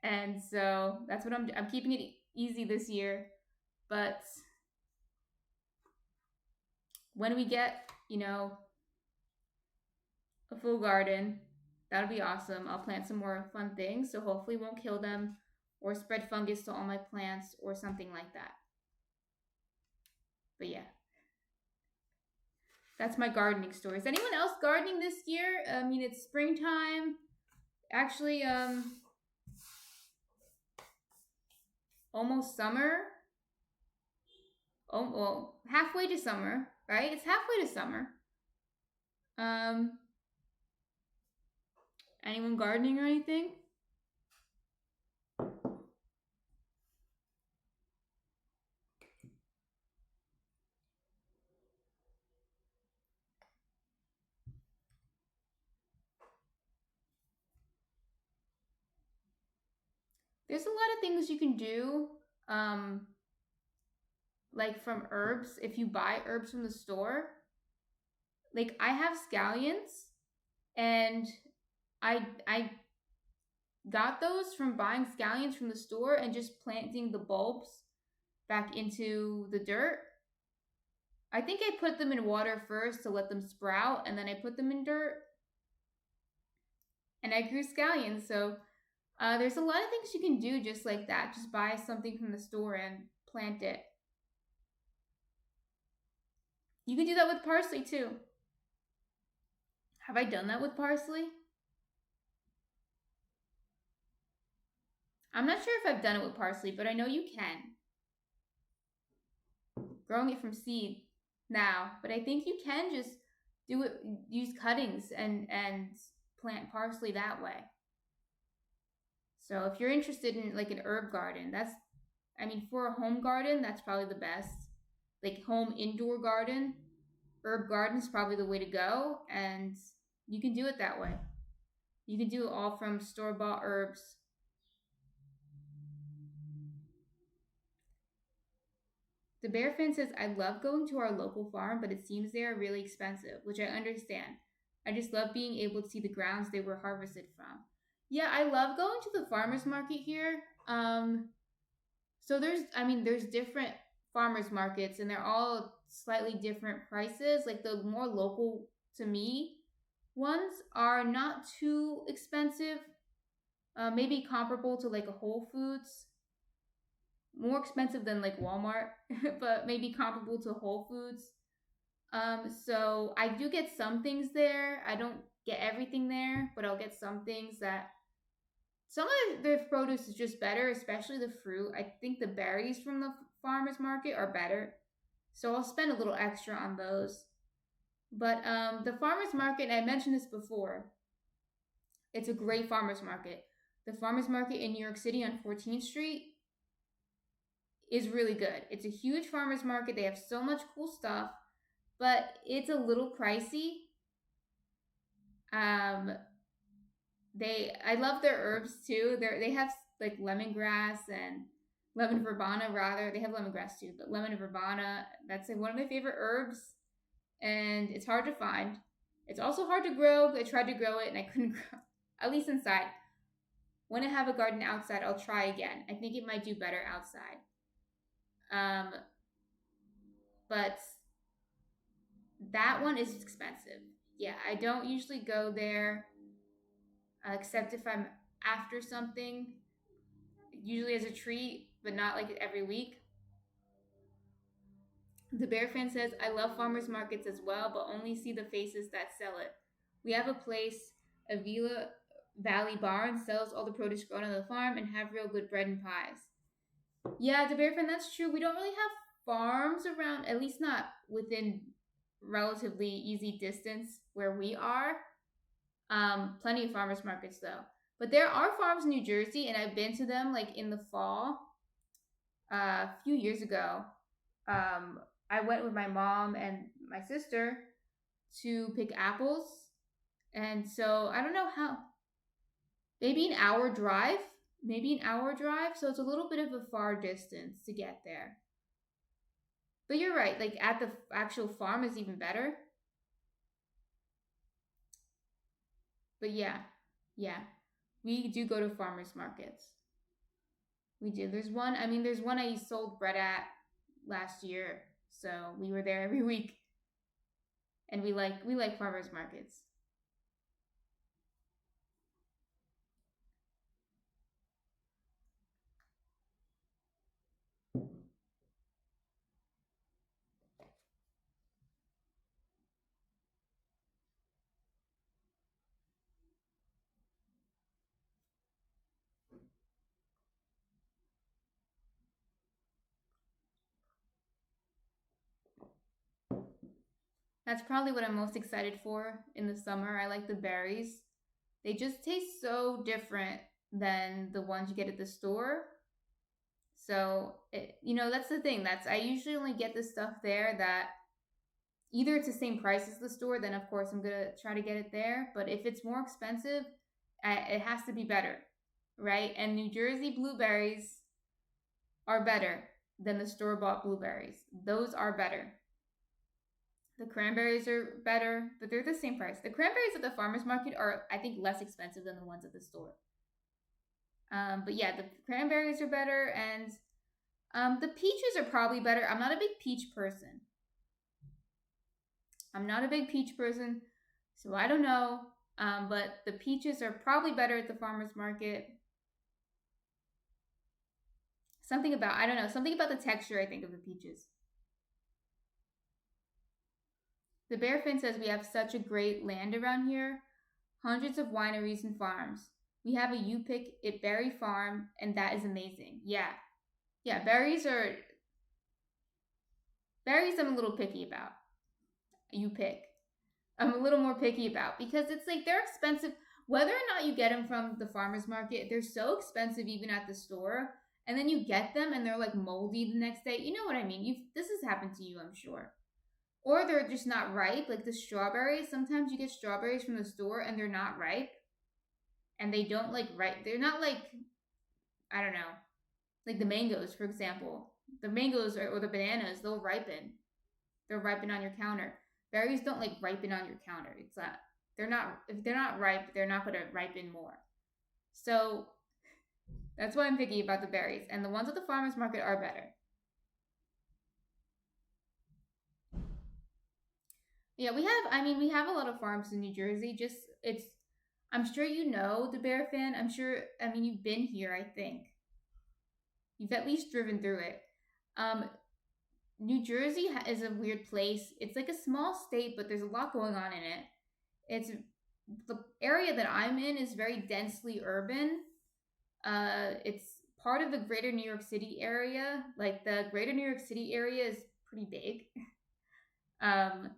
And so that's what I'm keeping it easy this year. But when we get, a full garden, that'll be awesome. I'll plant some more fun things, so hopefully won't kill them or spread fungus to all my plants or something like that. But yeah, that's my gardening story. Is anyone else gardening this year? I mean, it's springtime. Actually, almost summer. Oh, well, halfway to summer, right? It's halfway to summer. Anyone gardening or anything? There's a lot of things you can do, like from herbs. If you buy herbs from the store, like I have scallions, and I got those from buying scallions from the store and just planting the bulbs back into the dirt. I think I put them in water first to let them sprout, and then I put them in dirt, and I grew scallions. So there's a lot of things you can do just like that. Just buy something from the store and plant it. You can do that with parsley too. Have I done that with parsley? I'm not sure if I've done it with parsley, but I know you can. Growing it from seed now, but I think you can just do it, use cuttings and plant parsley that way. So if you're interested in like an herb garden, for a home garden, that's probably the best. Like home indoor garden, herb garden is probably the way to go, and you can do it that way. You can do it all from store-bought herbs. The Bear fan says, I love going to our local farm, but it seems they are really expensive, which I understand. I just love being able to see the grounds they were harvested from. Yeah, I love going to the farmer's market here. So there's different farmers markets and they're all slightly different prices. Like the more local to me ones are not too expensive, maybe comparable to like a Whole Foods, more expensive than like Walmart, but maybe comparable to Whole Foods. So I do get some things there. I don't get everything there, but I'll get some things that some of the produce is just better, especially the fruit. I think the berries from the farmers market are better, so I'll spend a little extra on those. But the farmers market, and I mentioned this before, it's a great farmers market. The farmers market in New York City on 14th Street is really good. It's a huge farmers market. They have so much cool stuff, but it's a little pricey. Um, I love their herbs too. They have like lemongrass and lemon verbena rather. They have lemongrass too, but lemon verbena, that's like one of my favorite herbs, and it's hard to find. It's also hard to grow. I tried to grow it and I couldn't grow, at least inside. When I have a garden outside, I'll try again. I think it might do better outside. Um, but that one is expensive. Yeah, I don't usually go there except if I'm after something, usually as a treat, but not like every week. The Bear fan says, I love farmers markets as well, but only see the faces that sell it. We have a place, Avila Valley Barn, sells all the produce grown on the farm and have real good bread and pies. Yeah, the Bear fan, that's true. We don't really have farms around, at least not within relatively easy distance where we are. Plenty of farmers markets though. But there are farms in New Jersey, and I've been to them like in the fall. A few years ago, I went with my mom and my sister to pick apples, and so I don't know how. Maybe an hour drive. Maybe an hour drive. So it's a little bit of a far distance to get there. But you're right. Like at the actual farm is even better. But yeah, we do go to farmers markets. We do. There's one I sold bread at last year, so we were there every week, and we like farmers markets. That's probably what I'm most excited for in the summer. I like the berries. They just taste so different than the ones you get at the store. So, that's the thing. I usually only get the stuff there that either it's the same price as the store, then of course I'm gonna try to get it there. But if it's more expensive, it has to be better, right? And New Jersey blueberries are better than the store bought blueberries. Those are better. The cranberries are better, but they're the same price. The cranberries at the farmer's market are, I think, less expensive than the ones at the store. But yeah, the cranberries are better, and the peaches are probably better. I'm not a big peach person. So I don't know. But the peaches are probably better at the farmer's market. Something about, I don't know, something about the texture, I think, of the peaches. The Bearfin says we have such a great land around here. Hundreds of wineries and farms. We have a You Pick It Berry farm, and that is amazing. Yeah. Yeah, berries I'm a little picky about. You pick. I'm a little more picky about because it's like they're expensive. Whether or not you get them from the farmer's market, they're so expensive even at the store. And then you get them and they're like moldy the next day. You know what I mean? This has happened to you, I'm sure. Or they're just not ripe, like the strawberries. Sometimes you get strawberries from the store and they're not ripe. And they don't like ripe. They're not like, I don't know, like the mangoes, for example. The mangoes or the bananas, they'll ripen. They'll ripen on your counter. Berries don't like ripen on your counter. It's not. They're not. If they're not ripe, they're not gonna ripen more. So that's why I'm picky about the berries. And the ones at the farmers market are better. Yeah, we have. I mean, we have a lot of farms in New Jersey. Just it's. I'm sure you know the Bear Fan. I'm sure. I mean, you've been here. I think you've at least driven through it. Um, New Jersey is a weird place. It's like a small state, but there's a lot going on in it. It's the area that I'm in is very densely urban. It's part of the greater New York City area. Like the greater New York City area is pretty big. Um,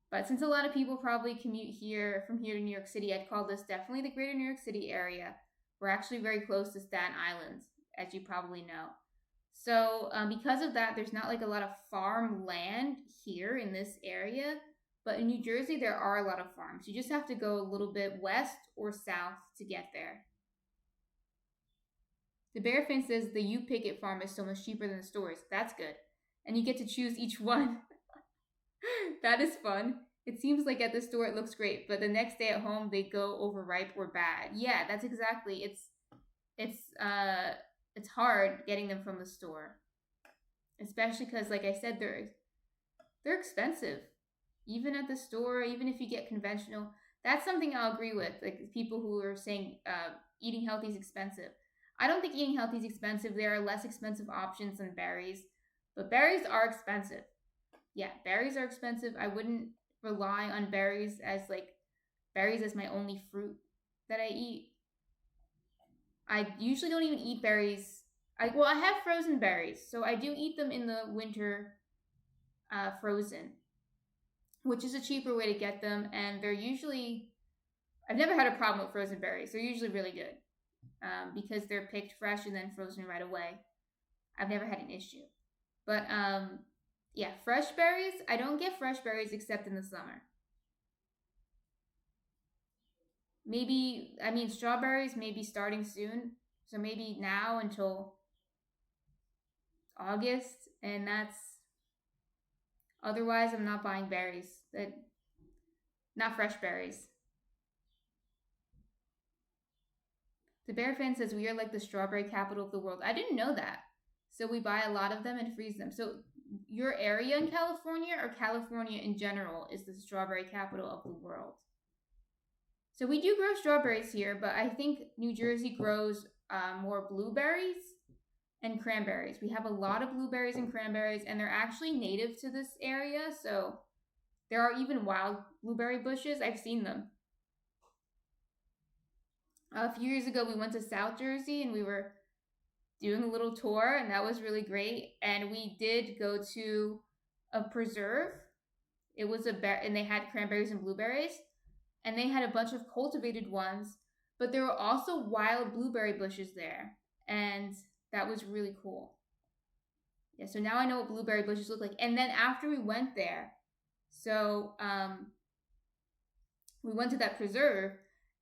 but since a lot of people probably commute here from here to New York City, I'd call this definitely the greater New York City area. We're actually very close to Staten Island, as you probably know. So, because of that, there's not like a lot of farm land here in this area. But in New Jersey, there are a lot of farms. You just have to go a little bit west or south to get there. The Bearfin says the You Pick farm is so much cheaper than the stores. That's good. And you get to choose each one. That is fun. It seems like at the store it looks great, but the next day at home they go overripe or bad. Yeah, that's exactly. It's hard getting them from the store, especially because, like I said, they're expensive. Even at the store, even if you get conventional, that's something I'll agree with. Like people who are saying eating healthy is expensive. I don't think eating healthy is expensive. There are less expensive options than berries, but berries are expensive. Yeah, berries are expensive. I wouldn't rely on berries as my only fruit that I eat. I usually don't even eat berries. I have frozen berries, so I do eat them in the winter, frozen, which is a cheaper way to get them, and they're usually. I've never had a problem with frozen berries. They're usually really good, because they're picked fresh and then frozen right away. I've never had an issue, but yeah, fresh berries. I don't get fresh berries except in the summer. Maybe I mean strawberries maybe starting soon, so maybe now until August, and that's otherwise I'm not buying berries. That not fresh berries. The Bear Fan says we are like the strawberry capital of the world. I didn't know that. So we buy a lot of them and freeze them. So your area in California or California in general is the strawberry capital of the world. So we do grow strawberries here, but I think New Jersey grows more blueberries and cranberries. We have a lot of blueberries and cranberries, and they're actually native to this area. So there are even wild blueberry bushes. I've seen them. A few years ago, we went to South Jersey and we were doing a little tour, and that was really great. And we did go to a preserve. It was and they had cranberries and blueberries, and they had a bunch of cultivated ones, but there were also wild blueberry bushes there, and that was really cool. Yeah, so now I know what blueberry bushes look like. And then after we went there, so we went to that preserve,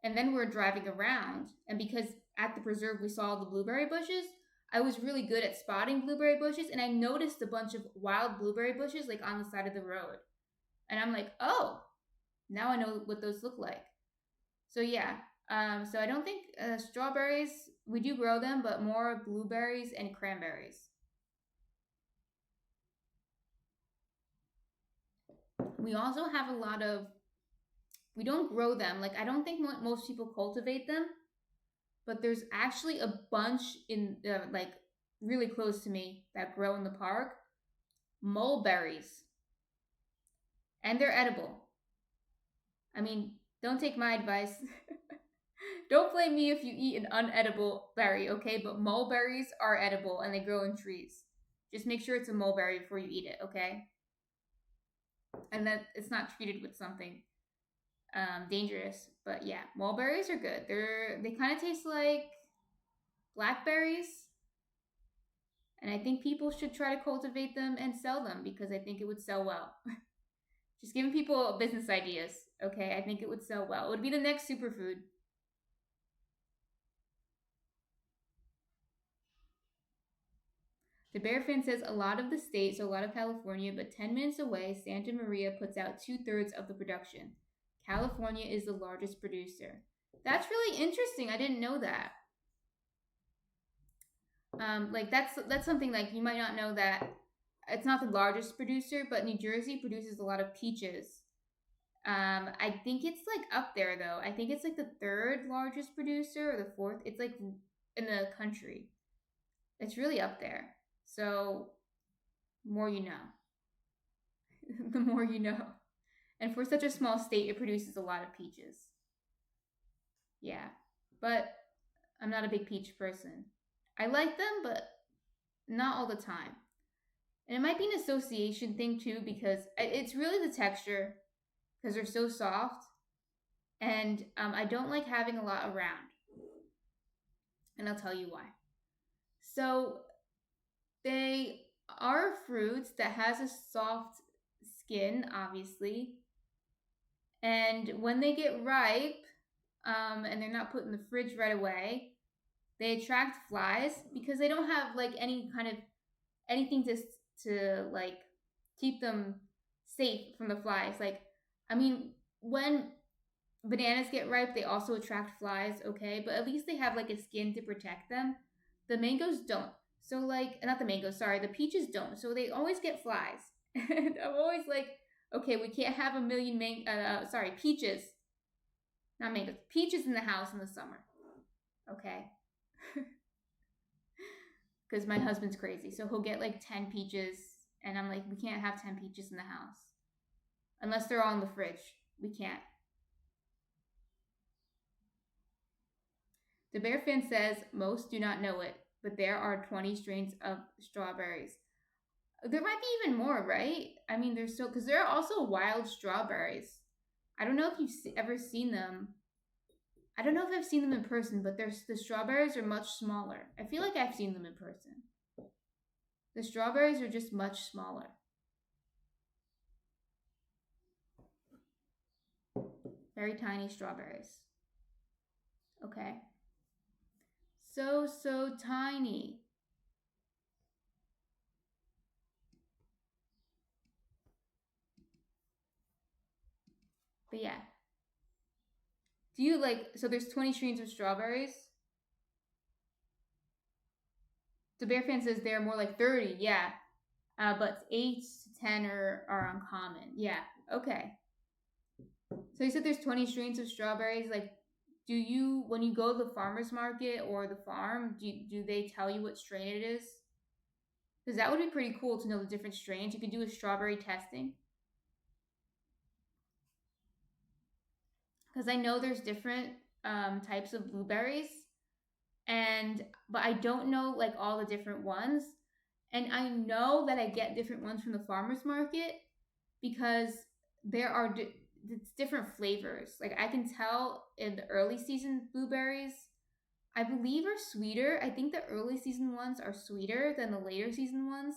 and then we were driving around, and because at the preserve we saw the blueberry bushes, I was really good at spotting blueberry bushes, and I noticed a bunch of wild blueberry bushes like on the side of the road. And I'm like, oh, now I know what those look like. So yeah, so I don't think strawberries, we do grow them, but more blueberries and cranberries. We also have a lot of, we don't grow them. Like, I don't think most people cultivate them, but there's actually a bunch in, like, really close to me that grow in the park. Mulberries. And they're edible. I mean, don't take my advice. Don't blame me if you eat an unedible berry, okay? But mulberries are edible and they grow in trees. Just make sure it's a mulberry before you eat it, okay? And that it's not treated with something dangerous. But yeah, mulberries are good. They kind of taste like blackberries, and I think people should try to cultivate them and sell them because I think it would sell well. Just giving people business ideas, okay? I think it would sell well. It would be the next superfood. The Bear fan says a lot of the state, so a lot of California, but 10 minutes away, Santa Maria puts out 2/3 of the production. California is the largest producer. That's really interesting. I didn't know that. Like that's something like you might not know that it's not the largest producer, but New Jersey produces a lot of peaches. I think it's like up there though. I think it's like the third largest producer or the fourth. It's like in the country. It's really up there. So, the more you know. The more you know. And for such a small state, it produces a lot of peaches. Yeah. But I'm not a big peach person. I like them, but not all the time. And it might be an association thing too, because it's really the texture, because they're so soft. And I don't like having a lot around. And I'll tell you why. So, they are fruits that has a soft skin, obviously. And when they get ripe, and they're not put in the fridge right away, they attract flies because they don't have like any kind of anything to like keep them safe from the flies. Like, I mean, when bananas get ripe, they also attract flies, okay? But at least they have like a skin to protect them. The mangoes don't. So like, not the mangoes, sorry, the peaches don't. So they always get flies. And I'm always like, okay, we can't have a million peaches. Not mangoes. Peaches in the house in the summer. Okay? Because my husband's crazy. So he'll get like 10 peaches. And I'm like, we can't have 10 peaches in the house. Unless they're all in the fridge. We can't. The Bear fan says most do not know it, but there are 20 strains of strawberries. There might be even more, right? I mean, there's still, because there are also wild strawberries. I don't know if you've ever seen them. I don't know if I've seen them in person, but the strawberries are much smaller. I feel like I've seen them in person. The strawberries are just much smaller. Very tiny strawberries. Okay. So tiny. But yeah. Do you like, so there's 20 strains of strawberries? The Bear fan says there are more like 30, yeah. But 8 to 10 are uncommon. Yeah, okay. So you said there's 20 strains of strawberries. Like, do you, when you go to the farmer's market or the farm, do they tell you what strain it is? Because that would be pretty cool to know the different strains. You could do a strawberry testing. Because I know there's different types of blueberries, but I don't know like all the different ones. And I know that I get different ones from the farmer's market because there are it's different flavors. Like I can tell in the early season blueberries, I believe are sweeter. I think the early season ones are sweeter than the later season ones.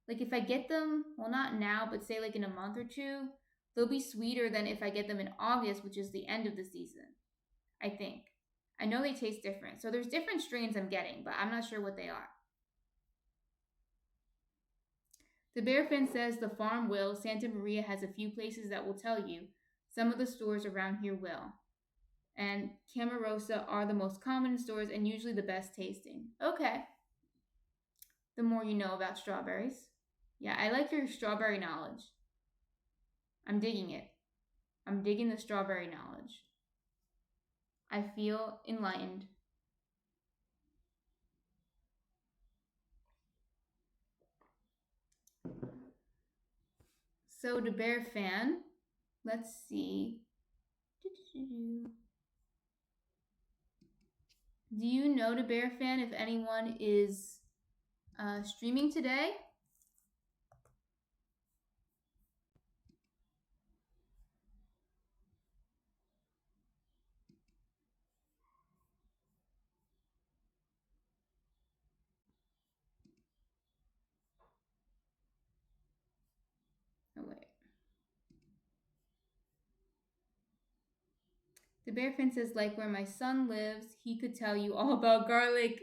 Like if I get them, well not now, but say like in a month or two, they'll be sweeter than if I get them in August, which is the end of the season. I think. I know they taste different. So there's different strains I'm getting, but I'm not sure what they are. The Bear fan says the farm will. Santa Maria has a few places that will tell you. Some of the stores around here will. And Camarosa are the most common stores and usually the best tasting. Okay. The more you know about strawberries. Yeah, I like your strawberry knowledge. I'm digging it. I'm digging the strawberry knowledge. I feel enlightened. So the Bear fan, let's see. Do you know the Bear fan if anyone is streaming today? Oh wait. The Bear fan says, like where my son lives, he could tell you all about garlic.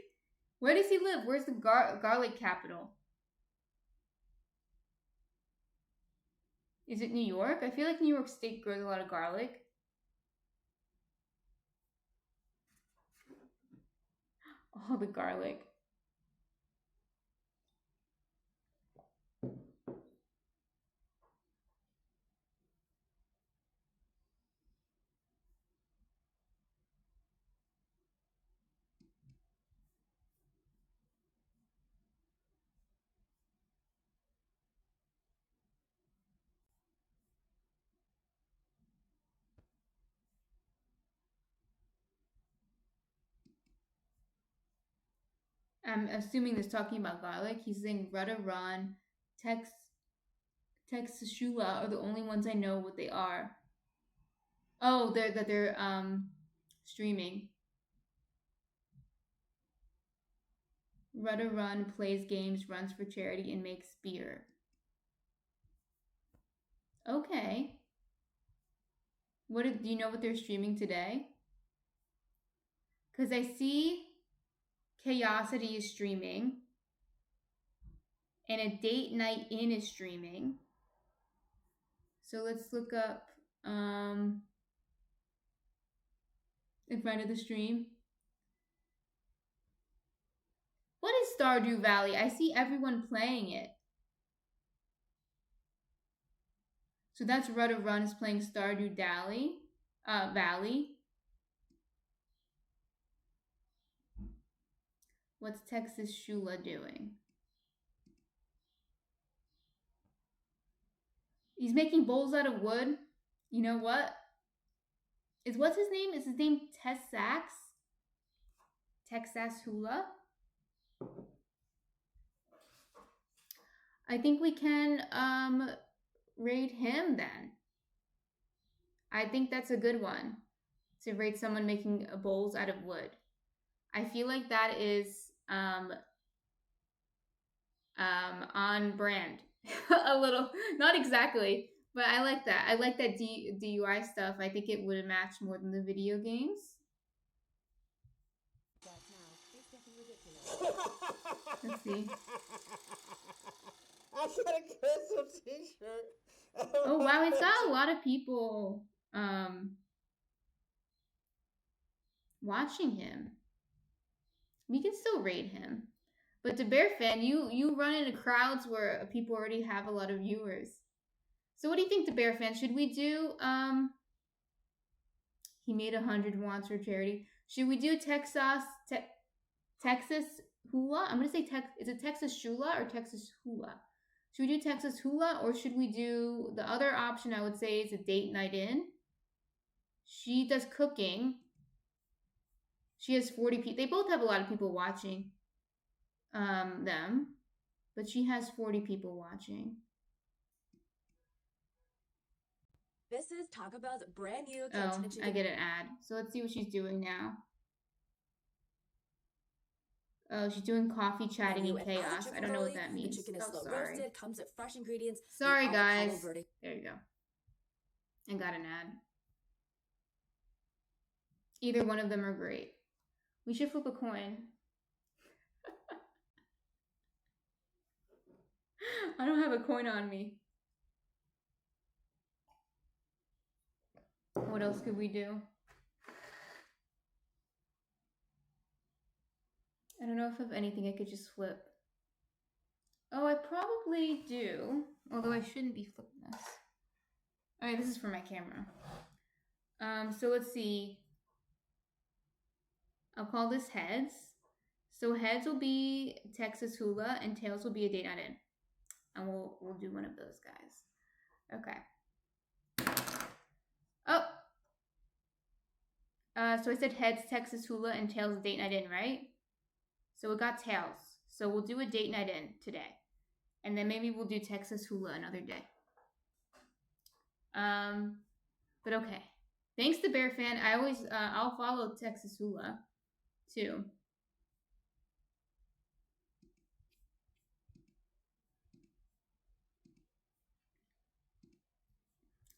Where does he live? Where's the garlic capital? Is it New York? I feel like New York State grows a lot of garlic. All the garlic. I'm assuming this talking about garlic. He's saying Rudder Run, Texas Shula are the only ones I know what they are. Oh, they're streaming. Rudder Run plays games, runs for charity, and makes beer. Okay. Do you know what they're streaming today? Because I see Chaosity is streaming, and a date night in is streaming. So let's look up in front of the stream. What is Stardew Valley? I see everyone playing it. So that's Rudder Run is playing Stardew Valley. What's Texas Shula doing? He's making bowls out of wood. You know what? What's his name? Is his name Texas Hula? I think we can raid him then. I think that's a good one. To raid someone making bowls out of wood. I feel like that is on brand. A little, not exactly, but I like that. I like that DUI stuff. I think it would match more than the video games. Let's see. I got a custom t-shirt. Oh wow, it's got a lot of people watching him. We can still raid him. But the Bear Fan, you run into crowds where people already have a lot of viewers. So what do you think, the Bear Fan? Should we do he made 100 wants for charity. Should we do Texas Hula? I'm gonna say is it Texas Shula or Texas Hula? Should we do Texas Hula, or should we do the other option? I would say is a date night in. She does cooking. She has 40 people. They both have a lot of people watching them, but she has 40 people watching. This is Taco Bell's brand new. Oh, I get an ad. So let's see what she's doing now. Oh, she's doing coffee chatting in chaos. I don't know what that means. The chicken is slow sorry. roasted, comes with fresh ingredients. Sorry, guys. There you go. I got an ad. Either one of them are great. We should flip a coin. I don't have a coin on me. What else could we do? I don't know if I have anything I could just flip. Oh, I probably do. Although I shouldn't be flipping this. Alright, this is for my camera. So let's see. I'll call this heads. So heads will be Texas Hula and tails will be a date night in. And we'll do one of those guys. Okay. Oh. So I said heads, Texas Hula, and tails, date night in, right? So we got tails. So we'll do a date night in today. And then maybe we'll do Texas Hula another day. But okay. Thanks to Bear Fan. I always, I'll follow Texas Hula too.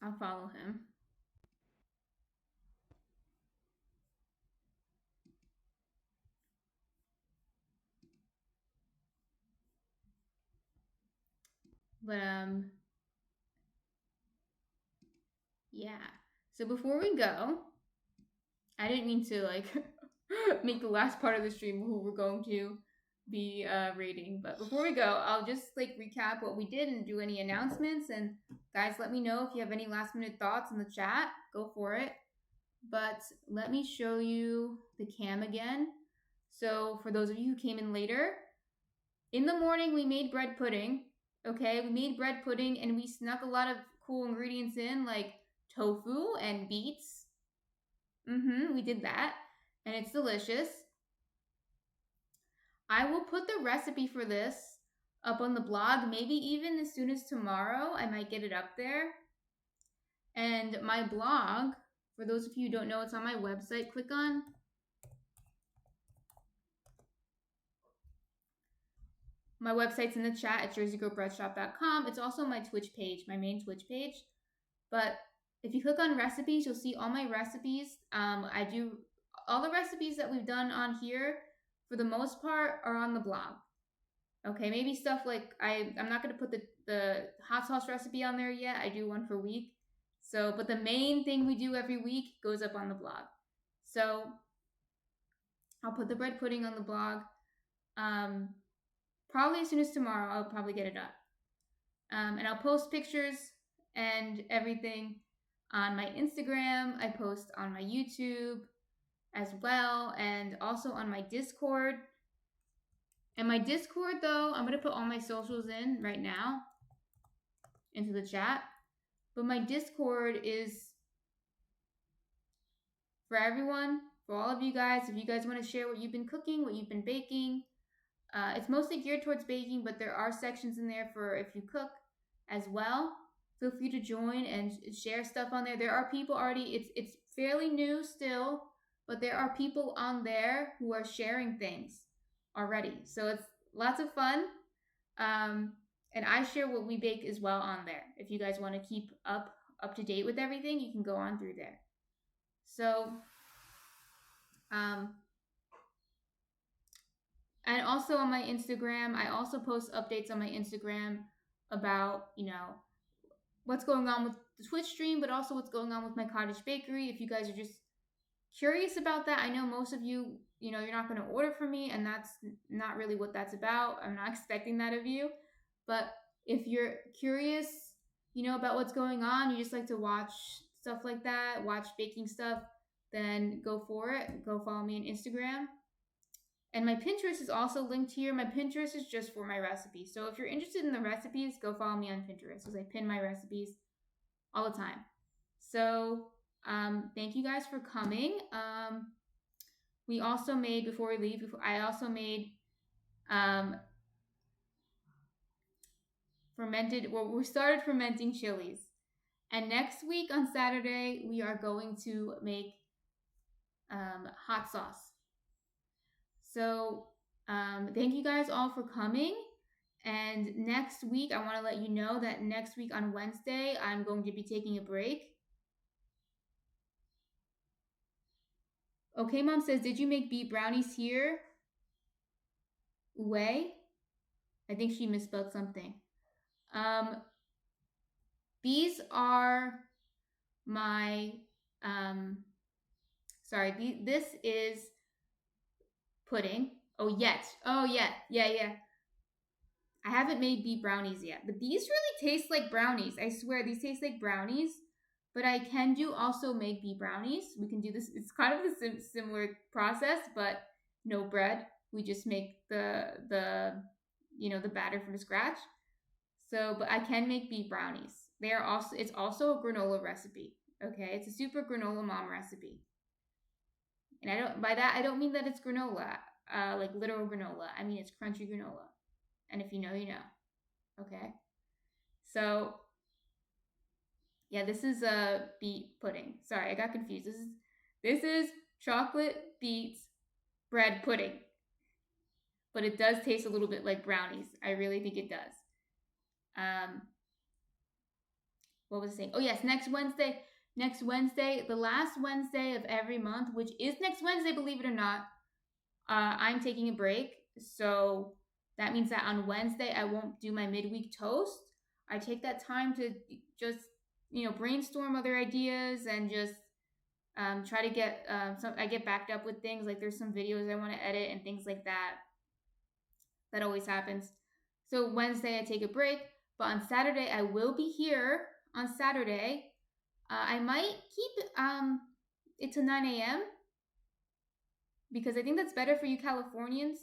I'll follow him. But Yeah. So before we go, I didn't mean to like make the last part of the stream who we're going to be rating, but before we go, I'll just like recap what we did and do any announcements. And guys, let me know if you have any last minute thoughts in the chat. Go for it. But let me show you the cam again. So for those of you who came in later, in the morning we made bread pudding. Okay, we made bread pudding and we snuck a lot of cool ingredients in, like tofu and beets. We did that, and it's delicious. I will put the recipe for this up on the blog, maybe even as soon as tomorrow. I might get it up there. And my blog, for those of you who don't know, it's on my website. Click on my website's in the chat at jerseygirlbreadshop.com. It's also my Twitch page, my main Twitch page. But if you click on recipes, you'll see all my recipes. I do all the recipes that we've done on here, for the most part, are on the blog. Okay, maybe stuff like I'm not gonna put the hot sauce recipe on there yet. I do one for a week. So, but the main thing we do every week goes up on the blog. So I'll put the bread pudding on the blog. Probably as soon as tomorrow, I'll probably get it up. And I'll post pictures and everything on my Instagram. I post on my YouTube as well, and also on my Discord. And my Discord, though, I'm going to put all my socials in right now into the chat. But my Discord is for everyone, for all of you guys. If you guys want to share what you've been cooking, what you've been baking, it's mostly geared towards baking, but there are sections in there for if you cook as well. Feel free to join and share stuff on there. There are people already, it's fairly new still, but there are people on there who are sharing things already. So it's lots of fun. And I share what we bake as well on there. If you guys want to keep up to date with everything, you can go on through there. So, and also on my Instagram, I also post updates on my Instagram about, what's going on with the Twitch stream, but also what's going on with my cottage bakery. If you guys are just curious about that, I know most of you, you're not going to order from me, and that's not really what that's about. I'm not expecting that of you. But if you're curious, about what's going on, you just like to watch stuff like that, watch baking stuff, then go for it. Go follow me on Instagram. And my Pinterest is also linked here. My Pinterest is just for my recipes. So if you're interested in the recipes, go follow me on Pinterest, because I pin my recipes all the time. So thank you guys for coming. We also made, before we leave, I also made we started fermenting chilies. And next week on Saturday, we are going to make hot sauce. So thank you guys all for coming. And next week, I want to let you know that next week on Wednesday, I'm going to be taking a break. Okay, Mom says, did you make beet brownies here? Uwe? I think she misspelled something. These are my, this is pudding. Oh, yeah. I haven't made beet brownies yet, but these really taste like brownies. I swear, these taste like brownies. But I can also make beet brownies. We can do this. It's kind of a similar process, but no bread. We just make the batter from scratch. So, but I can make beet brownies. It's also a granola recipe. Okay, it's a super granola mom recipe. And I don't mean that it's granola, like literal granola. I mean it's crunchy granola. And if you know, you know. Okay. So, yeah, this is a beet pudding. Sorry, I got confused. This is chocolate beets bread pudding. But it does taste a little bit like brownies. I really think it does. What was I saying? Oh, yes, next Wednesday, the last Wednesday of every month, which is next Wednesday, believe it or not, I'm taking a break. So that means that on Wednesday, I won't do my midweek toast. I take that time to just, brainstorm other ideas and just try to get I get backed up with things. Like there's some videos I want to edit and things like that. That always happens. So Wednesday I take a break, but on Saturday I will be here on Saturday. I might keep it to 9 a.m. because I think that's better for you Californians.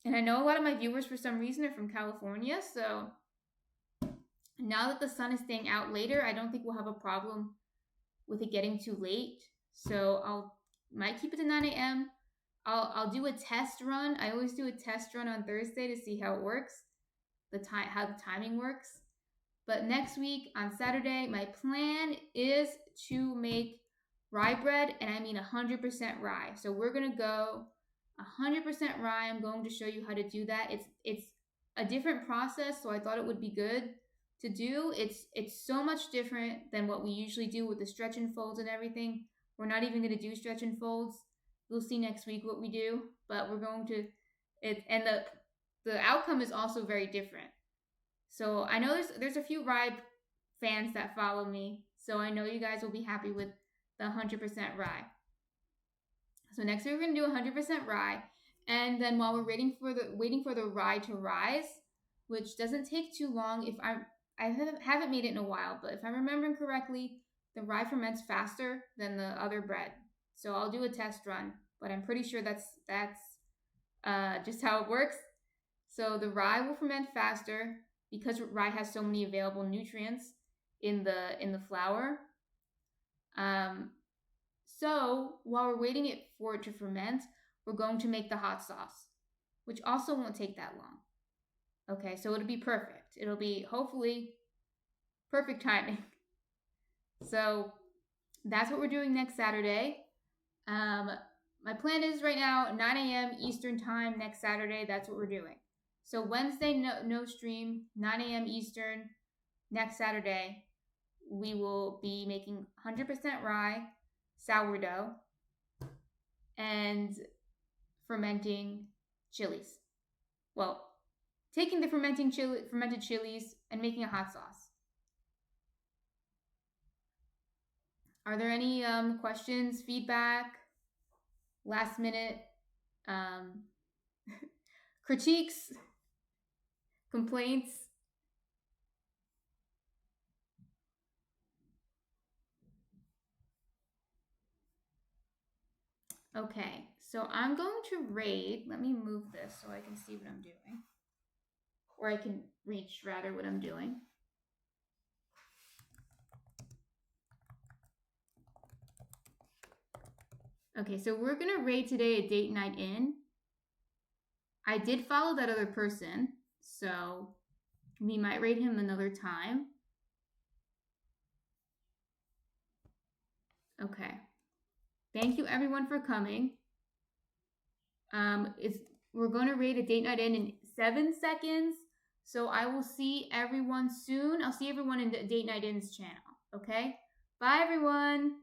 And I know a lot of my viewers for some reason are from California, so now that the sun is staying out later, I don't think we'll have a problem with it getting too late. So might keep it to 9 a.m. I'll do a test run. I always do a test run on Thursday to see how it works, how the timing works. But next week on Saturday, my plan is to make rye bread, and I mean 100% rye. So we're gonna go 100% rye. I'm going to show you how to do that. It's a different process, so I thought it would be good to do. It's so much different than what we usually do with the stretch and folds and everything. We're not even gonna do stretch and folds. We'll see next week what we do, but we're going to and the outcome is also very different. So I know there's a few rye fans that follow me, so I know you guys will be happy with the 100% rye. So next week we're gonna do 100% rye, and then while we're waiting for the rye to rise, which doesn't take too long. If I haven't made it in a while, but if I'm remembering correctly, the rye ferments faster than the other bread. So I'll do a test run, but I'm pretty sure that's just how it works. So the rye will ferment faster because rye has so many available nutrients in the flour. So while we're waiting for it to ferment, we're going to make the hot sauce, which also won't take that long. Okay, so it'll be perfect. It'll be hopefully perfect timing. So that's what we're doing next Saturday. My plan is right now 9 a.m. Eastern time next Saturday. That's what we're doing. So Wednesday, no stream, 9 a.m. Eastern. Next Saturday, we will be making 100% rye, sourdough, and fermenting chilies. Well, taking the fermented chilies and making a hot sauce. Are there any questions, feedback, last minute critiques, complaints? Okay, so I'm going to raid. Let me move this so I can see what I'm doing. Or I can reach, rather, what I'm doing. Okay, so we're going to raid today a date night in. I did follow that other person, so we might raid him another time. Okay. Thank you everyone for coming. We're going to raid a date night in 7 seconds. So I will see everyone soon. I'll see everyone in the Date Night In's channel. Okay? Bye everyone.